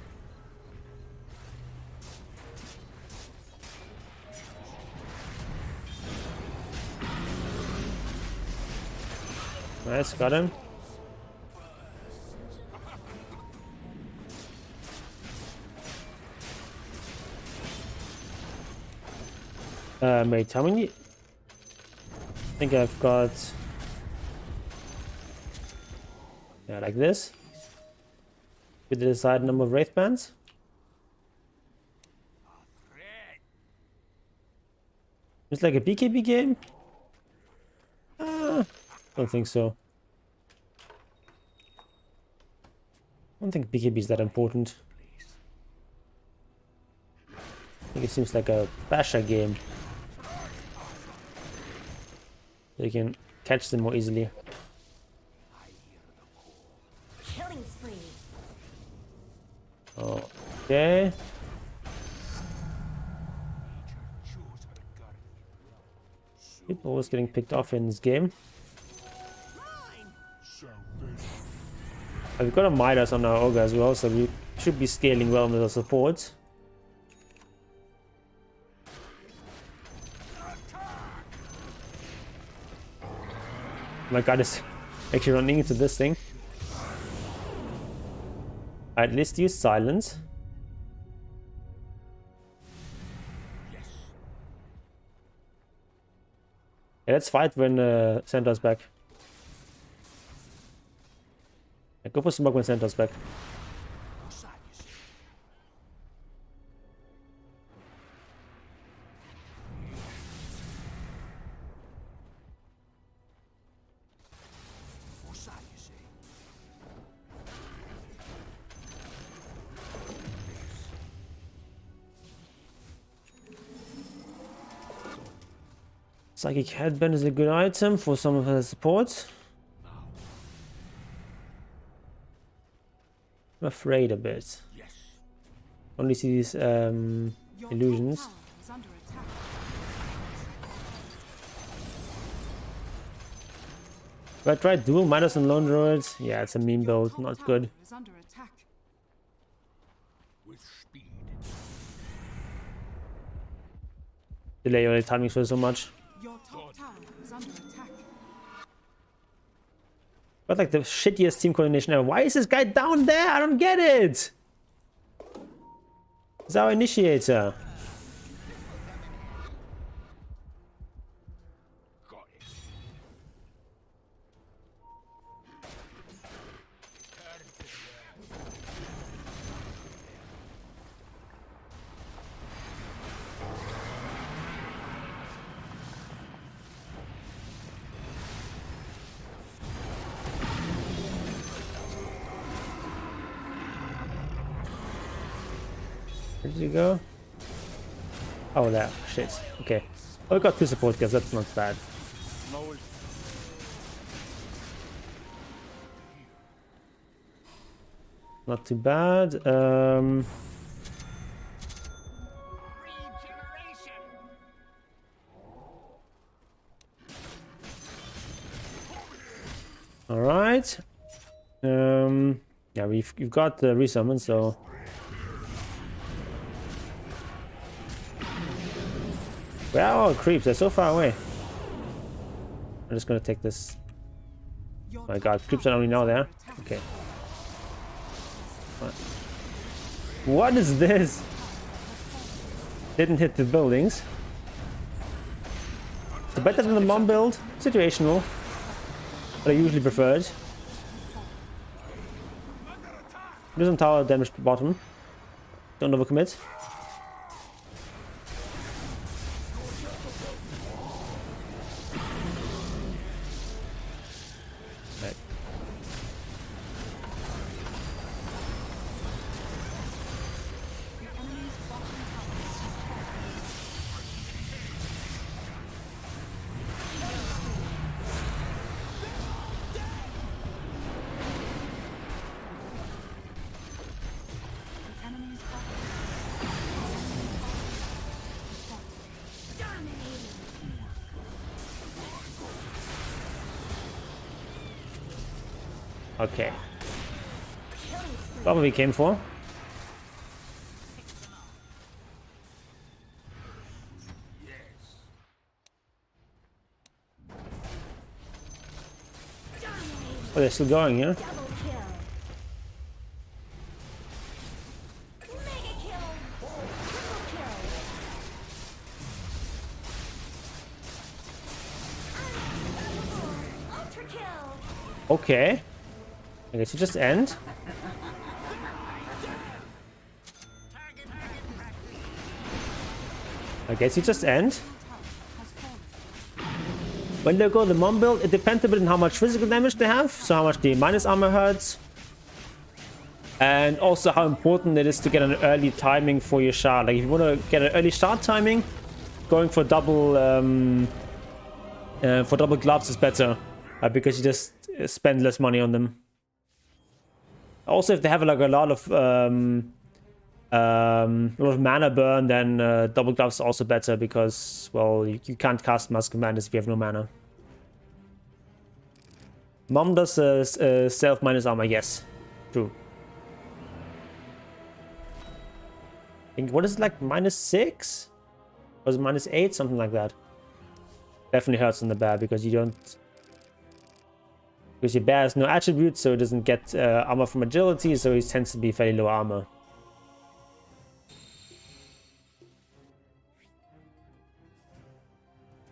Nice, got him. Wait, how many? I think I've got... Yeah, like this. With the desired number of Wraith Bands. It's like a BKB game? Don't think so. I don't think BKB is that important. I think it seems like a Basher game. So you can catch them more easily. Killing spree. Okay. People always getting picked off in this game. We've got a Midas on our Ogre as well, so we should be scaling well with our support. My god, is actually running into this thing. Alright, let's use silence. Yeah, let's fight when Centaur's back. Yeah, go for smoke when Centaur's back. Psychic Headband is a good item for some of her support. I'm afraid a bit. Only see these illusions. Is under attack. If I try dual Midas and Lone Druid, yeah, it's a meme build, not good. Is under attack. With speed. Delay only timing for so much. Your top tower is under attack. But like the shittiest team coordination ever. Why is this guy down there? I don't get it. He's our initiator. Got it. Where did you go? Oh, there. Shit. Okay. Oh, we got 2 support guys. That's not bad. Not too bad. All right. Yeah, we've got the resummon, so. Where are our creeps? They're so far away. I'm just gonna take this. Your My top god, creeps are tower only is now under there. attack. Okay. What is this? Didn't hit the buildings. It's better than the mom build. Situational. But I usually prefer it. Do some tower damage to bottom. Don't overcommit. Okay. What we came for. Oh, they're still going, yeah? Okay. I guess you just end. I guess you just end. When they go the mom build, it depends a bit on how much physical damage they have, so how much the minus armor hurts. And also how important it is to get an early timing for your shard. Like if you want to get an early shard timing, going for double gloves is better. Because you just spend less money on them. Also, if they have like a lot of mana burn, then double gloves is also better because, well, you can't cast Mask of Madness if you have no mana. Mom does self minus armor, yes, true. I think, what is it, like -6? Or is it -8? Something like that. Definitely hurts on the bear because you don't. Because your bear has no attributes, so it doesn't get armor from agility, so he tends to be fairly low armor.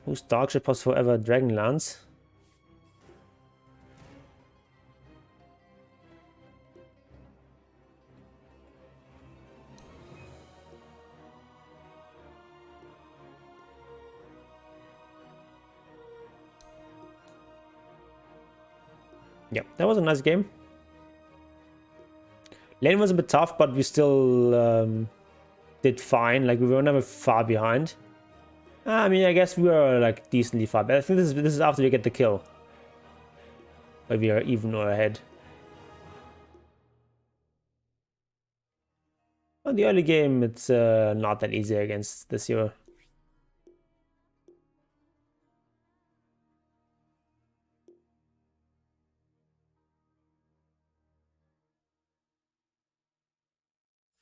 Who's Darkship plus forever Dragonlance? Yeah, that was a nice game. Lane was a bit tough, but we still did fine. Like, we were never far behind. I mean, I guess we were like decently far. But I think this is after we get the kill. But we are even or ahead. On the early game, it's not that easy against this hero.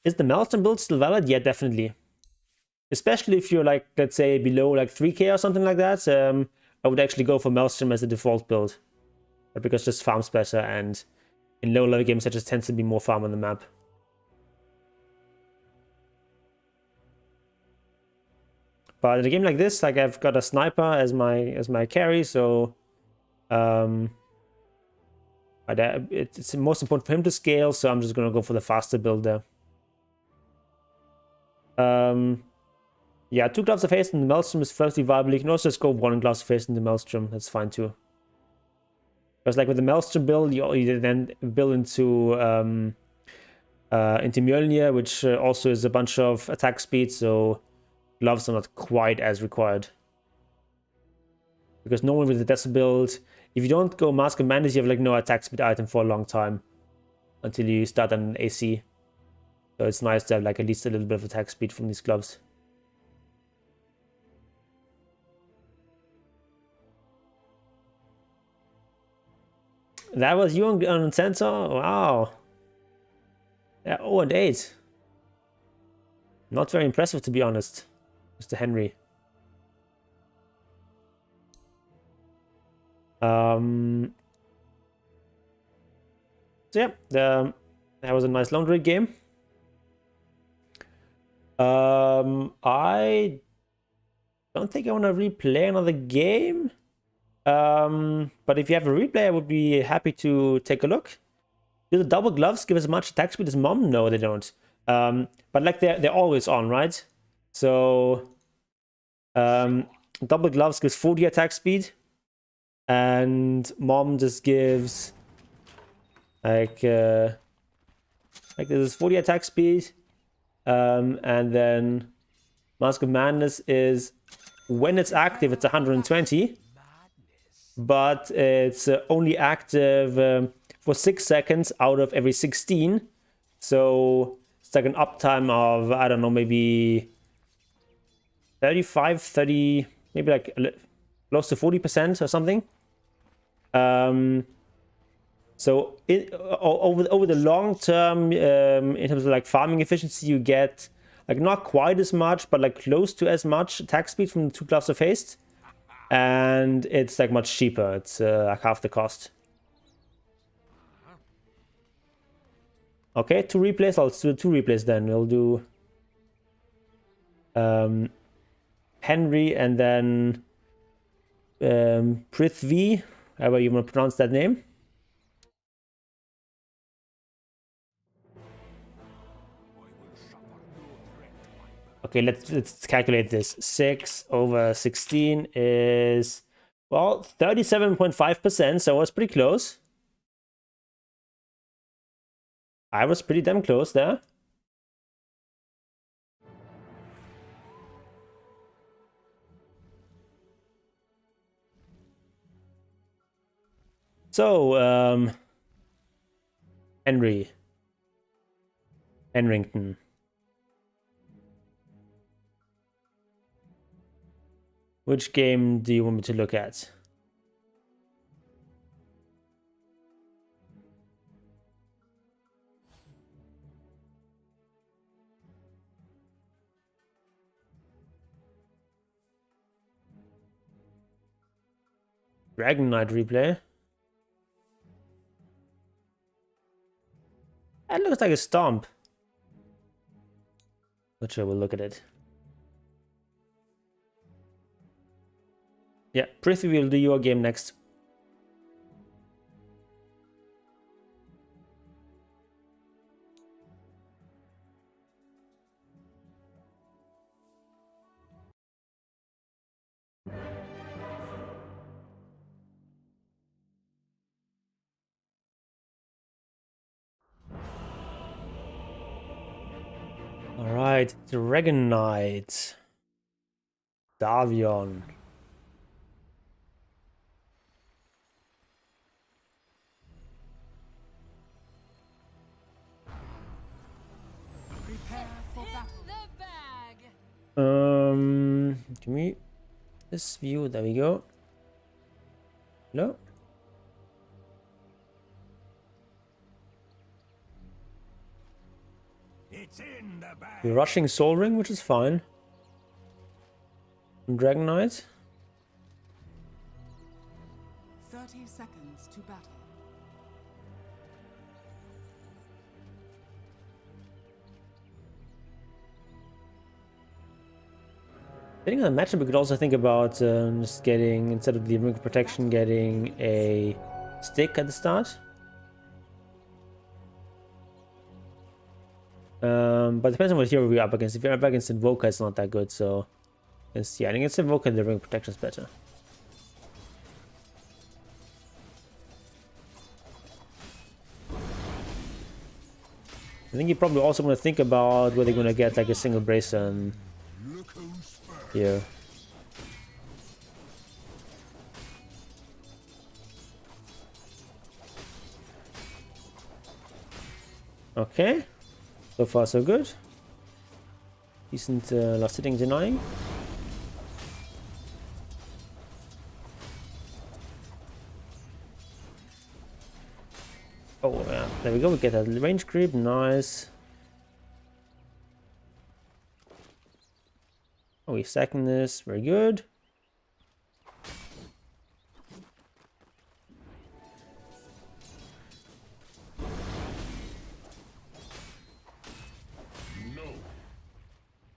Is the Maelstrom build still valid? Yeah, definitely. Especially if you're like, let's say, below like 3k or something like that. I would actually go for Maelstrom as the default build. Because it just farms better, and in low level games there just tends to be more farm on the map. But in a game like this, like I've got a sniper as my carry, so it's most important for him to scale, so I'm just gonna go for the faster build there. Yeah, 2 gloves of haste in the Maelstrom is firstly viable. You can also just go 1 glove of haste in the Maelstrom. That's fine too. Because like with the Maelstrom build, you then build into Mjolnir, which also is a bunch of attack speed, so gloves are not quite as required. Because normally with the Desert build, if you don't go Mask of Madness, you have like no attack speed item for a long time. Until you start an AC. So it's nice to have like at least a little bit of attack speed from these gloves. That was you on Centaur? Wow. Yeah, 0-8. Not very impressive, to be honest, Mr. Henry. So yeah, that was a nice Lone Druid game. I don't think I want to replay another game. But if you have a replay, I would be happy to take a look. Do the double gloves give as much attack speed as Mom? No, they don't. But like they're always on, right? So double gloves gives 40 attack speed, and Mom just gives like this is 40 attack speed, and then Mask of Madness is, when it's active, it's 120. But it's only active for 6 seconds out of every 16. So it's like an uptime of, I don't know, maybe 35, 30, maybe like close to 40% or something. So over the long term, in terms of like farming efficiency, you get like not quite as much, but like close to as much attack speed from the 2 Gloves of Haste. And it's like much cheaper. It's like half the cost. Okay, 2 replays. I'll do 2 replays then. We'll do Henry and then Prithvi, however you want to pronounce that name. Okay, let's calculate this. 6 over 16 is, well, 37.5%, so I was pretty close. I was pretty damn close there. So, Henrington. Which game do you want me to look at? Dragon Knight replay. That looks like a stomp. Not sure we'll look at it. Yeah, Prithvi will do your game next. Alright, Dragon Knight. Davion. Prepare for battle. The bag. Give me this view. There we go. Hello? It's in the bag. We're rushing Soul Ring, which is fine. Dragon Knight. 30 seconds to battle. Depending on the matchup, we could also think about just getting, instead of the Ring of Protection, getting a stick at the start. But it depends on what hero we're up against. If you're up against Invoker, it's not that good, so... yeah, I think it's Invoker, the Ring of Protection is better. I think you probably also want to think about whether you're going to get like a single bracer here. Okay, so far so good. Decent last hitting denying. Oh yeah, there we go, we get that range creep, nice. Oh, we second this, very good.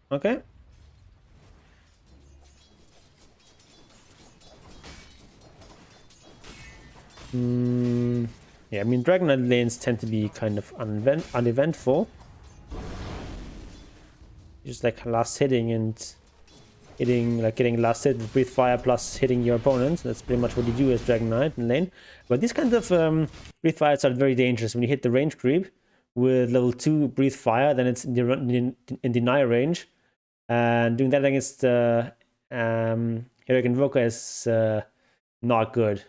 Okay. Yeah, I mean, Dragon Knight lanes tend to be kind of uneventful. Just like last hitting and hitting, like getting last hit with Breathe Fire plus hitting your opponent. That's pretty much what you do as Dragon Knight in lane. But these kinds of Breathe Fires are very dangerous. When you hit the range creep with level 2 Breathe Fire, then it's in deny range. And doing that against Heroic Invoker is not good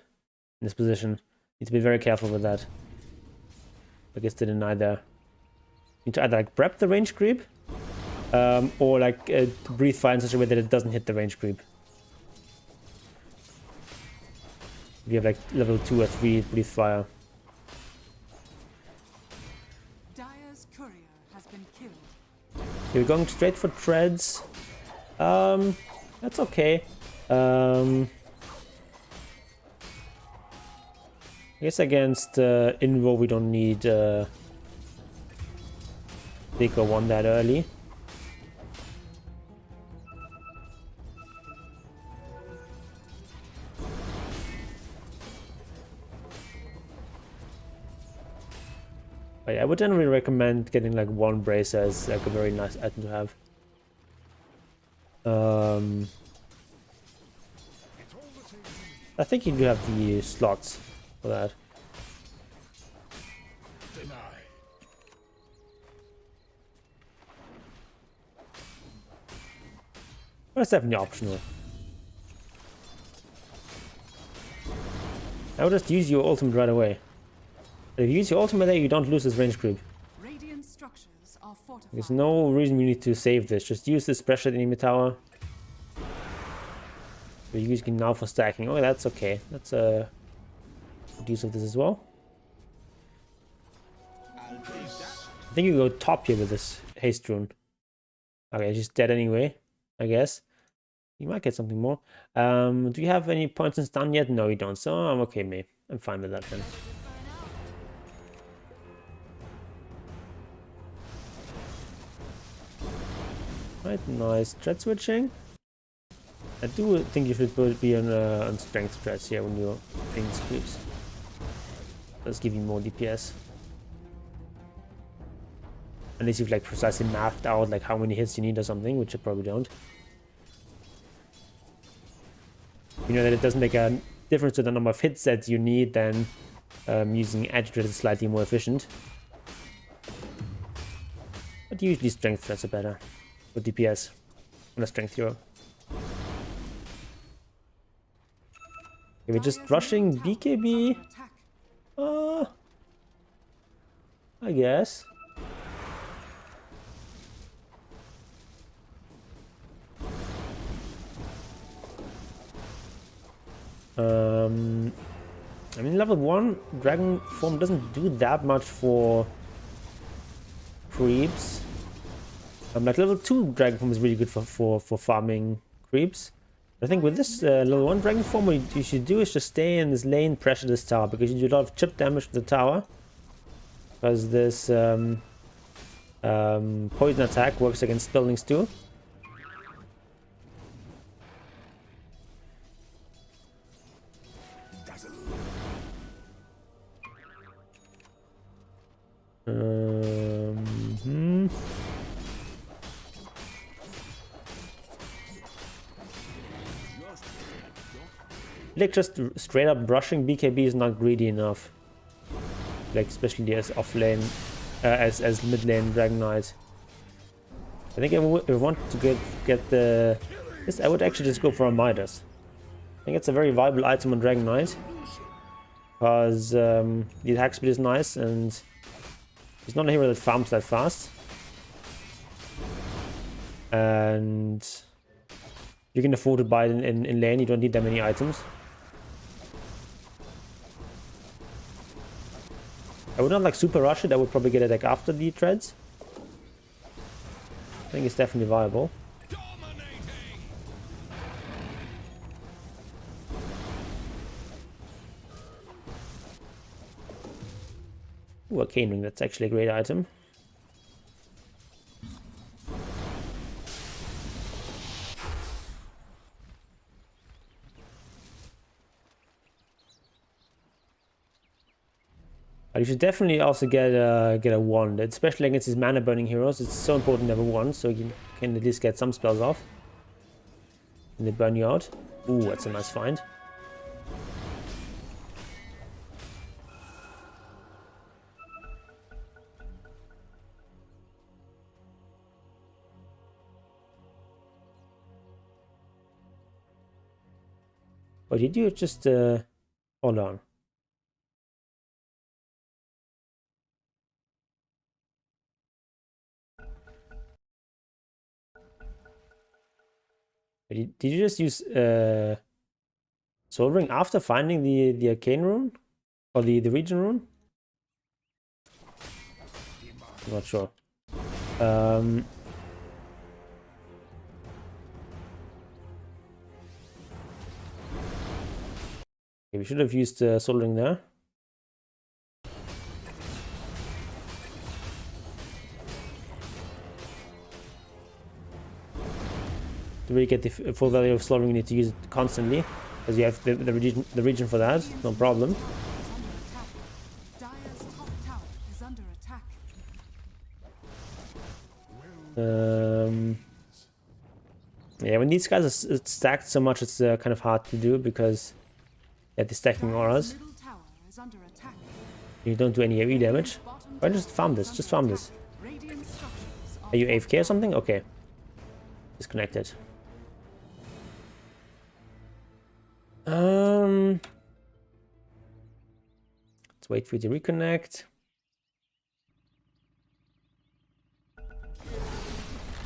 in this position. Need to be very careful with that. I guess the deny there. Need to either like prep the range creep, or like breathe fire in such a way that it doesn't hit the range creep. If you have like level 2 or 3 breathe fire. You're going straight for treads. That's okay. I guess against Invo we don't need Pico 1 that early. But yeah, I would generally recommend getting like 1 bracer as like a very nice item to have. I think you do have the slots for that. But it's definitely optional. I would just use your ultimate right away. But if you use your ultimate there, you don't lose this range creep. Radiant structures are fortified. There's no reason you need to save this. Just use this pressure enemy tower. We're using now for stacking. Oh, that's okay. That's a good use of this as well. I think you go top here with this haste rune. Okay, she's dead anyway, I guess. You might get something more. Do you have any points in stun yet? No, you don't. So I'm okay, mate. I'm fine with that then. Right, nice thread switching. I do think you should be on strength threads here when you're doing creeps. Does give you more DPS. Unless you've like precisely mapped out like how many hits you need or something, which you probably don't. You know that it doesn't make a difference to the number of hits that you need, then using agitated is slightly more efficient. But usually strength threats are better for DPS on a strength hero. Okay, we're just rushing BKB. I guess. I mean, level 1 dragon form doesn't do that much for creeps. Like level 2 dragon form is really good for farming creeps. I think with this level 1 dragon form, what you should do is just stay in this lane, pressure this tower, because you do a lot of chip damage to the tower. Because this poison attack works against buildings too. Like just straight up rushing BKB is not greedy enough. Like especially as off lane, as mid lane Dragon Knight. I think if we want to get this, I would actually just go for a Midas. I think it's a very viable item on Dragon Knight, because the attack speed is nice and he's not a hero that farms that fast, and you can afford to buy it in lane. You don't need that many items. I would not like super rush it. I would probably get it like after the treads. I think it's definitely viable. Ooh, a cane ring. That's actually a great item. But you should definitely also get a wand, especially against these mana burning heroes. It's so important to have a wand, so you can at least get some spells off. And they burn you out. Ooh, that's a nice find. What you do is just hold on. Did you just use Soul Ring after finding the Arcane Rune? Or the Region Rune? I'm not sure. Okay, we should have used soldering there. To really get the full value of soldering, you need to use it constantly, because you have the region for that. No problem. Dire's top tower is under attack. Yeah, when these guys are stacked so much, it's kind of hard to do because they have the stacking auras. Middle tower is under attack. You don't do any AoE damage. Why just farm this? Just farm this. Radiant structures Are you AFK or something? Okay. Disconnected. Let's wait for you to reconnect.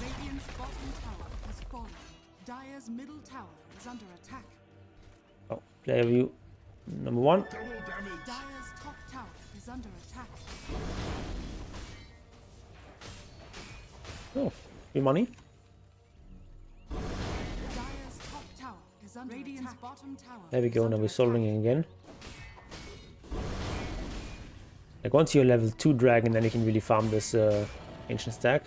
Radiant's bottom tower has fallen. Dire's middle tower is under attack. Oh, player view number 1. Dire's top tower is under attack. Oh, free money. Dire's top tower is under Radiant's bottom tower. There we is go. under Now we're attack. soldering again. Like once you're level 2 dragon, then you can really farm this ancient stack.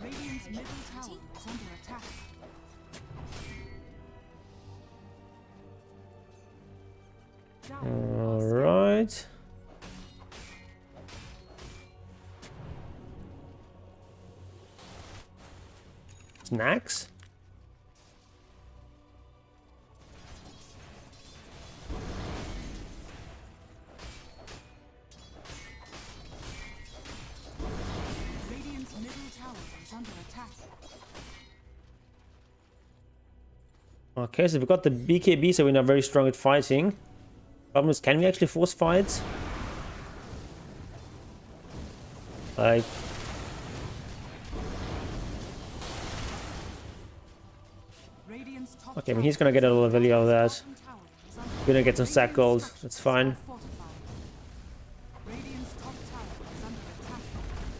Radiant's middle tower is under attack. All right. Snacks. Radiant's middle tower is under attack. Okay, so we've got the BKB, so we're not very strong at fighting. Problem is, can we actually force fights? Like... Radiant's top Okay, I mean, he's gonna get a little value out of that. tower is under We're gonna get some sack gold, that's fine. fortified. Radiant's top tower is under attack.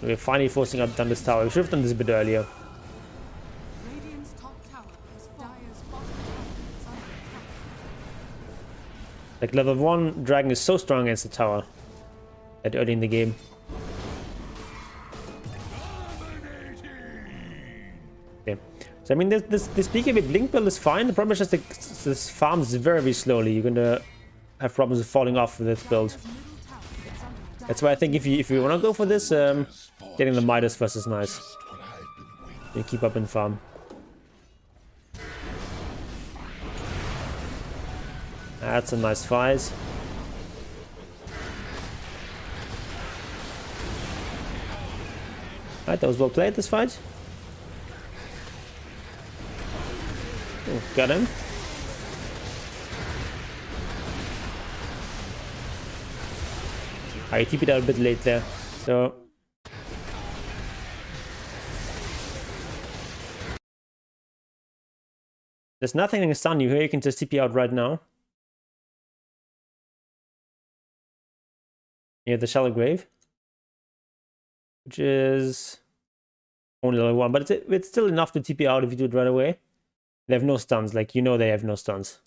We're finally forcing up down this tower. We should have done this a bit earlier. Radiant's top tower is Dire's bottom tower is under attack. Like, level 1 dragon is so strong against the tower at early in the game. Okay. So I mean, this BKB blink build is fine. The problem is just this farms very, very slowly. You're gonna have problems with falling off with this build. Middle tower is under attack. That's why I think if you want to go for this, getting the Midas first is nice. You keep up in farm. That's a nice fight. Alright, that was well played, this fight. Oh, got him. I TP'd out a bit late there, so... There's nothing that can stun you here, you can just TP out right now. Near the Shallow Grave. Which is... only level 1, but it's still enough to TP out if you do it right away. They have no stuns, like, you know they have no stuns.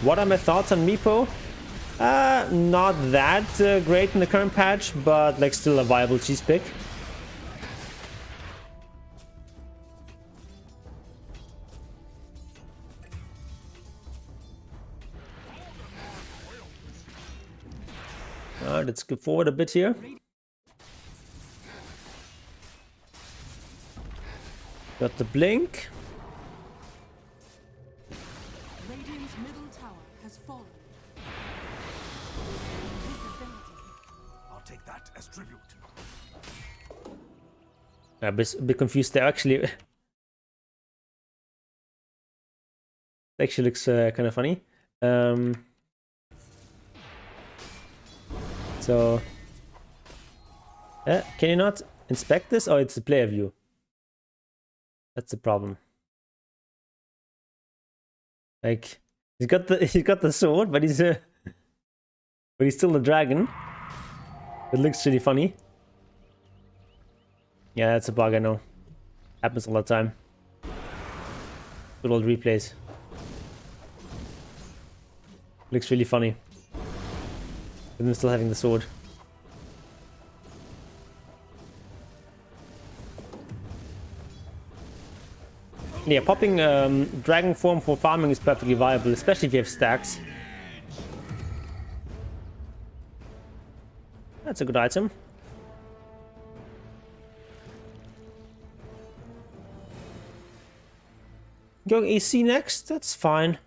What are my thoughts on Meepo? Not that great in the current patch, but like still a viable cheese pick. Alright, let's go forward a bit here. Got the blink. Radiant's middle tower has fallen. I'll take that as tribute. I'm a bit confused there. Actually, actually looks kind of funny. So, can you not inspect this? Oh, it's the player view. That's the problem. Like, he's got the sword, but he's still a dragon. It looks really funny. Yeah, that's a bug, I know. Happens all the time. Good old replays. Looks really funny. With him still having the sword. Yeah, popping dragon form for farming is perfectly viable, especially if you have stacks. That's a good item. Going AC next? That's fine.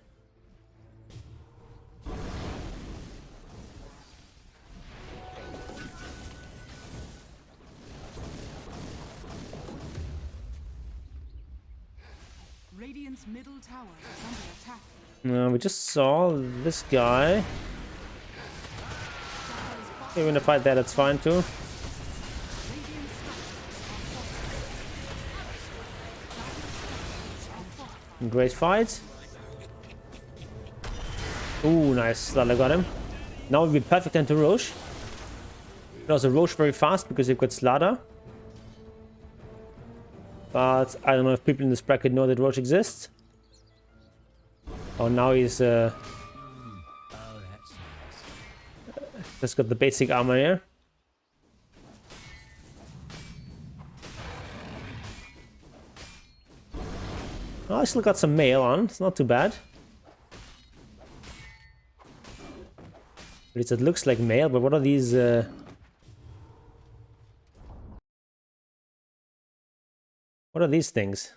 Radiant's middle tower is under attack. We just saw this guy. Okay, we're gonna fight that, that's fine too. Great fight. Ooh, nice. Slala got him. Now would be perfect time to Roche. You can also Roche very fast because you've got Slada. But I don't know if people in this bracket know that Roche exists. Oh, now he's just got the basic armor here. Oh, I still got some mail on. It's not too bad. At least it looks like mail, but what are these? What are these things?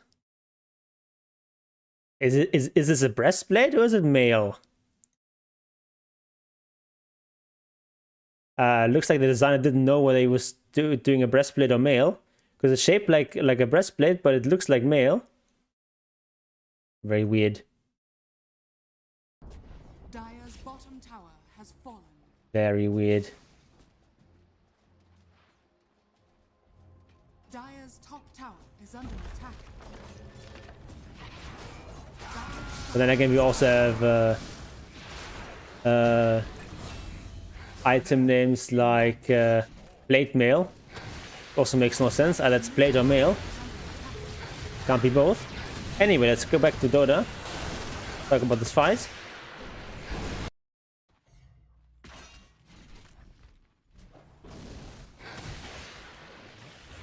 Is this a breastplate or is it mail? Looks like the designer didn't know whether he was doing a breastplate or mail, because it's shaped like a breastplate, but it looks like mail. Very weird. Dire's bottom tower has fallen. Very weird. Dire's top tower is under attack. But then again, we also have item names like plate mail. Also makes no sense. Either it's plate or mail. Can't be both. Anyway, let's go back to Dota. Talk about this fight.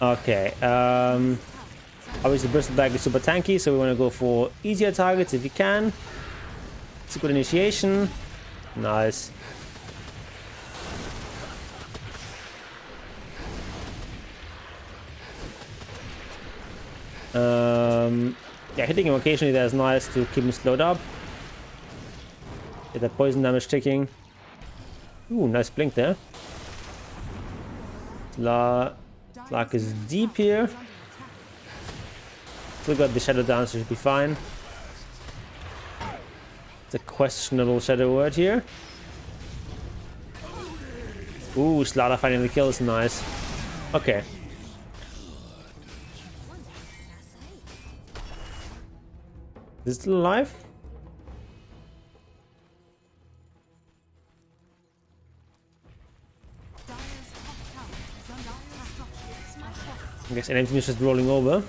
Okay. Obviously, Bristol Bag is super tanky, so we want to go for easier targets if you can. It's a good initiation. Nice. Yeah, hitting him occasionally there is nice to keep him slowed up. Get that poison damage ticking. Ooh, nice blink there. Lark is deep here. Still got the Shadow Dancer, should be fine. It's a questionable Shadow Word here. Ooh, Slada finding the kill is nice. Okay. Is it still alive? I guess an enemy is just rolling over.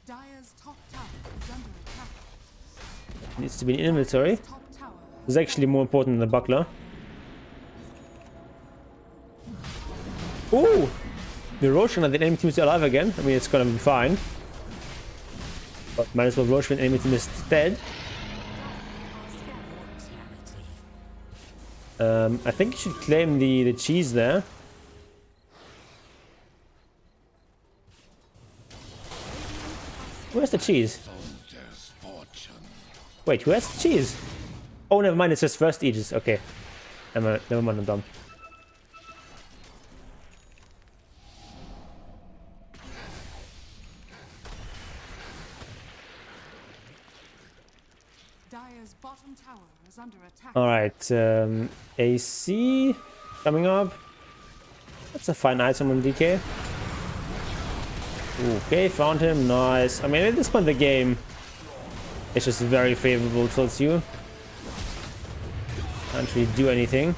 Dire's top tower is under attack. Needs to be in inventory. Top tower This is actually more important than the buckler. Ooh! The Roshan and the enemy team is alive again. I mean, it's gonna be fine. But might as well Roche when the enemy team is dead. I think you should claim the cheese there. Where's the cheese? Wait, who has the cheese? Oh, never mind, it says first Aegis. Okay. Never mind, I'm dumb. Dire's bottom tower is under attack. Alright, AC coming up. That's a fine item on DK. Okay, found him. Nice. I mean, at this point in the game, it's just very favorable towards you. Can't really do anything.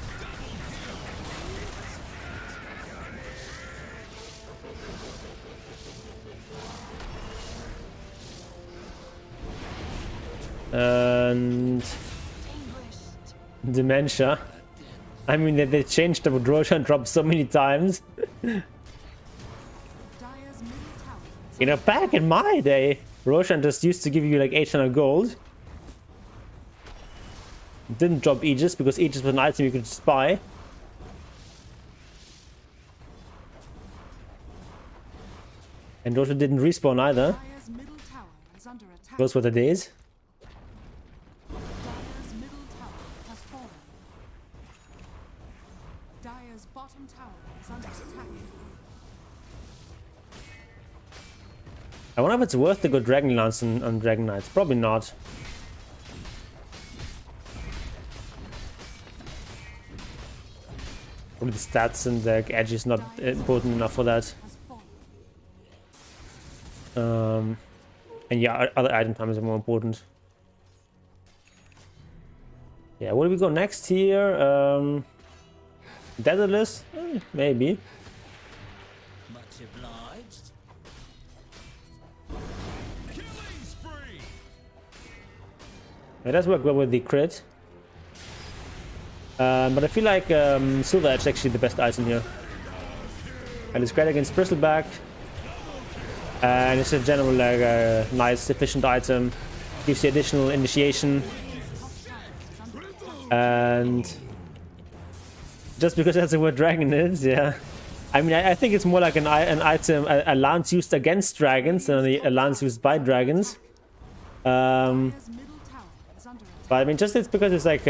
And dementia. I mean, they changed the Roshan drop so many times. Dire's middle tower is You know, back in my day, Roshan just used to give you like 800 gold. Didn't drop Aegis because Aegis was an item you could just buy. And Roshan didn't respawn either. Dire's middle tower is under attack. Those were the days. Dire's middle tower has fallen. Dire's bottom tower is under attack. I wonder if it's worth to go Dragon Lance on Dragon Knights. Probably not. Probably the stats and the edge is not important enough for that. Has fallen. And yeah, other item times are more important. Yeah, where do we go next here? Daedalus? Maybe. Much obliged. Killing spree. It does work well with the crit. But I feel like Silver Edge is actually the best item here. And it's great against Bristleback. And it's a general like a nice efficient item. Gives you additional initiation. And just because that's the word dragon is, yeah. I mean, I think it's more like an item, a lance used against dragons than a lance used by dragons. Dire's middle tower is under attack. But I mean, just it's because it's like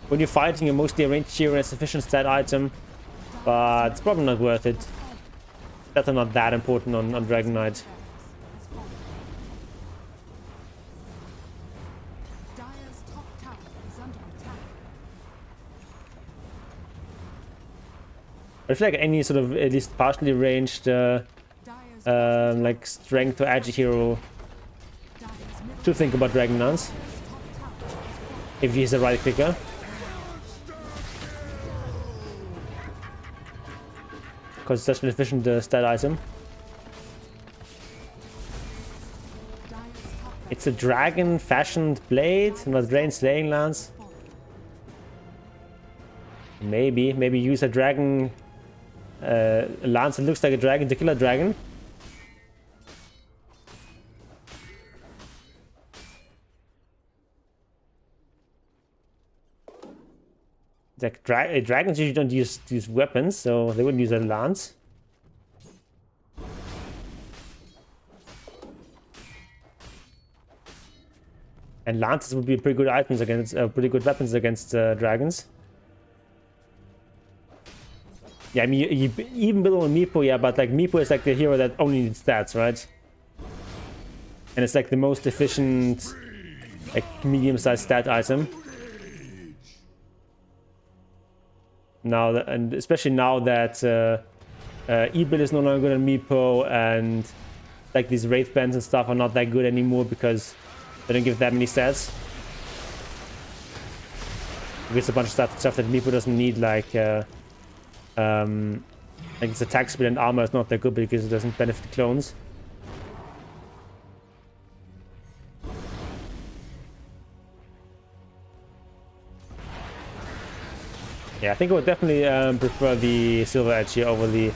when you're fighting, you're mostly a ranged hero and a sufficient stat item. But it's probably not worth it. That's not that important on Dragon Knight. Dire's top tower is under attack. I feel like any sort of at least partially ranged Dire's like strength or edge hero Dire's middle to think about Dragon Lance top tower has fallen. if he's a right clicker. Because it's such an efficient stat item. Dire's top It's a dragon fashioned blade, not drain slaying lance. Maybe use a dragon lance that looks like a dragon to kill a dragon. Like dragons usually don't use weapons, so they wouldn't use a lance. And lances would be pretty good items against, pretty good weapons against dragons. Yeah, I mean, you even below Meepo, yeah, but like Meepo is like the hero that only needs stats, right? And it's like the most efficient, like medium-sized stat item. Now, and especially now that E-Build is no longer good on Meepo, and like these Wraith Bands and stuff are not that good anymore because they don't give that many stats. There's a bunch of stuff that Meepo doesn't need, like its attack speed and armor is not that good because it doesn't benefit the clones. Yeah, I think I would definitely prefer the Silver Edge here over the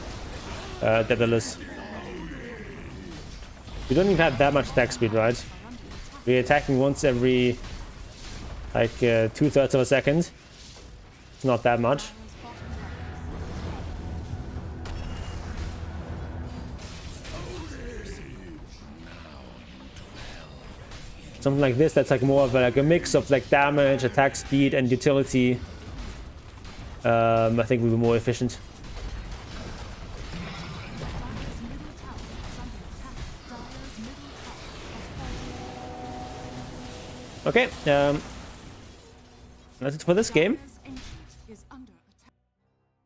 Daedalus. We don't even have that much attack speed, right? We're attacking once every like 2/3 of a second. It's not that much. Something like this that's like more of like a mix of like damage, attack speed, and utility. I think we'll be more efficient. Okay, that's it for this game.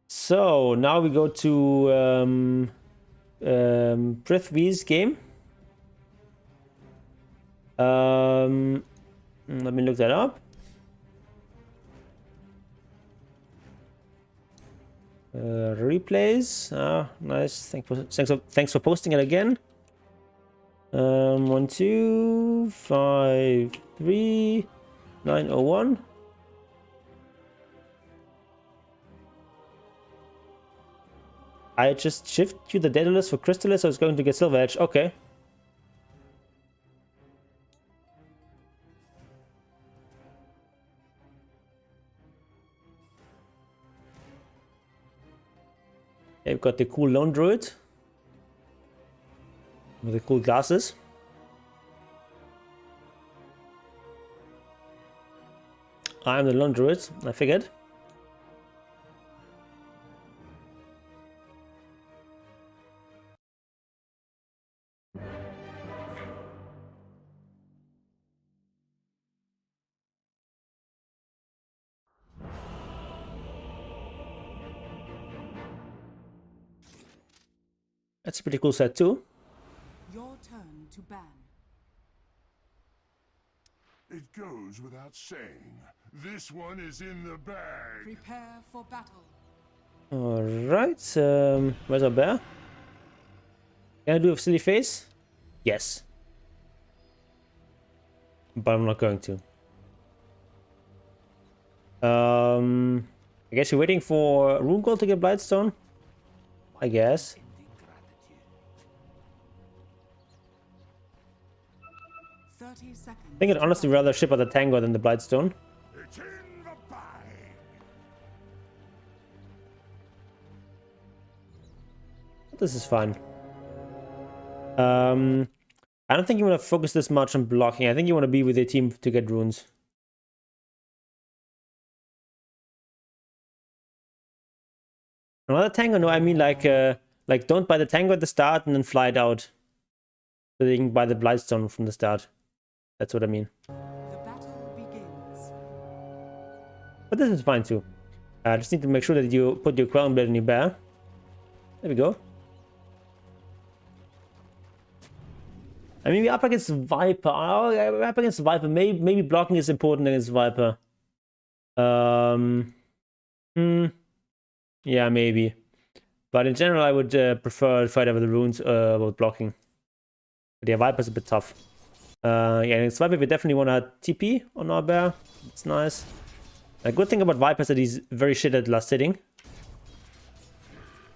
So now we go to Prithvi's game. Let me look that up. Replays. Ah, nice. Thanks for posting it again. 1, 2, 5, 3, 901. I just shift you the Daedalus for Crystallis, so it's going to get Silver Edge. Okay. They've got the cool Lone Druid with the cool glasses. I'm the Lone Druid, I figured. That's a pretty cool set too. Your turn to ban. It goes without saying. This one is in the bag. Prepare for battle. Alright, where's our bear? Can I do a silly face? Yes. But I'm not going to. I guess you're waiting for Rune Gold to get Blightstone? I guess. 30 seconds. I think I'd honestly rather ship out the Tango than the Blightstone. It's in the bag. This is fine. I don't think you want to focus this much on blocking. I think you want to be with your team to get runes. Another Tango? No, I mean like don't buy the Tango at the start and then fly it out. So you can buy the Blightstone from the start. That's what I mean. The battle begins. But this is fine too. I just need to make sure that you put your Crown Blade in your bear. There we go. I mean, we're up against Viper. Oh, yeah, we're up against Viper. Maybe blocking is important against Viper. Yeah, maybe. But in general, I would prefer fight over the runes about blocking. But yeah, Viper's a bit tough. Yeah, against Viper, we definitely want to TP on our bear. It's nice. A good thing about Viper is that he's very shit at last hitting.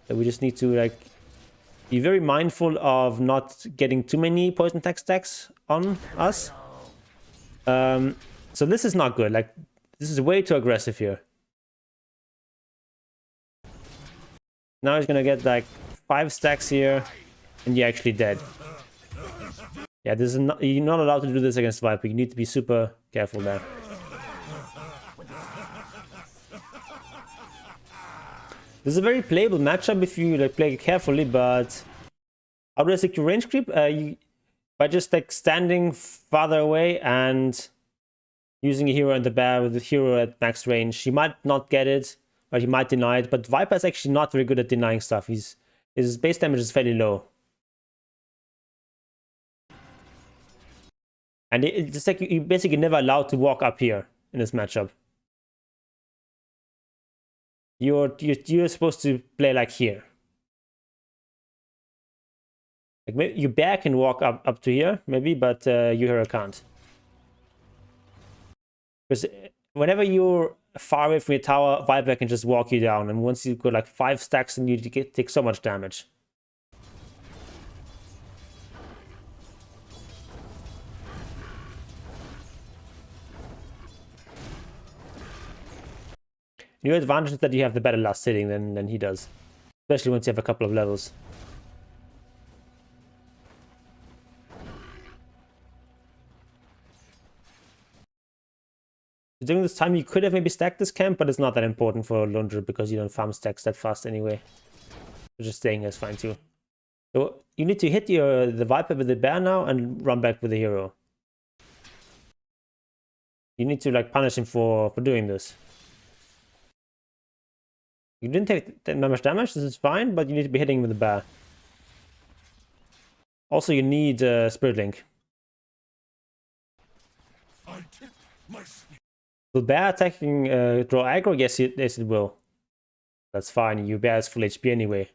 So we just need to like be very mindful of not getting too many poison attack stacks on us. So this is not good. Like, this is way too aggressive here. Now he's gonna get like 5 stacks here, and you're actually dead. Yeah, this is not, you're not allowed to do this against Viper. You need to be super careful there. This is a very playable matchup if you like play carefully, but how do I secure range creep? By just like standing farther away and using a hero in the bear with the hero at max range. He might not get it, or he might deny it, but Viper is actually not very good at denying stuff. His base damage is fairly low. And it's just like you're basically never allowed to walk up here in this matchup. You're supposed to play like here. Like maybe your bear can walk up to here, maybe, but your hero can't. Because whenever you're far away from your tower, Viper can just walk you down, and once you go like 5 stacks, and you take so much damage. Your advantage is that you have the better last hitting than he does. Especially once you have a couple of levels. During this time, you could have maybe stacked this camp, but it's not that important for Lone Druid because you don't farm stacks that fast anyway. So just staying is fine too. So you need to hit the Viper with the bear now and run back with the hero. You need to like punish him for doing this. You didn't take that much damage, this is fine, but you need to be hitting with the bear. Also, you need Spirit Link. Will bear attacking draw aggro? Yes, it will. That's fine, your bear is full HP anyway.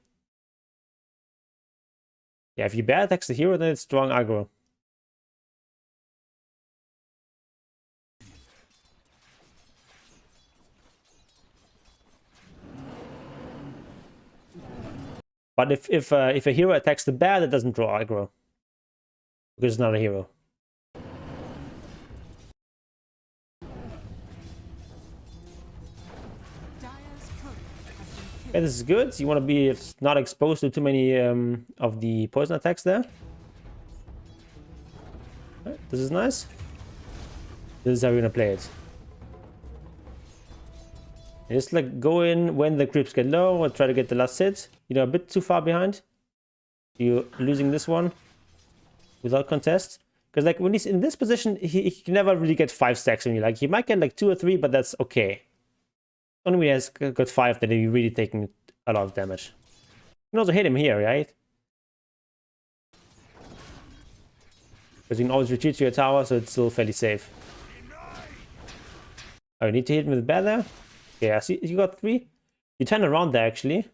Yeah, if you bad attacks the hero, then it's strong aggro. But if a hero attacks the bear, that doesn't draw aggro because it's not a hero. Dire's courier has been Okay, killed. this is good. You want to be not exposed to too many of the poison attacks there. Right, this is nice. This is how we're gonna play it. Just like go in when the creeps get low or try to get the last hit. You know, a bit too far behind. You're losing this one without contest. Because like when he's in this position, he can never really get 5 stacks on you. Like he might get like 2 or 3, but that's okay. Only when he has got 5 that he's really taking a lot of damage. You can also hit him here, right? Because you can always retreat to your tower, so it's still fairly safe. Oh, you need to hit him with the bear there? Yeah, see, you got 3. You turn around there, actually.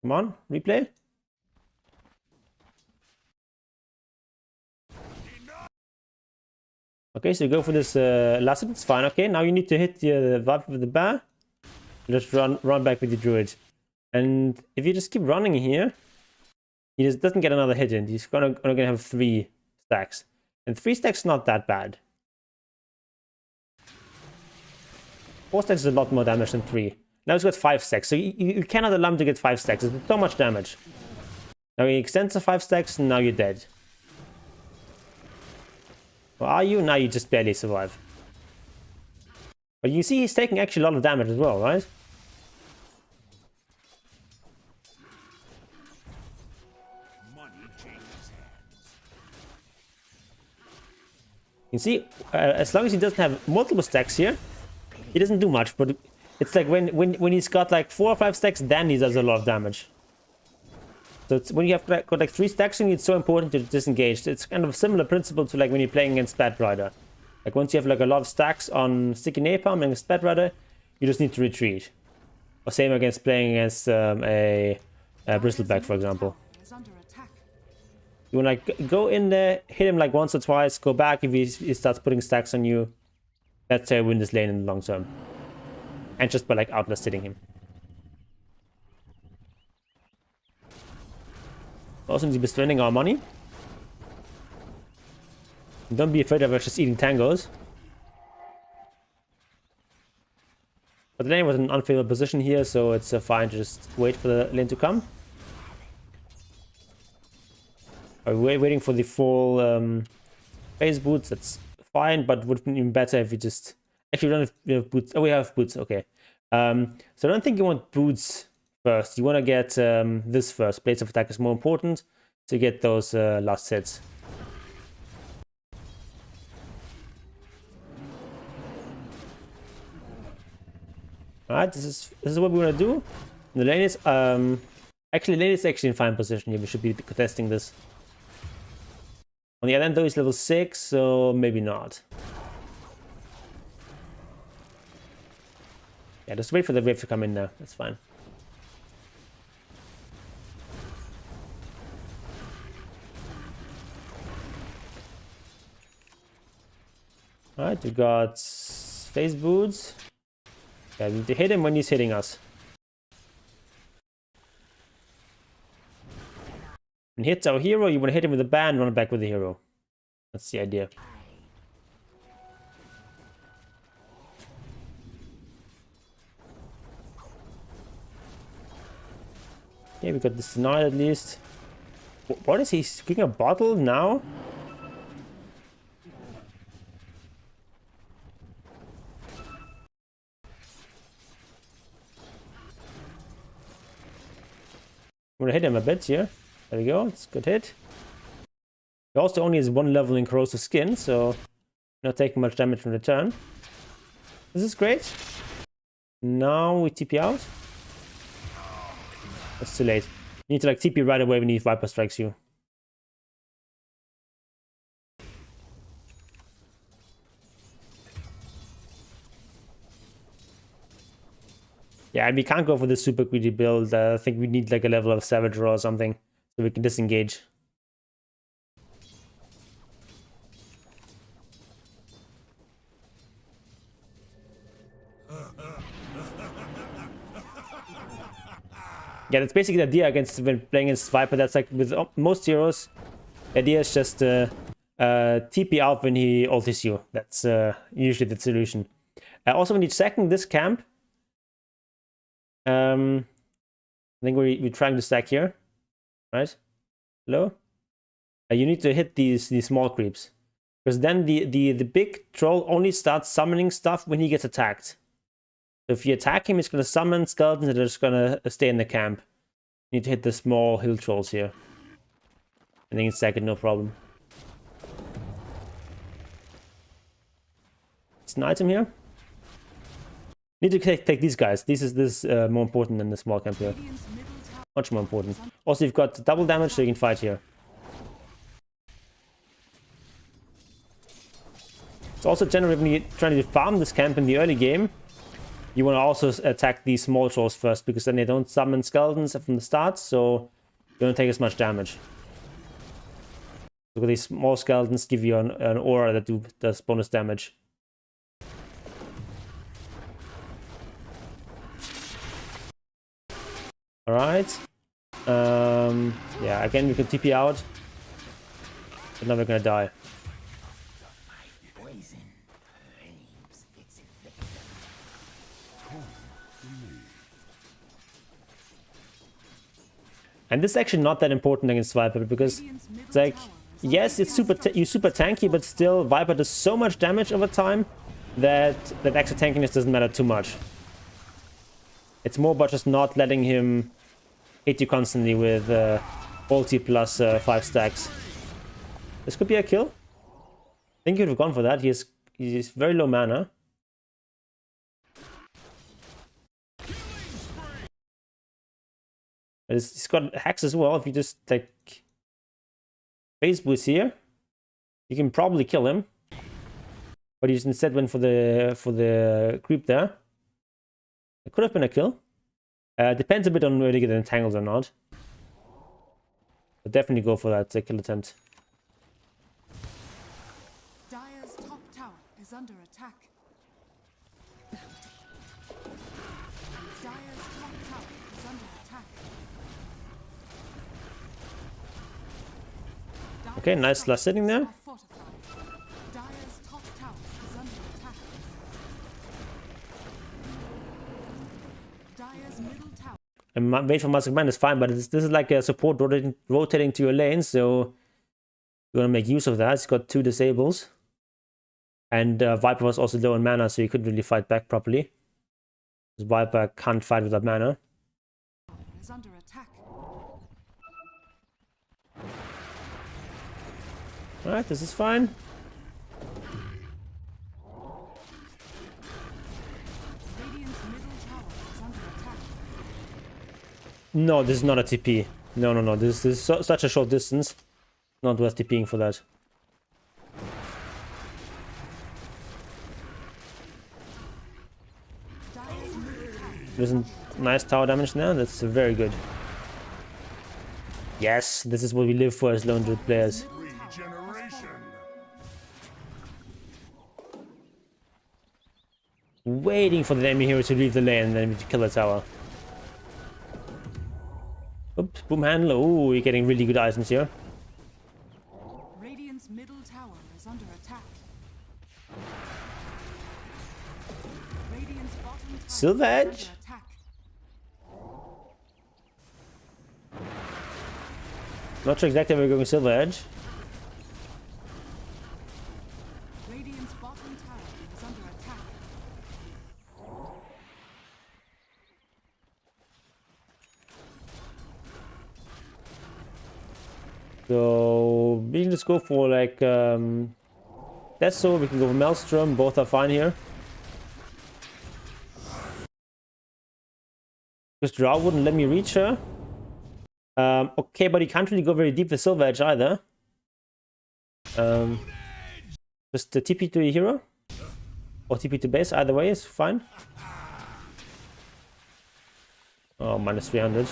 Come on, replay. Okay, so you go for this last hit, it's fine. Okay, now you need to hit the vibe with the bear. Just run back with your druid. And if you just keep running here, he just doesn't get another hit in. He's only gonna have 3 stacks. And 3 stacks is not that bad. 4 stacks is a lot more damage than 3. Now he's got 5 stacks, so you cannot allow him to get 5 stacks. It's so much damage. Now he extends the 5 stacks, and now you're dead. Or are you? Now you just barely survive. But you see he's taking actually a lot of damage as well, right? You can see, as long as he doesn't have multiple stacks here, he doesn't do much, but it's like when he's got like 4 or 5 stacks, then he does a lot of damage. So it's when you have got like 3 stacks, and it's so important to disengage. It's kind of a similar principle to like when you're playing against Bat Rider. Like once you have like a lot of stacks on Sticky Napalm against Bat Rider, you just need to retreat. Or same against playing against a Bristleback, for example. Is under attack. You want to like go in there, hit him like once or twice, go back if he starts putting stacks on you. That's how you win this lane in the long term. And just by like outlast hitting him. Also need to be spending our money. Don't be afraid of us just eating tangos. But the lane was in an unfavorable position here, so it's fine to just wait for the lane to come. We're waiting for the full phase boots. That's fine, but would have been even better if we just... Actually, we don't have boots. Oh, we have boots. Okay. So I don't think you want boots first. You want to get this first. Blades of Attack is more important to get those last hits. Alright, this is what we want to do. The lane is actually in fine position here. We should be contesting this. On the other end though, he's level 6, so maybe not. Yeah, just wait for the wave to come in now. That's fine. Alright, we got phase boots. Yeah, we need to hit him when he's hitting us. When he hits our hero, you want to hit him with a ban, run back with the hero. That's the idea. Yeah, we got this denied at least. What is he speaking a bottle now? I'm gonna hit him a bit here. There we go, it's a good hit. He also only has 1 level in corrosive skin, so not taking much damage in return. This is great. Now we TP out. That's too late. You need to like TP right away when the Viper strikes you. Yeah, we can't go for this super greedy build. I think we need like a level of Savage or something so we can disengage. Yeah, that's basically the idea against when playing against Viper. That's like with most heroes, the idea is just TP out when he ultis you. That's usually the solution. Also, we need second this camp. I think we're trying to stack here, right? Hello? You need to hit these small creeps, because then the big troll only starts summoning stuff when he gets attacked. So if you attack him, he's gonna summon skeletons that are just gonna stay in the camp. You need to hit the small hill trolls here. I think it's second, no problem. It's an item here. Need to take these guys. This is more important than the small camp here. Much more important. Also, you've got double damage, so you can fight here. It's also generally when you're trying to farm this camp in the early game, you want to also attack these small trolls first, because then they don't summon skeletons from the start, so you don't take as much damage. So these small skeletons give you an aura that does bonus damage. Alright. Yeah, again we can TP out. But now we're gonna die. And this is actually not that important against Viper, because it's like, yes, it's super tanky, but still Viper does so much damage over time that extra tankiness doesn't matter too much. It's more about just not letting him hit you constantly with ulti plus 5 stacks. This could be a kill. I think you'd have gone for that. He's very low mana. He's got hacks as well. If you just like phase boost here, you can probably kill him. But he instead went for the creep there. It could have been a kill. Depends a bit on whether you get entangled or not. But definitely go for that kill attempt. Dire's top tower is under attack. Dire's top tower is under attack. Okay, nice last sitting there. Dire's top tower is under attack. Dire's middle tower. And wait for Master Command is fine, but this is like a support rotating to your lane, so you're gonna make use of that. It's got 2 disables. And Viper was also low in mana, so you couldn't really fight back properly. Because Viper can't fight without mana. Is under attack. Alright, this is fine. Radiant's middle tower is under attack. No, this is not a TP. No. This is such a short distance. Not worth TPing for that. Dire's middle tower. There's a nice tower damage now. That's very good. Yes, this is what we live for as Lone Druid players. Regeneration. Waiting for the enemy hero to leave the lane and then we kill the tower. Oops, boom handle. Ooh, you're getting really good items here. Radiant's middle tower is under attack. Radiant's bottom tower Silver is Edge? under attack. Not sure exactly where we're going with Silver Edge. Radiant's bottom tower is under attack. So we can just go for like that's so we can go for Maelstrom. Both are fine here. Because Drow wouldn't let me reach her. Okay, but he can't really go very deep with Silver Edge either. Just the TP to your hero. Or TP to base, either way is fine. Oh, minus 300.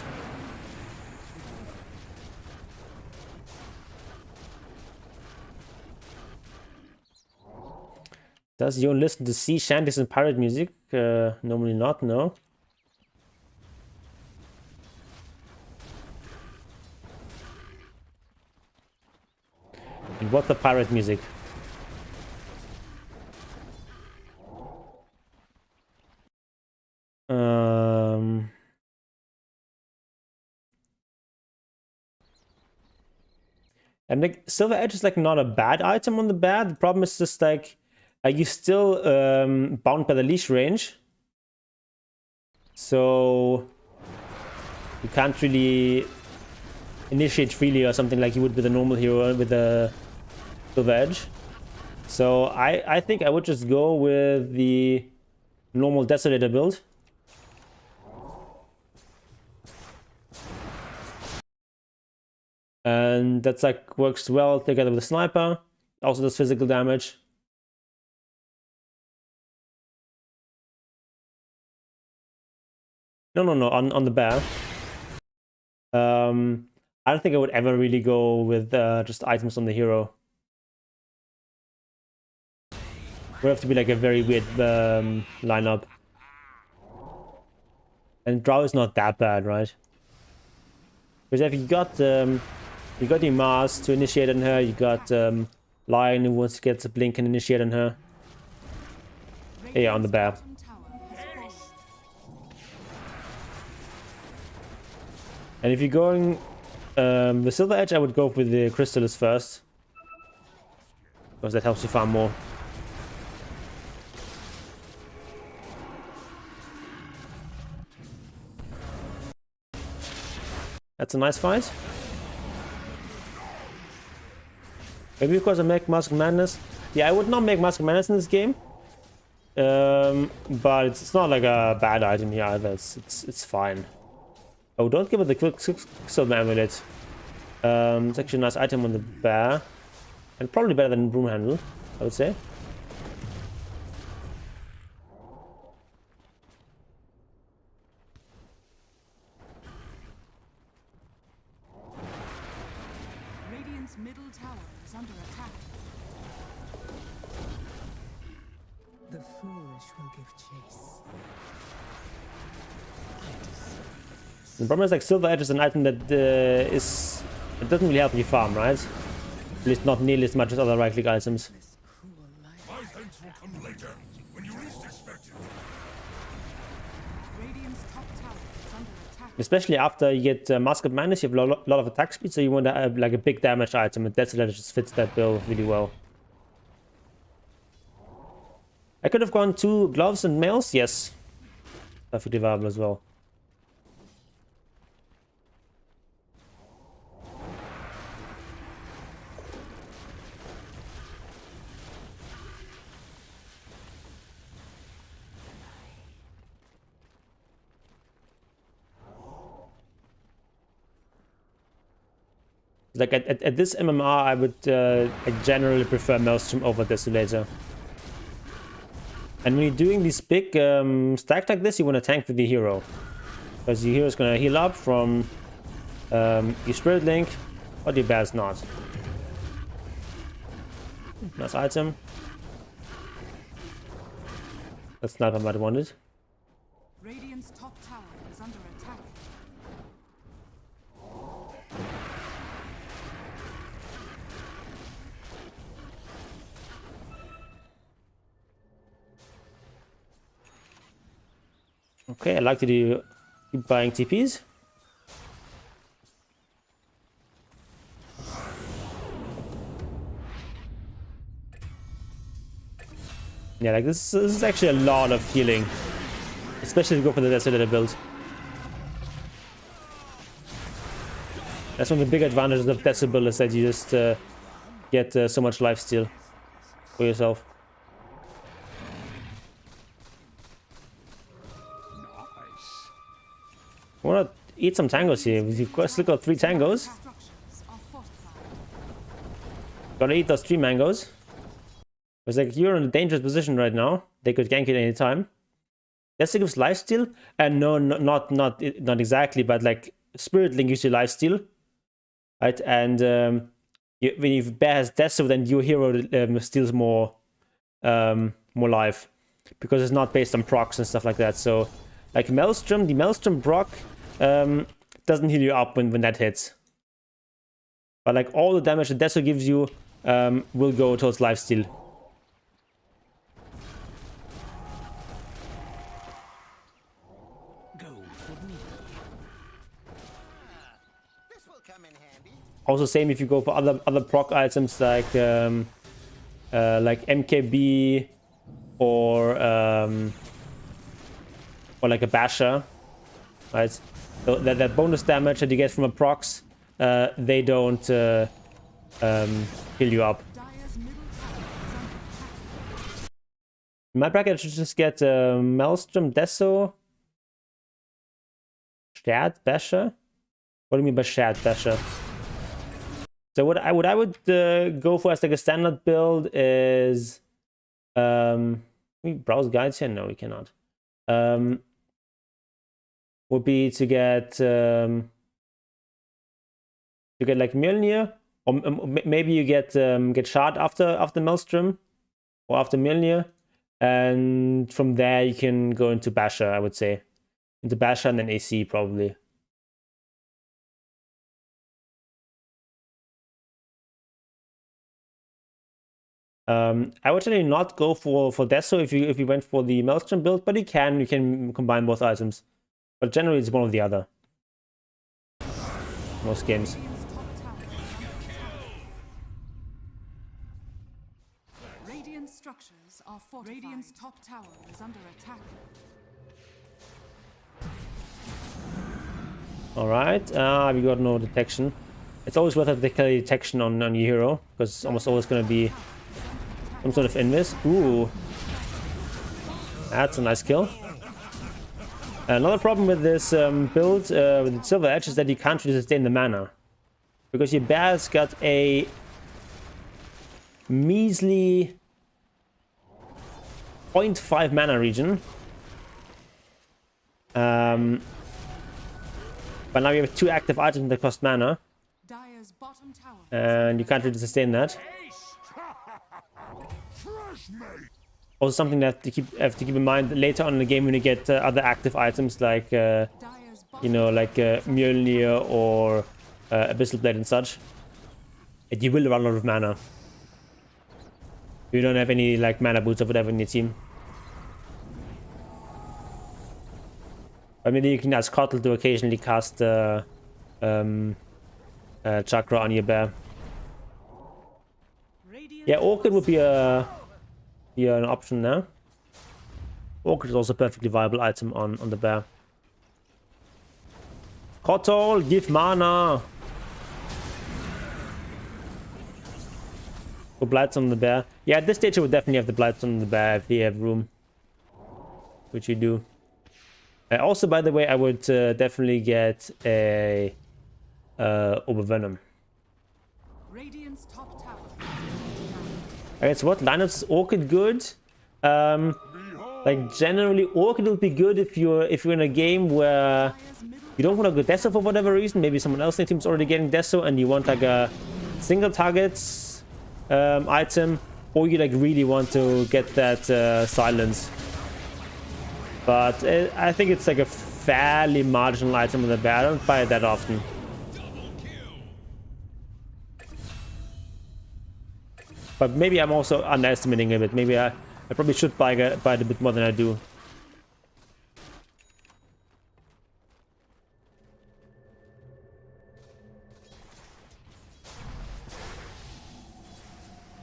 Does Yon listen to sea shanties and pirate music? Normally not, no. And what's the pirate music? And like Silver Edge is like not a bad item on the bear. The problem is just like you still bound by the leash range, so you can't really initiate freely or something like you would with a normal hero with a Silver Edge. So I think I would just go with the normal Desolator build. And that's like works well together with the sniper. Also does physical damage. No, on the bear. I don't think I would ever really go with just items on the hero. Would have to be like a very weird lineup. And Drow is not that bad, right? Because if you got the Mars to initiate on her, you got Lion who wants to get the blink and initiate on her. Yeah, on the bear. Bottom tower has fallen. And if you're going the Silver Edge, I would go with the Crystallis first, because that helps you farm more. That's a nice fight. Maybe because I make Mask of Madness. Yeah, I would not make Mask of Madness in this game. But it's not like a bad item here either. It's fine. Oh, don't give it the Quicksilver Amulet. It's actually a nice item on the bear. And probably better than Broom Handle, I would say. Radiant's middle tower is under attack. The foolish will give chase. The problem is like Silver Edge is an item that it doesn't really help you farm, right? At least not nearly as much as other right click items. This cruel life. My thanks will come later, when you least expect it. Radiant's top tower is under attack. Especially after you get Mask of Madness, you have a lot of attack speed, so you want to have like a big damage item, and Desolator just fits that bill really well. I could have gone 2 gloves and mails, yes. Perfectly viable as well. Like at this MMR, I would I generally prefer Maelstrom over Desolator. And when you're doing these big stacks like this, you want to tank with the hero, because your hero is going to heal up from your Spirit Link, but your bear's not. Nice item. That's not what I might have wanted. Radiant's top tower is under attack. Okay, I like to do keep buying TPs. Yeah, like this is actually a lot of healing, especially if you go for the Desolator build. That's one of the big advantages of Desolator build, is that you just get so much lifesteal for yourself. I want to eat some tangos here. We've still got 3 tangos. Structures are fortified. Gotta eat those 3 mangoes. It's like you're in a dangerous position right now. They could gank it any time. Deso gives lifesteal, and no, not exactly, but like Spirit Link gives you lifesteal, right? And when you bear has Deso, then your hero steals more life, because it's not based on procs and stuff like that. So like Maelstrom, the Maelstrom proc doesn't heal you up when that hits. But like all the damage that Deso gives you will go towards lifesteal. Also same if you go for other proc items like MKB or like a basher, right? So that bonus damage that you get from a procs, they don't heal you up. Dire's middle tower is under attack. In my bracket, I should just get Maelstrom, Deso, Shared Basher. What do you mean by Shared Basher? So what I would go for as like a standard build is can we browse guides here? No, we cannot. Would be to get like Mjolnir, or maybe you get Shard after Maelstrom or after Mjolnir, and from there you can go into Basher. I would say into Basher and then AC probably. I would actually not go for Deso if you went for the Maelstrom build, but you can combine both items. But generally it's one or the other. Most games. Radiant structures are fortified. Radiant's top tower is under attack. Alright, we got no detection. It's always worth having detection on your hero, because it's almost always going to be some sort of invis. Ooh. That's a nice kill. Another problem with this build with the Silver Edge is that you can't really sustain the mana. Because your bear's got a measly 0.5 mana regen. But now you have 2 active items that cost mana. Dire's bottom tower And you can't really sustain that. Also something that you have to keep in mind later on in the game when you get other active items like, Mjolnir or Abyssal Blade and such. And you will run out of mana. You don't have any like mana boots or whatever in your team. But maybe you can ask Kotl to occasionally cast Chakra on your bear. Yeah, Orchid would be an option now. Orchid is also a perfectly viable item on the bear. Kotl, give mana! Go Blights on the bear. Yeah, at this stage I would definitely have the Blights on the bear if you have room. Which you do. Also, by the way, I would definitely get a Overvenom. Radiant's top tower. Okay, so what lineups is Orchid good? Like generally, Orchid will be good if you're in a game where you don't want to go Deso for whatever reason. Maybe someone else in the team is already getting Deso, and you want like a single targets item, or you like really want to get that silence. But I think it's like a fairly marginal item on the bear. I don't buy it that often. But maybe I'm also underestimating a bit. Maybe I probably should buy it a bit more than I do.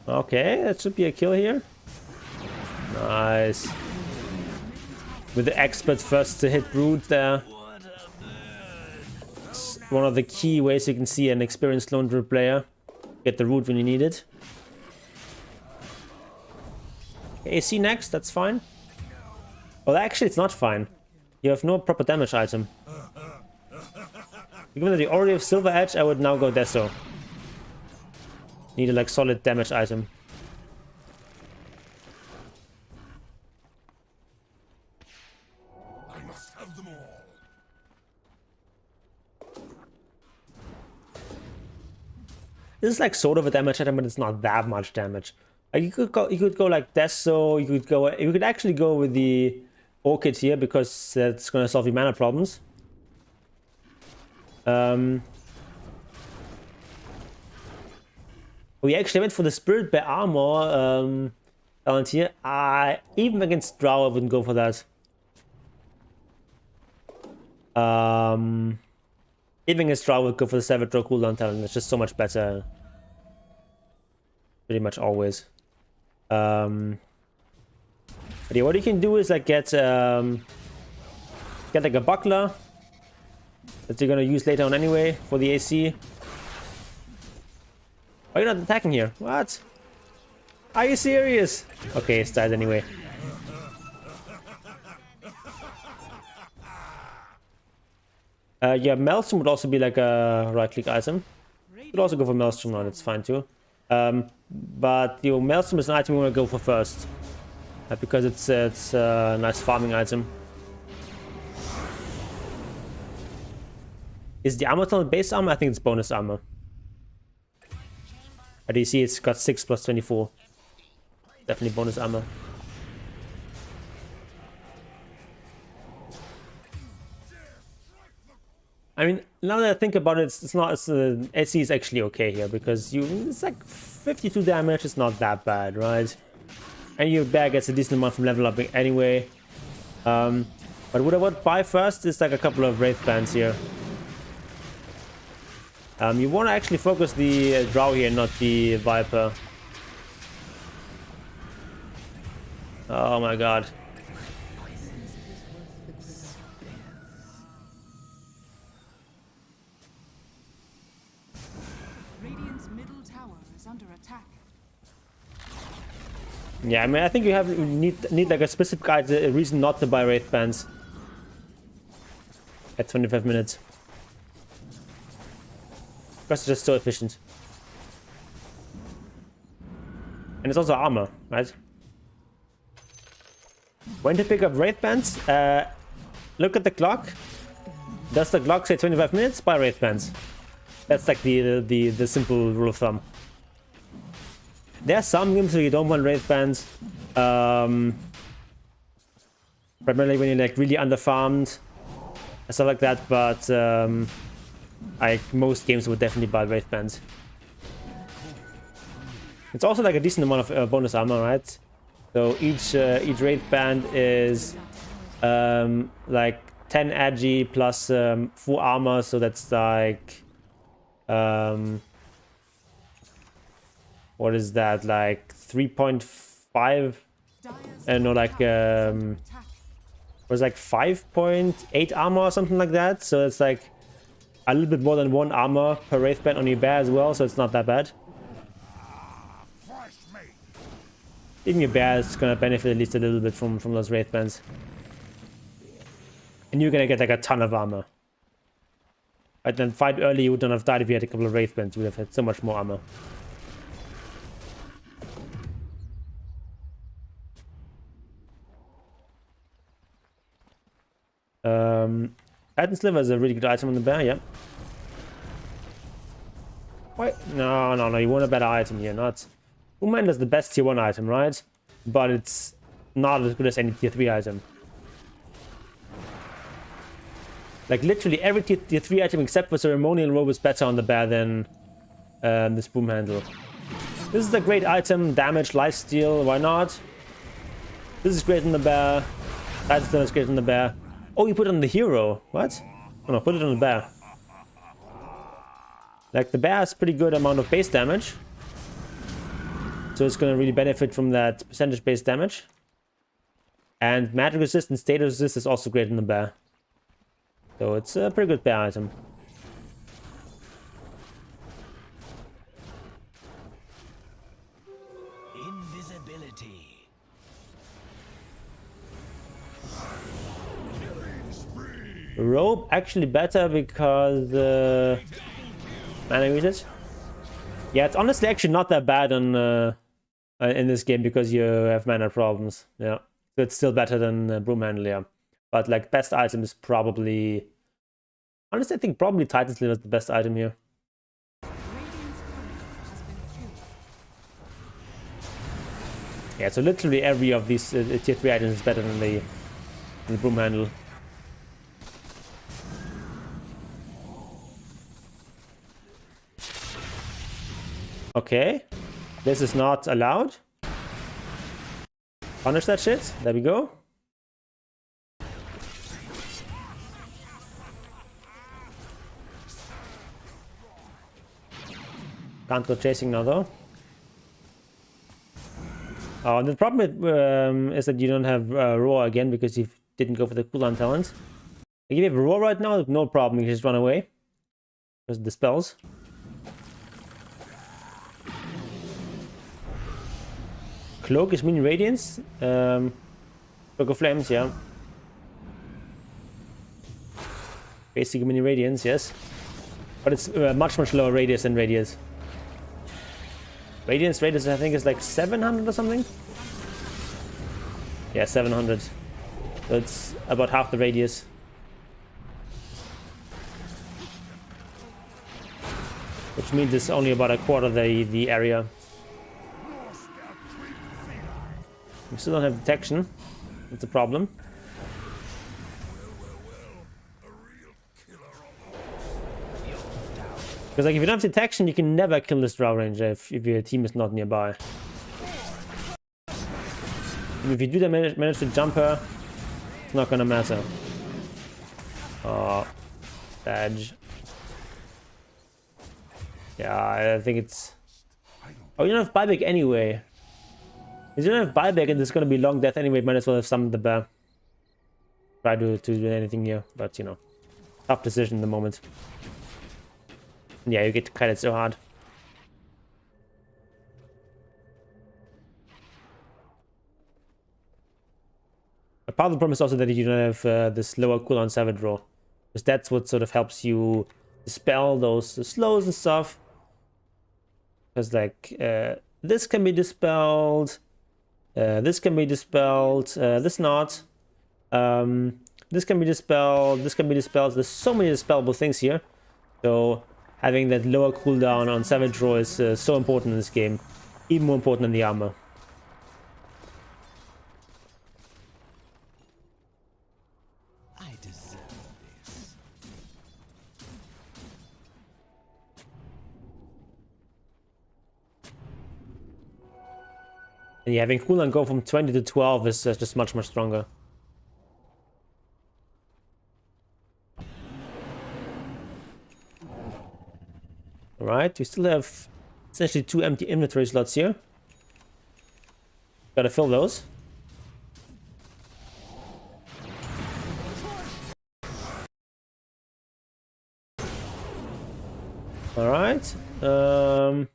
Okay, that should be a kill here. Nice. With the expert first to hit Brood there. It's one of the key ways you can see an experienced Lone Druid player get the root when you need it. AC next, that's fine. Well, actually, it's not fine. You have no proper damage item. Given that you already have Silver Edge, I would now go Deso. Need a like solid damage item. This is like sort of a damage item, but it's not that much damage. Like you could go like Deso, you could actually go with the Orchid here because that's gonna solve your mana problems. We actually went for the Spirit Bear Armor talent here. Even against Drow I wouldn't go for that. Even against Drow I would go for the Savage Draw cooldown talent. It's just so much better. Pretty much always. But yeah, what you can do is like get like a buckler that you're gonna use later on anyway for the AC. Why are you not attacking here? What? Are you serious? Okay, it's died anyway. Yeah, Maelstrom would also be like a right-click item. You could also go for Maelstrom now, that's fine too. But your Maelstrom is an item we want to go for first. Because it's a nice farming item. Is the armor talent base armor? I think it's bonus armor. Do you see it's got 6 plus 24. Definitely bonus armor. I mean, now that I think about it, AC is actually okay here because it's like 52 damage. It's not that bad, right? And your bear gets a decent amount from level up anyway. But what I would buy first is like a couple of Wraith Bands here. You want to actually focus the Drow here, not the Viper. Oh my god. Radiant's middle tower is under attack. Yeah, I mean, I think you need like a specific reason not to buy Wraith Bands at 25 minutes. Because it's just so efficient. And it's also armor, right? When to pick up Wraith Bands? Look at the clock. Does the clock say 25 minutes? Buy Wraith Bands. That's like the simple rule of thumb. There are some games where you don't want Wraith Bands. Primarily when you're like really underfarmed and stuff like that, but like most games would definitely buy Wraith Bands. It's also like a decent amount of bonus armor, right? So each Wraith Band is like 10 agi plus 4 armor, so that's like what is that, like 3.5? No, like was like 5.8 armor or something like that. So it's like a little bit more than 1 armor per Wraith Band on your bear as well, so it's not that bad. Even your bear is gonna benefit at least a little bit from those Wraith Bands. And you're gonna get like a ton of armor. Right, then fight early, you wouldn't have died if you had a couple of Wraith Bands. You would have had so much more armor. Titan Sliver is a really good item on the bear, yeah. Wait, no, you want a better item here, not... Woman is the best tier 1 item, right? But it's not as good as any tier 3 item. Like literally every tier 3 item except for Ceremonial Robe is better on the bear than this Boom Handle. This is a great item, damage, lifesteal, why not? This is great on the bear. Titan Sliver is great on the bear. Oh, you put it on the hero. What? Oh no, put it on the bear. Like the bear has pretty good amount of base damage. So it's going to really benefit from that percentage based damage. And magic resist and status resist is also great in the bear. So it's a pretty good bear item. Invisibility. Robe actually better because mana usage. Yeah, it's honestly actually not that bad on in this game because you have mana problems. Yeah, so it's still better than Broom Handle, yeah. But like best item is probably, honestly, I think probably Titan Sliver is the best item here. Radiant's current Yeah, so literally every of these tier 3 items is better than the broom handle. Okay, this is not allowed. Punish that shit. There we go. Can't go chasing now though. Oh, and the problem is that you don't have Roar again because you didn't go for the cooldown talent. If you have Roar right now, no problem, you just run away. Because the spells. Cloak is mini radiance. Cloak of Flames, yeah. Basically mini radiance, yes. But it's much lower radius than radius. Radiance I think is like 700 or something. Yeah, 700. So it's about half the radius. Which means it's only about a quarter the area. We still don't have detection. That's a problem. Because like if you don't have detection, you can never kill this Drow Ranger if your team is not nearby. And if you do manage to jump her, it's not gonna matter. Oh, badge. Yeah, I think it's... Oh, you don't have buyback anyway. If you don't have buyback and there's gonna be long death anyway, might as well have summoned the bear. Try to do anything here, but you know, tough decision in the moment. Yeah, you get to cut it so hard. But part of the problem is also that you don't have this lower cooldown Savage Roar. Because that's what sort of helps you dispel those slows and stuff. Because like, this can be dispelled. This can be dispelled. This not. This can be dispelled. This can be dispelled. There's so many dispellable things here. So having that lower cooldown on Savage Roar is so important in this game. Even more important than the armor. I deserve this. And yeah, having cooldown go from 20 to 12 is just much stronger. Alright, we still have essentially 2 empty inventory slots here. Gotta fill those. Alright. Yeah,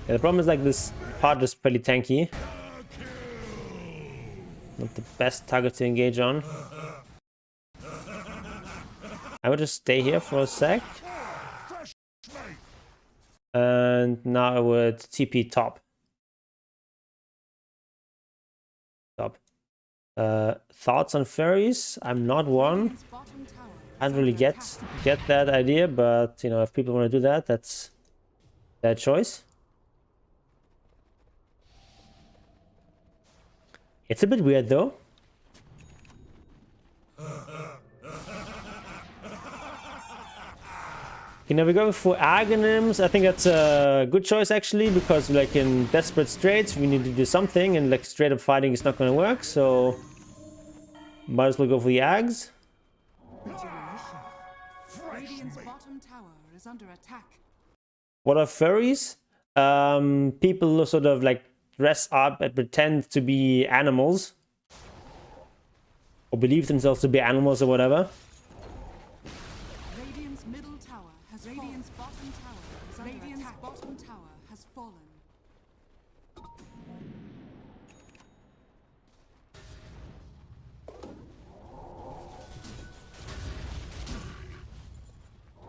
the problem is like this part is pretty tanky. Not the best target to engage on. I would just stay here for a sec. And now I would TP top. Thoughts on fairies? I'm not one. I don't really get that idea, but you know, if people want to do that, that's their choice. It's a bit weird though. You know, we're going for Aghanim's. I think that's a good choice actually, because like in desperate straits we need to do something, and like straight up fighting is not going to work, so might as well go for the Ags. Radiant's bottom tower is under attack. What are furries? People who sort of like dress up and pretend to be animals, or believe themselves to be animals or whatever. Radiant's middle tower has Radiant's bottom tower is under Radiant's attack. Bottom tower has fallen.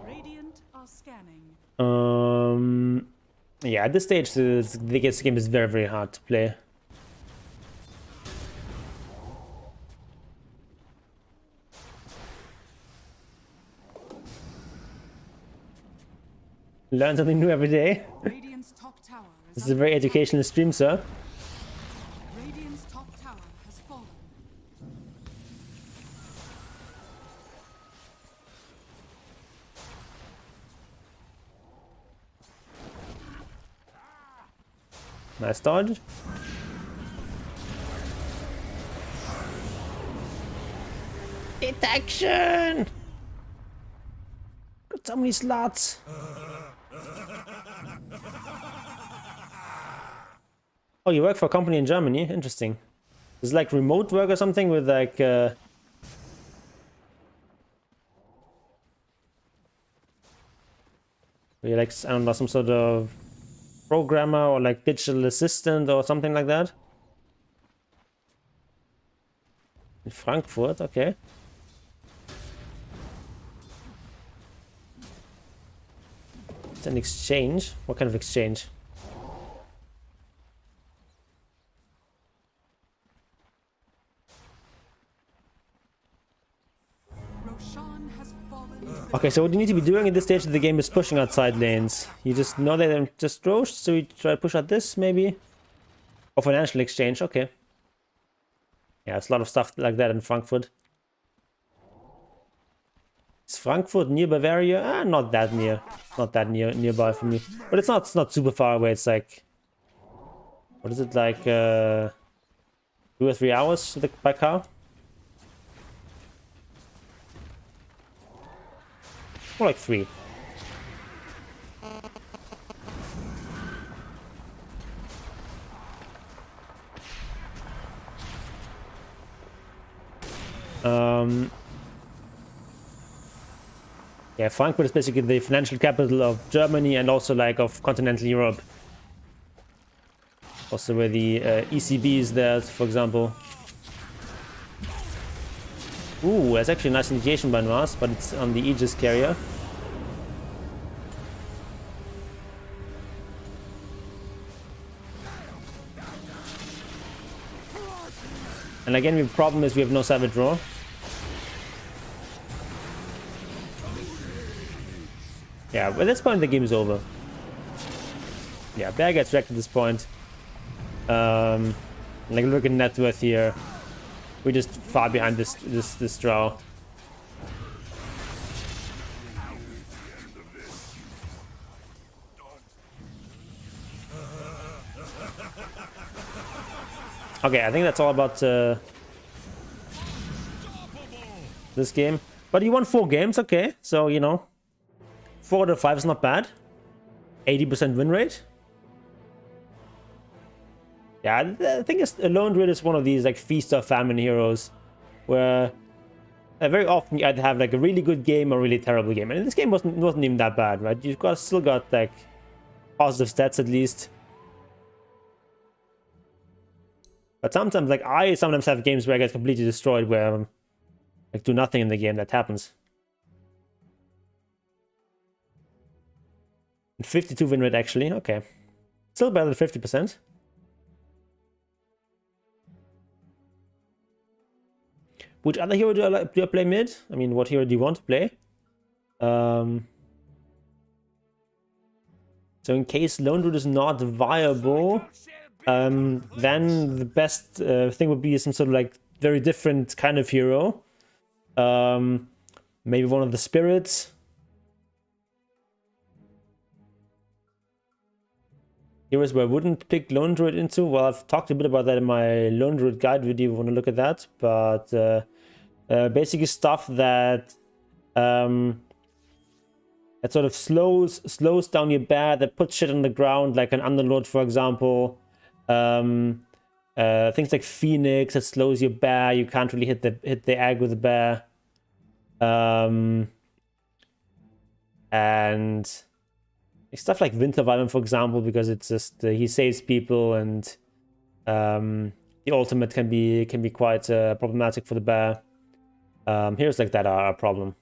Radiant are scanning. Yeah, at this stage, this game is very hard to play. Learn something new every day. Radiant's top tower This is a very educational stream, sir. Nice dodge. Detection! Got so many slots. Oh, you work for a company in Germany? Interesting. It's like remote work or something with like where you're like, I don't know, some sort of programmer or like digital assistant or something like that. In Frankfurt, okay. It's an exchange. What kind of exchange? Roshan has fallen. Okay, so what you need to be doing at this stage of the game is pushing out side lanes. You just know that they're just roast, so you try to push out this, maybe? Or financial exchange, okay. Yeah, there's a lot of stuff like that in Frankfurt. Is Frankfurt near Bavaria? Ah, not that near. Not that nearby for me. But it's not super far away. It's like, what is it, like 2 or 3 hours by car? More like 3. Yeah, Frankfurt is basically the financial capital of Germany and also like of continental Europe. Also where the ECB is there, for example. Ooh, that's actually a nice initiation by Mars, but it's on the Aegis carrier. And again, the problem is we have no Savage Roar. Yeah, but at this point the game is over. Yeah, Bear gets wrecked at this point. Like look at net worth here. We're just far behind this draw. Okay, I think that's all about this game. But you won 4 games, okay. So, you know, 4 out of 5 is not bad. 80% win rate. Yeah, I think Lone Druid is one of these like feast or famine heroes, where very often you either have like a really good game or a really terrible game. And this game wasn't even that bad, right? You've still got like positive stats at least. But sometimes, like I sometimes have games where I get completely destroyed, where like do nothing in the game. That happens. 52 win rate actually. Okay, still better than 50%. Which other hero do I play mid? I mean, what hero do you want to play? So in case Lone Druid is not viable, then the best thing would be some sort of like very different kind of hero. Maybe one of the spirits. Heroes where I wouldn't pick Lone Druid into. Well, I've talked a bit about that in my Lone Druid guide video if you want to look at that. But basically stuff that that sort of slows down your bear, that puts shit on the ground, like an Underlord, for example. Things like Phoenix that slows your bear. You can't really hit the egg with the bear. And stuff like Winter Wyvern, for example, because it's just he saves people, and the ultimate can be quite problematic for the bear. Heroes like that are a problem.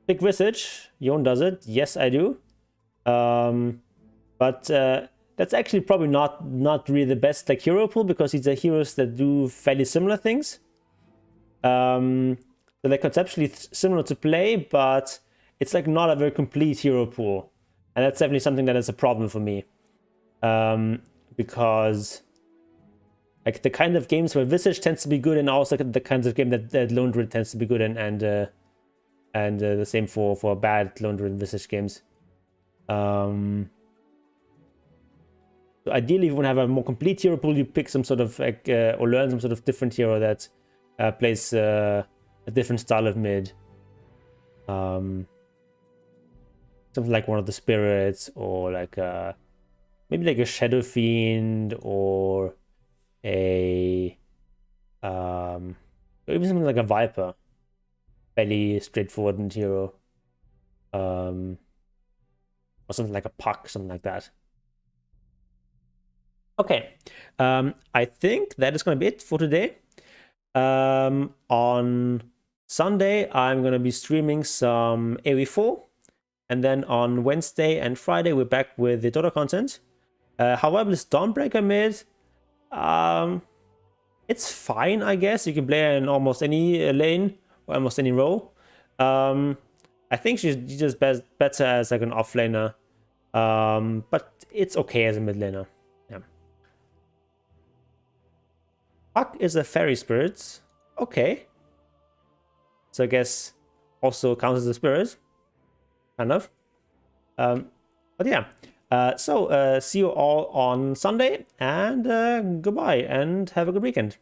Big Visage, Yon does it. Yes, I do. But that's actually probably not really the best like hero pool, because these are heroes that do fairly similar things. So they're conceptually similar to play, but it's like not a very complete hero pool. And that's definitely something that is a problem for me. Because like the kind of games where Visage tends to be good, and also the kinds of game that Lone Druid tends to be good in, and the same for bad Lone Druid and Visage games. So ideally, if you want to have a more complete hero pool, you pick some sort of like or learn some sort of different hero that plays a different style of mid. Something like one of the spirits, or like maybe like a Shadow Fiend, or a or even something like a Viper. Fairly straightforward hero. Or something like a Puck, something like that. Okay, I think that is going to be it for today. On Sunday, I'm going to be streaming some AoE4, and then on Wednesday and Friday, we're back with the Dota content. However, this Dawnbreaker mid, it's fine, I guess. You can play in almost any lane or almost any role. I think she's just better as like an offlaner, but it's okay as a mid laner. Yeah. Puck is a fairy spirit. Okay. So I guess also counts as a spirit. Kind of. But yeah. So see you all on Sunday, and goodbye, and have a good weekend.